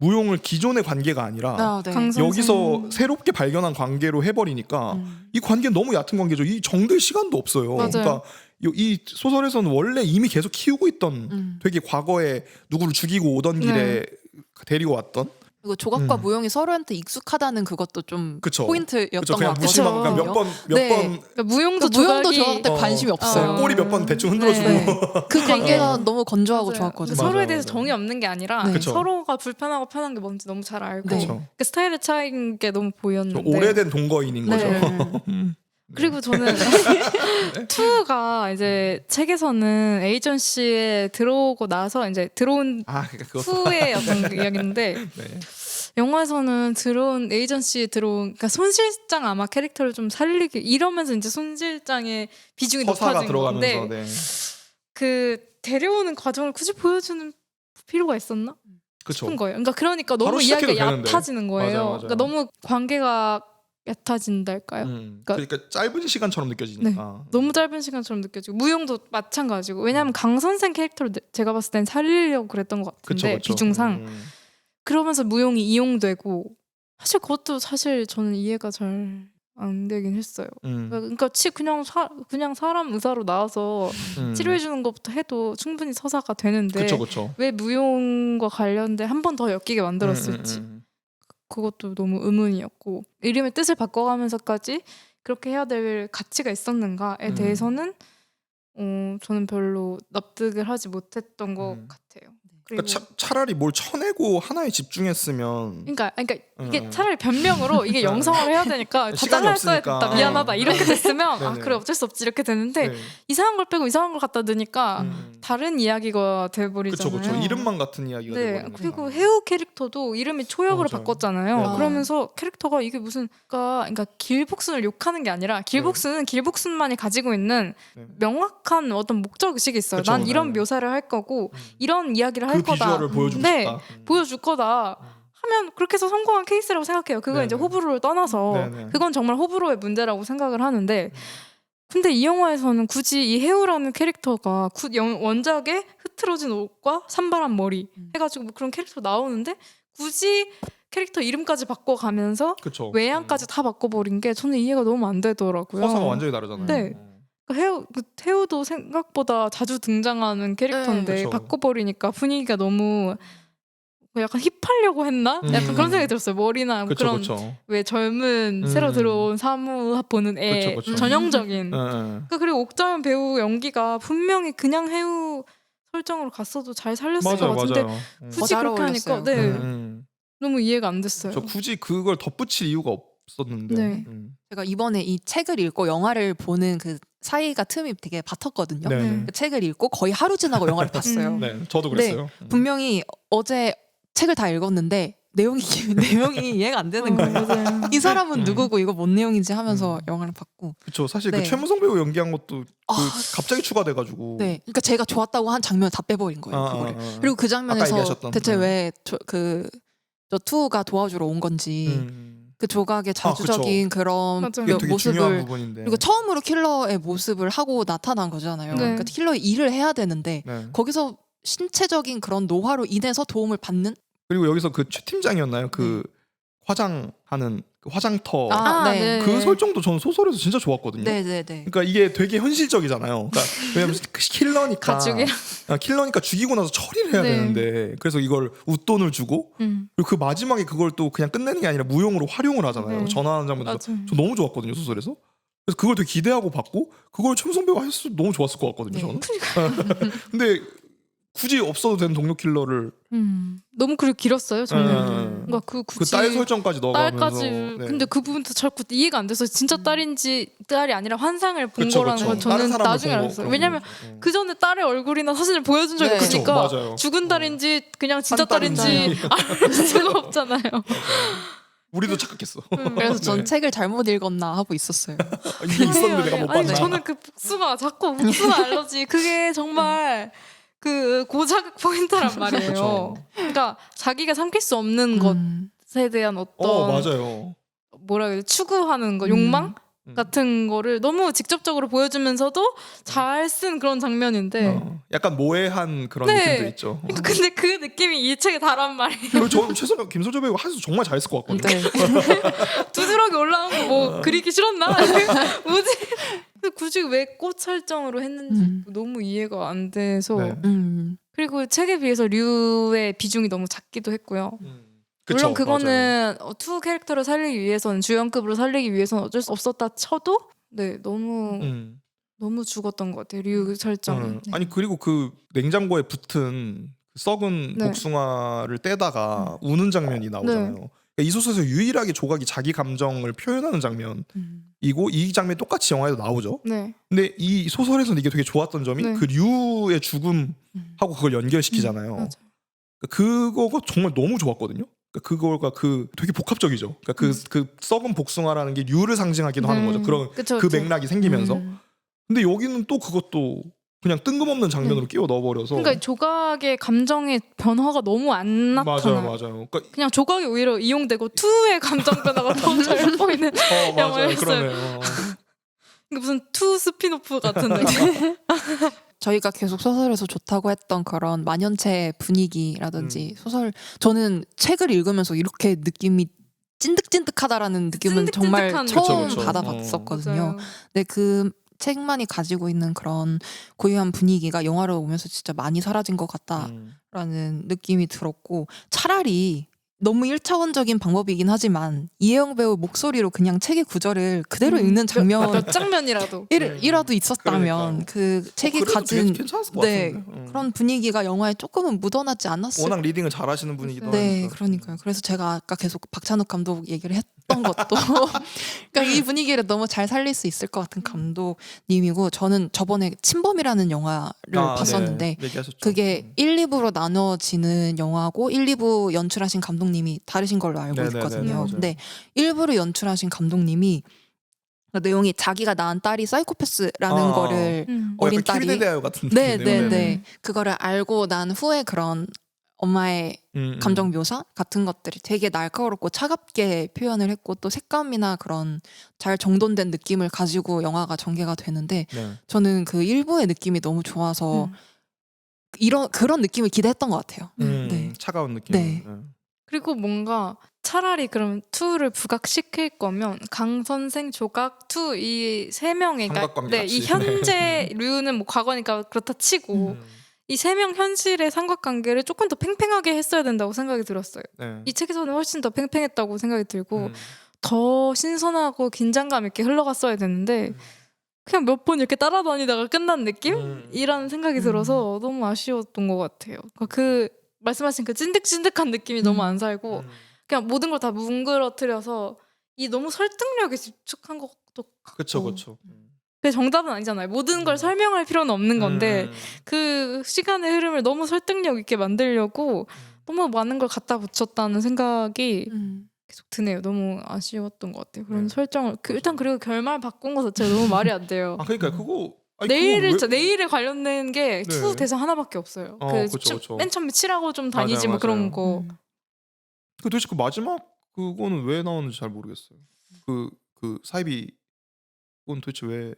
무용을 기존의 관계가 아니라 네. 여기서 새롭게 발견한 관계로 해버리니까 이 관계는 너무 얕은 관계죠. 이 정들 시간도 없어요. 맞아요. 그러니까 이 소설에서는 원래 이미 계속 키우고 있던 되게 과거에 누구를 죽이고 오던 길에 데리고 왔던 그리고 조각과 무용이 서로한테 익숙하다는 그것도 좀 그쵸. 포인트였던 것 그냥 같아요. 무심하고 그냥 몇 번 그러니까 무용도 무용도 조각이 저한테 관심이 없어요. 꼬리 몇 번 대충 흔들어주고 네. 그 관계가 너무 건조하고 맞아요. 좋았거든요. 맞아요, 서로에 대해서 맞아요. 정이 없는 게 아니라 네. 그쵸. 서로가 불편하고 편한 게 뭔지 너무 잘 알고 네. 그쵸. 그 스타일의 차이인 게 너무 보였는데 오래된 동거인인 거죠. 네. 그리고 저는 투가 이제 책에서는 에이전시에 들어오고 나서 이제 들어온 그러니까 그것도 후의 어떤 이야기인데 네. 영화에서는 들어온 에이전시에 들어온 그러니까 손 실장 아마 캐릭터를 좀 살리기 이러면서 이제 손 실장의 비중이 서사가 높아진 건데 들어가면서 그 데려오는 과정을 굳이 보여주는 필요가 있었나 그쵸. 싶은 거예요. 그러니까 바로 너무 이야기가 시작해도 되는데. 얕아지는 거예요. 맞아요, 맞아요. 그러니까 너무 관계가 얕아진달까요? 그러니까 짧은 시간처럼 느껴지니까. 너무 짧은 시간처럼 느껴지고 무용도 마찬가지고 왜냐하면 강 선생 캐릭터를 제가 봤을 땐 살리려고 그랬던 것 같은데 그쵸. 비중상 그러면서 무용이 이용되고 사실 그것도 사실 저는 이해가 잘 안 되긴 했어요. 그러니까 그냥 사람 의사로 나와서 치료해 주는 것부터 해도 충분히 서사가 되는데 그쵸. 왜 무용과 관련돼 한 번 더 엮이게 만들었을지 그것도 너무 의문이었고 이름의 뜻을 바꿔가면서까지 그렇게 해야 될 가치가 있었는가에 대해서는 저는 별로 납득을 하지 못했던 것 같아요. 그리고 그러니까 차라리 뭘 쳐내고 하나에 집중했으면 그러니까 이게 차라리 변명으로 이게 영상으로 해야 되니까 다 시간이 잘랐어야 없으니까. 됐다 미안하다 이렇게 됐으면 네네. 그래 어쩔 수 없지 이렇게 되는데 네. 이상한 걸 빼고 이상한 걸 갖다 넣으니까 다른 이야기가 돼버리잖아요. 그쵸. 이름만 같은 이야기가 네, 돼버리는 그리고 거야. 해우 캐릭터도 이름이 초역으로 맞아요. 바꿨잖아요. 네. 그러면서 캐릭터가 이게 무슨 그러니까 길복순을 욕하는 게 아니라 길복순은 길복순만이 가지고 있는 네. 명확한 어떤 목적 의식이 있어요. 그쵸, 난 이런 네. 묘사를 할 거고 이런 이야기를 할 그 거다. 비주얼을 보여주고 네, 싶다. 보여줄 거다. 하면 그렇게 해서 성공한 케이스라고 생각해요. 그건 이제 네네. 호불호를 떠나서 네네. 그건 정말 호불호의 문제라고 생각을 하는데 근데 이 영화에서는 굳이 이 해우라는 캐릭터가 원작의 흐트러진 옷과 산발한 머리 해가지고 뭐 그런 캐릭터 나오는데 굳이 캐릭터 이름까지 바꿔가면서 그쵸. 외양까지 다 바꿔버린 게 저는 이해가 너무 안 되더라고요. 서사가 완전히 다르잖아요. 네. 해우도 생각보다 자주 등장하는 캐릭터인데 네, 그쵸. 바꿔버리니까 분위기가 너무 약간 힙하려고 했나? 약간 그런 생각이 들었어요. 머리나 그런 왜 젊은 새로 들어온 사무학 보는 애 그쵸. 전형적인 그리고 옥자연 배우 연기가 분명히 그냥 해우 설정으로 갔어도 잘 살렸을 것 같은데 굳이 잘 그렇게 하니까 어울렸어요. 너무 이해가 안 됐어요. 저 굳이 그걸 덧붙일 이유가 없었는데 네. 제가 이번에 이 책을 읽고 영화를 보는 그 사이가 틈이 되게 bat았거든요. 네. 그 책을 읽고 거의 하루 지나고 영화를 봤어요. 네, 저도 그랬어요. 분명히 어제 책을 다 읽었는데 내용이 이해가 안 되는 거예요. 맞아요. 이 사람은 누구고 이거 뭔 내용인지 하면서 영화를 봤고. 그쵸. 사실 네. 그 최무성 배우 연기한 것도 갑자기 추가돼가지고. 네, 그러니까 제가 좋았다고 한 장면 다 빼버린 거예요. 그거를. 그리고 그 아까 장면에서 얘기하셨던, 대체 왜 저 투가 도와주러 온 건지 그 조각의 자주적인 그런 맞아요. 그게 되게 중요한 모습을 부분인데. 그리고 처음으로 킬러의 모습을 하고 나타난 거잖아요. 네. 그러니까 킬러의 일을 해야 되는데 네. 거기서 신체적인 그런 노화로 인해서 도움을 받는 그리고 여기서 그 최 팀장이었나요? 그 화장하는 그 화장터 네. 그 설정도 저는 소설에서 진짜 좋았거든요. 네네네. 그러니까 이게 되게 현실적이잖아요. 그러니까 왜냐면 킬러니까 가축이랑. 킬러니까 죽이고 나서 처리를 해야 네. 되는데 그래서 이걸 웃돈을 주고 그리고 그 마지막에 그걸 또 그냥 끝내는 게 아니라 무용으로 활용을 하잖아요. 네. 전화하는 장면도 맞아요. 저 너무 좋았거든요 소설에서. 그래서 그걸 되게 기대하고 봤고 그걸 최무성 배우가 했어도 너무 좋았을 것 같거든요. 네. 저는. 근데 굳이 없어도 되는 동료 킬러를 너무 그리고 길었어요. 저는. 그러니까 그 굳이 딸 설정까지 넣어가면서. 딸까지. 네. 근데 그 부분도 자꾸 이해가 안 돼서 진짜 딸인지 딸이 아니라 환상을 본 그쵸, 거라는 그쵸. 걸 다른 저는 사람을 나중에 본 거, 알았어요. 그런 왜냐면 거. 그 전에 딸의 얼굴이나 사진을 보여준 적이 네. 없으니까 그쵸, 맞아요. 죽은 딸인지 그냥 진짜 한 딸인지. 딸인지 알 수가 없잖아요. 우리도 착각했어. 그래서 전 네. 책을 잘못 읽었나 하고 있었어요. 이게 있었는데 내가 못 아니 봤나. 저는 그 복숭아 알러지 그게 정말 그 고자극 포인트란 말이에요. 그쵸. 그러니까 자기가 삼킬 수 없는 음. 것에 대한 어떤 맞아요. 뭐라 그래 추구하는 거 욕망 음. 같은 거를 너무 직접적으로 보여주면서도 잘 쓴 그런 장면인데 약간 모해한 그런 네. 느낌도 있죠. 근데 그 느낌이 이 책에 다란 말이에요. 그리고 저 최선을 김소재 배우가 한수 정말 잘했을 것 같거든요. 네. 두드러기 올라온 거 뭐 그리기 싫었나? 뭐지? 근데 굳이 왜 꽃 설정으로 했는지 너무 이해가 안 돼서 네. 그리고 책에 비해서 류의 비중이 너무 작기도 했고요. 그쵸, 물론 그거는 투 캐릭터를 살리기 위해서는 주연급으로 살리기 위해서는 어쩔 수 없었다 쳐도 네 너무 너무 죽었던 것 같아요. 류 설정이. 아니 그리고 그 냉장고에 붙은 그 썩은 네. 복숭아를 떼다가 우는 장면이 나오잖아요. 그러니까 이 소설에서 유일하게 조각이 자기 감정을 표현하는 장면이고 이 장면이 똑같이 영화에도 나오죠. 네. 근데 이 소설에서는 이게 되게 좋았던 점이 네. 그 류의 죽음하고 그걸 연결시키잖아요. 맞아. 그거가 정말 너무 좋았거든요. 그거가 되게 복합적이죠. 그러니까 그 썩은 복숭아라는 게 류를 상징하기도 하는 거죠. 그런 그쵸, 그 그쵸. 맥락이 생기면서. 근데 여기는 또 그것도 그냥 뜬금없는 장면으로 끼워 넣어버려서. 그러니까 조각의 감정의 변화가 너무 안 나타나. 맞아요. 그러니까 그냥 조각이 오히려 이용되고 투의 감정 변화가 더 잘 보이는 맞아요. 영화였어요. 그러네요. 이게 무슨 투 스피노프 같은 느낌. 저희가 계속 소설에서 좋다고 했던 그런 만연체 분위기라든지 소설 저는 책을 읽으면서 이렇게 느낌이 찐득찐득하다라는 느낌은 정말 찐득찐득한 처음 그쵸. 받아봤었거든요. 맞아요. 근데 그 책만이 가지고 있는 그런 고유한 분위기가 영화로 오면서 진짜 많이 사라진 것 같다라는 느낌이 들었고 차라리 너무 1차원적인 방법이긴 하지만 이혜영 배우 목소리로 그냥 책의 구절을 그대로 읽는 장면 몇 장면이라도. 이라도 있었다면 그러니까요. 그 책이 그래도 가진 괜찮았을 것 네, 같은데. 그런 분위기가 영화에 조금은 묻어나지 않았을 워낙 리딩을 잘하시는 분이기도 네, 하니까. 그러니까요. 그래서 제가 아까 계속 박찬욱 감독 얘기를 했던 것도 그러니까 이 분위기를 너무 잘 살릴 수 있을 것 같은 감독님이고 저는 저번에 침범이라는 영화를 봤었는데 네, 얘기하셨죠. 그게 1, 2부로 나눠지는 영화고 1, 2부 연출하신 감독님이 다르신 걸로 알고 네네네, 있거든요. 맞아요. 근데 1부를 연출하신 감독님이 그 내용이 자기가 낳은 딸이 사이코패스라는 거를 어린 약간 딸이 키비데대아요 같은 네, 느낌이네요. 네, 네. 그거를 알고 난 후에 그런 엄마의 감정 묘사 같은 것들이 되게 날카롭고 차갑게 표현을 했고 또 색감이나 그런 잘 정돈된 느낌을 가지고 영화가 전개가 되는데 네. 저는 그 일부의 느낌이 너무 좋아서 그런 느낌을 기대했던 것 같아요. 네. 차가운 느낌. 네. 그리고 뭔가 차라리 그럼 투를 부각시킬 거면 강 선생 조각 투 이 세 명의 삼각관계 네, 같이. 이 현재 류는 뭐 과거니까 그렇다 치고 이 세 명 현실의 삼각관계를 조금 더 팽팽하게 했어야 된다고 생각이 들었어요. 네. 이 책에서는 훨씬 더 팽팽했다고 생각이 들고 더 신선하고 긴장감 있게 흘러갔어야 되는데 그냥 몇 번 이렇게 따라다니다가 끝난 느낌이라는 생각이 들어서 너무 아쉬웠던 것 같아요. 그 말씀하신 그 찐득찐득한 느낌이 너무 안 살고 그냥 모든 걸 다 뭉그러뜨려서 이 너무 설득력에 집중한 것도 같고 그렇죠. 그게 정답은 아니잖아요. 모든 걸 설명할 필요는 없는 건데 그 시간의 흐름을 너무 설득력 있게 만들려고 너무 많은 걸 갖다 붙였다는 생각이 계속 드네요. 너무 아쉬웠던 것 같아요. 그런 네. 설정을 일단 그리고 결말 바꾼 거 자체가 너무 말이 안 돼요. 아 그러니까 그거 아니, 내일에 관련된 게 네. 투 대상 하나밖에 없어요. 그쵸. 맨 처음에 칠하고 좀 다니지 맞아요, 뭐 그런 맞아요. 거. 그 도대체 그 마지막 그거는 왜 나오는지 잘 모르겠어요. 그 사이비 그건 도대체 왜?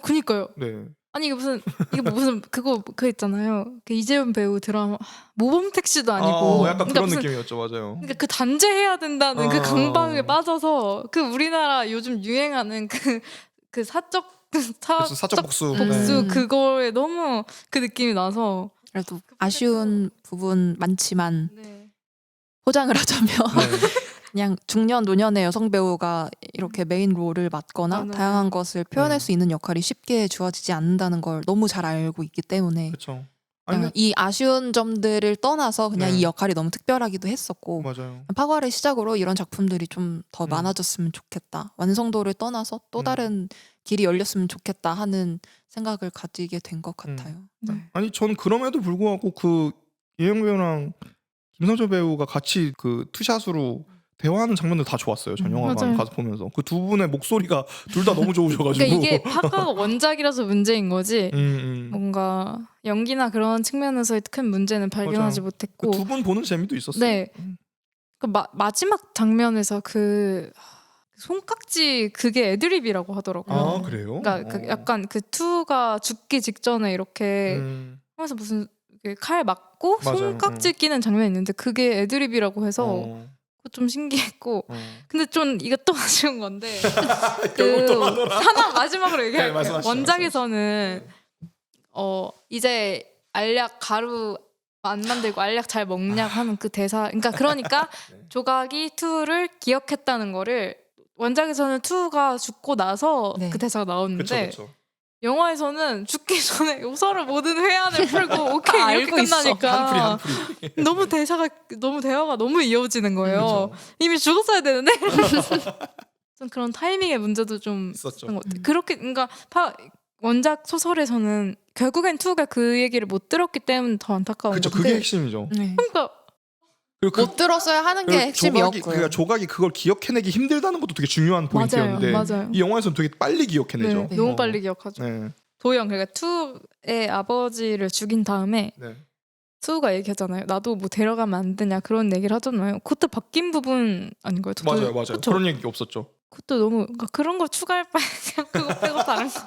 그니까요. 네. 아니 이게 무슨 그거 있잖아요. 그 이재훈 배우 드라마 모범 택시도 아니고. 약간 그러니까 그런 무슨 느낌이었죠, 맞아요. 그러니까 그 단죄해야 된다는 그 강박에 빠져서 그 우리나라 요즘 유행하는 그 사적 복수. 복수 네. 그거에 너무 그 느낌이 나서 그래도 아쉬운 부분 많지만 네. 포장을 하자면 네. 그냥 중년 노년의 여성 배우가 이렇게 메인 롤을 맡거나 맞아요. 다양한 것을 표현할 수 있는 역할이 쉽게 주어지지 않는다는 걸 너무 잘 알고 있기 때문에 그렇죠. 이 아쉬운 점들을 떠나서 그냥 네. 이 역할이 너무 특별하기도 했었고 맞아요. 파과를 시작으로 이런 작품들이 좀 더 많아졌으면 좋겠다. 완성도를 떠나서 또 다른 길이 열렸으면 좋겠다 하는 생각을 가지게 된 것 같아요. 네. 아니 저는 그럼에도 불구하고 그 이혜영 배우랑 김성철 배우가 같이 그 투샷으로 대화하는 장면들 다 좋았어요. 전 영화관 맞아요. 가서 보면서 그 두 분의 목소리가 둘 다 너무 좋으셔가지고. 그러니까 이게 파가가 원작이라서 문제인 거지. 음. 뭔가 연기나 그런 측면에서의 큰 문제는 발견하지 맞아요. 못했고. 두 분 보는 재미도 있었어요. 네. 그 마지막 장면에서 그 손깍지 그게 애드립이라고 하더라고요. 아 그래요? 그러니까 그 약간 그 투가 죽기 직전에 이렇게 하면서 무슨 이렇게 칼 맞고 맞아요. 손깍지 끼는 장면이 있는데 그게 애드립이라고 해서 그거 좀 신기했고 근데 좀 이것도 아쉬운 건데 결국 또 그 하더라. 하나 마지막으로 얘기할게요. 말씀하시죠, 원작에서는 이제 알약 가루 안 만들고 알약 잘 먹냐 하는 그 대사 그러니까 네. 조각이 투를 기억했다는 거를 원작에서는 투가 죽고 나서 네. 그 대사가 나오는데 그쵸. 영화에서는 죽기 전에 요서를 모든 회한을 풀고 오케이 다 이렇게 알고 있어. 끝나니까 한풀이. 너무 대화가 너무 이어지는 거예요. 그쵸. 이미 죽었어야 되는데 좀 그런 타이밍의 문제도 좀 있었죠. 있었던 것 같아요. 그렇게 원작 소설에서는 결국엔 투가 그 얘기를 못 들었기 때문에 더 안타까운 그쵸. 건데 그게 핵심이죠. 네. 그러니까 그리고 못 들었어야 하는 게 핵심이었고요. 그러니까 조각이 그걸 기억해내기 힘들다는 것도 되게 중요한 포인트였는데 맞아요. 이 영화에서는 되게 빨리 기억해내죠. 네, 너무 빨리 기억하죠. 네. 도영 그러니까 투의 아버지를 죽인 다음에 네. 투가 얘기하잖아요. 나도 뭐 데려가면 안 되냐 그런 얘기를 하잖아요. 그것도 바뀐 부분 아닌가요? 맞아요. 그쵸? 그런 얘기 없었죠. 그것도 너무 그런 거 추가할 바에 그냥 그거 빼고 다른 거.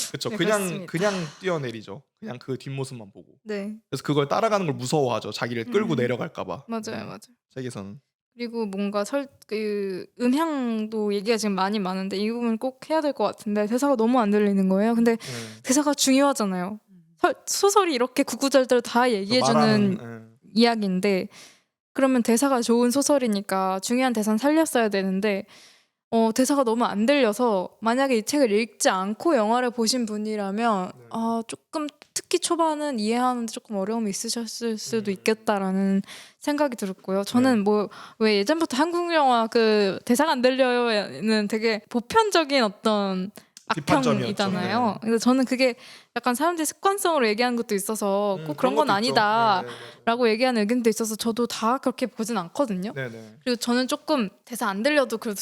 그렇죠. 네, 그냥 그렇습니다. 뛰어내리죠. 그냥 그 뒷모습만 보고. 네, 그래서 그걸 따라가는 걸 무서워하죠. 자기를 끌고 내려갈까봐. 맞아요. 책에서는. 그리고 뭔가 그 음향도 얘기가 지금 많이 많은데 이 부분 꼭 해야 될 것 같은데 대사가 너무 안 들리는 거예요. 근데 대사가 중요하잖아요. 소설이 이렇게 구구절절 다 얘기해주는 이야기인데 그러면 대사가 좋은 소설이니까 중요한 대사는 살렸어야 되는데 대사가 너무 안 들려서 만약에 이 책을 읽지 않고 영화를 보신 분이라면 조금 특히 초반은 이해하는데 조금 어려움이 있으셨을 수도 있겠다라는 생각이 들었고요. 저는 뭐 왜 예전부터 한국 영화 그 대사가 안 들려요는 되게 보편적인 어떤 악평이잖아요. 네. 근데 저는 그게 약간 사람들이 습관성으로 얘기하는 것도 있어서 꼭 그런 건 것도 아니다. 있죠. 라고 얘기하는 의견도 있어서 저도 다 그렇게 보진 않거든요. 네네. 그리고 저는 조금 대사 안 들려도 그래도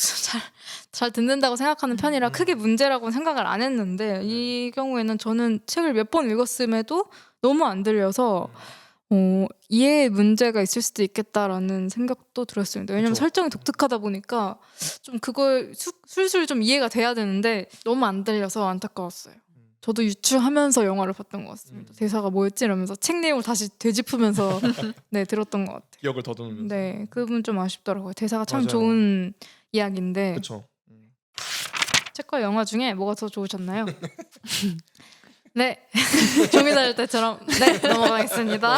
잘 듣는다고 생각하는 편이라 크게 문제라고는 생각을 안 했는데 이 경우에는 저는 책을 몇 번 읽었음에도 너무 안 들려서 이해에 문제가 있을 수도 있겠다라는 생각도 들었습니다. 왜냐면 그쵸. 설정이 독특하다 보니까 좀 그걸 술술 좀 이해가 돼야 되는데 너무 안 들려서 안타까웠어요. 저도 유추하면서 영화를 봤던 것 같습니다. 대사가 뭐였지 이러면서 책 내용을 다시 되짚으면서 네 들었던 것 같아요. 기억을 더듬으면서. 네, 그 부분 좀 아쉽더라고요. 대사가 참 맞아요. 좋은 이야기인데 그렇죠. 책과 영화 중에 뭐가 더 좋으셨나요? 네, 종이 다닐 때처럼 네 넘어가겠습니다.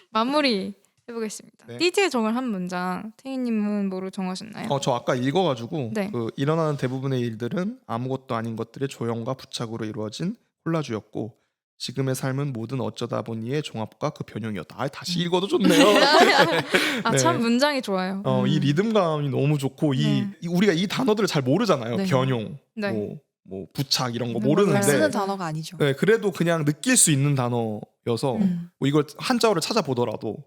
마무리 해보겠습니다. 네. 띠지의 정을 한 문장. 태희님은 뭐로 정하셨나요? 저 아까 읽어가지고 네. 그 일어나는 대부분의 일들은 아무것도 아닌 것들의 조형과 부착으로 이루어진 콜라주였고 지금의 삶은 모든 어쩌다 보니의 종합과 그 변형이었다. 다시 읽어도 좋네요. 참 네. 문장이 좋아요. 이 리듬감이 너무 좋고 네. 우리가 이 단어들을 잘 모르잖아요. 네. 변형, 네. 뭐 부착 이런 거 네, 모르는데 맞아요. 쓰는 단어가 아니죠. 네, 그래도 그냥 느낄 수 있는 단어여서 뭐 이걸 한자어를 찾아보더라도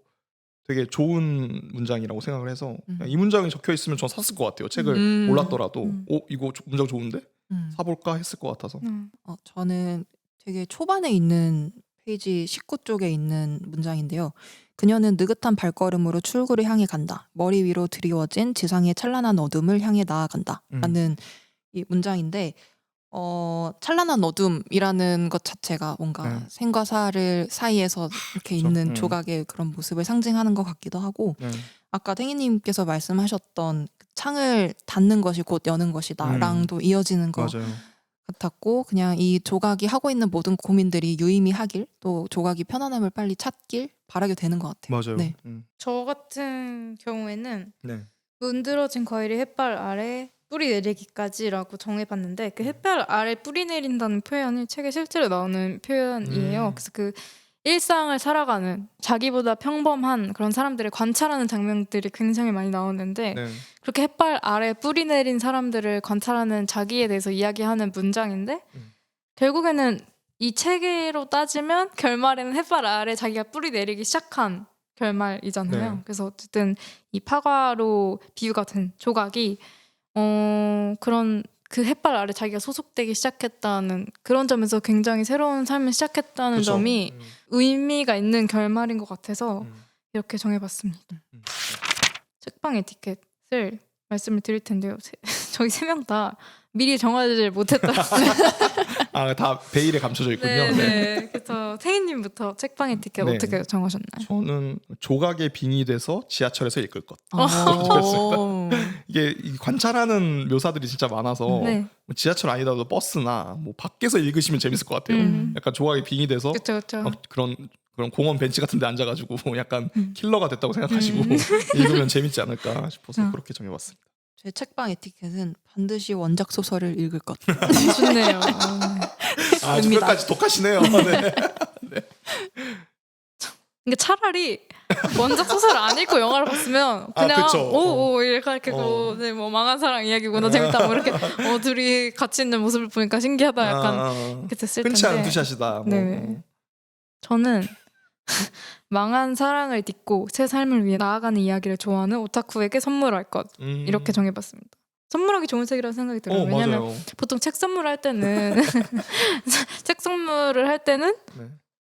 되게 좋은 문장이라고 생각을 해서 그냥 이 문장이 적혀 있으면 전 샀을 것 같아요. 책을 몰랐더라도 이거 문장 좋은데 사볼까 했을 것 같아서. 저는 되게 초반에 있는 페이지 19쪽에 있는 문장인데요. 그녀는 느긋한 발걸음으로 출구를 향해 간다. 머리 위로 드리워진 지상의 찬란한 어둠을 향해 나아간다. 라는 이 문장인데 찬란한 어둠이라는 것 자체가 뭔가 생과 사를 사이에서 이렇게 그렇죠. 있는 조각의 그런 모습을 상징하는 것 같기도 하고 아까 탱이님께서 말씀하셨던 창을 닫는 것이 곧 여는 것이다 랑도 이어지는 것 맞아요. 같았고 그냥 이 조각이 하고 있는 모든 고민들이 유의미하길 또 조각이 편안함을 빨리 찾길 바라게 되는 것 같아요. 맞아요. 네. 저 같은 경우에는 네. 문드러진 과일이 햇발 아래 뿌리 내리기까지라고 정해봤는데 그 햇발 아래 뿌리 내린다는 표현이 책에 실제로 나오는 표현이에요. 그래서 그 일상을 살아가는 자기보다 평범한 그런 사람들을 관찰하는 장면들이 굉장히 많이 나오는데 네. 그렇게 햇발 아래 뿌리 내린 사람들을 관찰하는 자기에 대해서 이야기하는 문장인데 결국에는 이 책으로 따지면 결말에는 햇발 아래 자기가 뿌리 내리기 시작한 결말이잖아요. 네. 그래서 어쨌든 이 파과로 비유가 된 조각이 그런 그 햇발 아래 자기가 소속되기 시작했다는 그런 점에서 굉장히 새로운 삶을 시작했다는 그쵸. 점이 의미가 있는 결말인 것 같아서 이렇게 정해봤습니다. 책방 에티켓을 말씀을 드릴 텐데요. 저희 3명 다 미리 정하지 못했더라고요. 다 베일에 감춰져 있군요. 네. 그래서 태희님부터 책방 에티켓 네. 어떻게 정하셨나요? 저는 조각에 빙의 돼서 지하철에서 읽을 것. 오. 이게 이 관찰하는 묘사들이 진짜 많아서 네. 뭐 지하철 아니더라도 버스나 뭐 밖에서 읽으시면 재밌을 것 같아요. 약간 조각에 빙의 돼서 그렇죠. 막 그런 공원 벤치 같은 데 앉아가지고 약간 음. 킬러가 됐다고 생각하시고 읽으면 재밌지 않을까 싶어서 그렇게 정해봤습니다. 제 책방 에티켓은 반드시 원작 소설을 읽을 것. 좋네요. 아주 됩니다. 끝까지 독하시네요. 네. 그러니까 차라리 원작 소설 안 읽고 영화를 봤으면 아, 그냥 그쵸. 오 이렇게 네, 뭐 망한 사랑 이야기구나 재밌다 뭐 이렇게 둘이 같이 있는 모습을 보니까 신기하다 약간 이렇게 됐을 텐데. 흔치 않은 투샷이다. 뭐. 네. 저는 망한 사랑을 딛고 새 삶을 위해 나아가는 이야기를 좋아하는 오타쿠에게 선물할 것 이렇게 정해봤습니다. 선물하기 좋은 책이라고 생각이 들어요. 왜냐면 맞아요. 보통 책 선물할 때는 책 선물을 할 때는 네.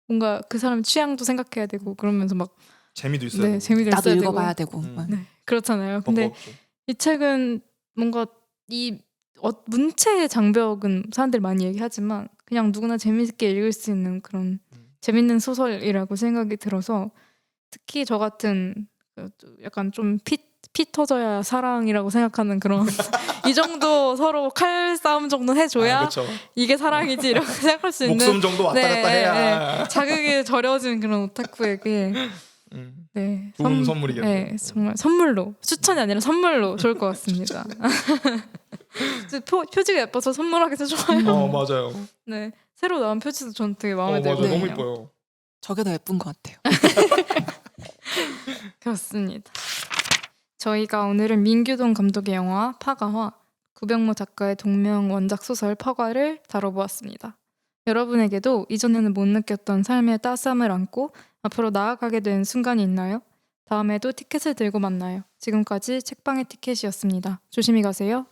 뭔가 그 사람 취향도 생각해야 되고 그러면서 막 재미도 있어요. 네, 재미도 나도 있어야 읽어봐야 되고. 네, 그렇잖아요. 근데 뻑뻑. 이 책은 뭔가 이 문체의 장벽은 사람들이 많이 얘기하지만 그냥 누구나 재밌게 읽을 수 있는 그런 재밌는 소설이라고 생각이 들어서 특히 저 같은 약간 좀 피 터져야 사랑이라고 생각하는 그런 이 정도 서로 칼싸움 정도는 해줘야 그렇죠. 이게 사랑이지 이렇게 생각할 수 있는 목숨 정도 왔다 갔다 해야 자극이 절여진 그런 오타쿠에게 네, 좋은 선물이겠네요. 네, 정말 선물로 추천이 아니라 선물로 좋을 것 같습니다. 표지가 예뻐서 선물하기도 좋아요. 맞아요. 네, 새로 나온 표지도 저는 되게 마음에 맞아요. 들거든요. 너무 예뻐요. 저게 더 예쁜 것 같아요. 그렇습니다. 저희가 오늘은 민규동 감독의 영화 파가와 구병모 작가의 동명 원작 소설 파과를 다뤄보았습니다. 여러분에게도 이전에는 못 느꼈던 삶의 따스함을 안고 앞으로 나아가게 된 순간이 있나요? 다음에도 티켓을 들고 만나요. 지금까지 책방의 티켓이었습니다. 조심히 가세요.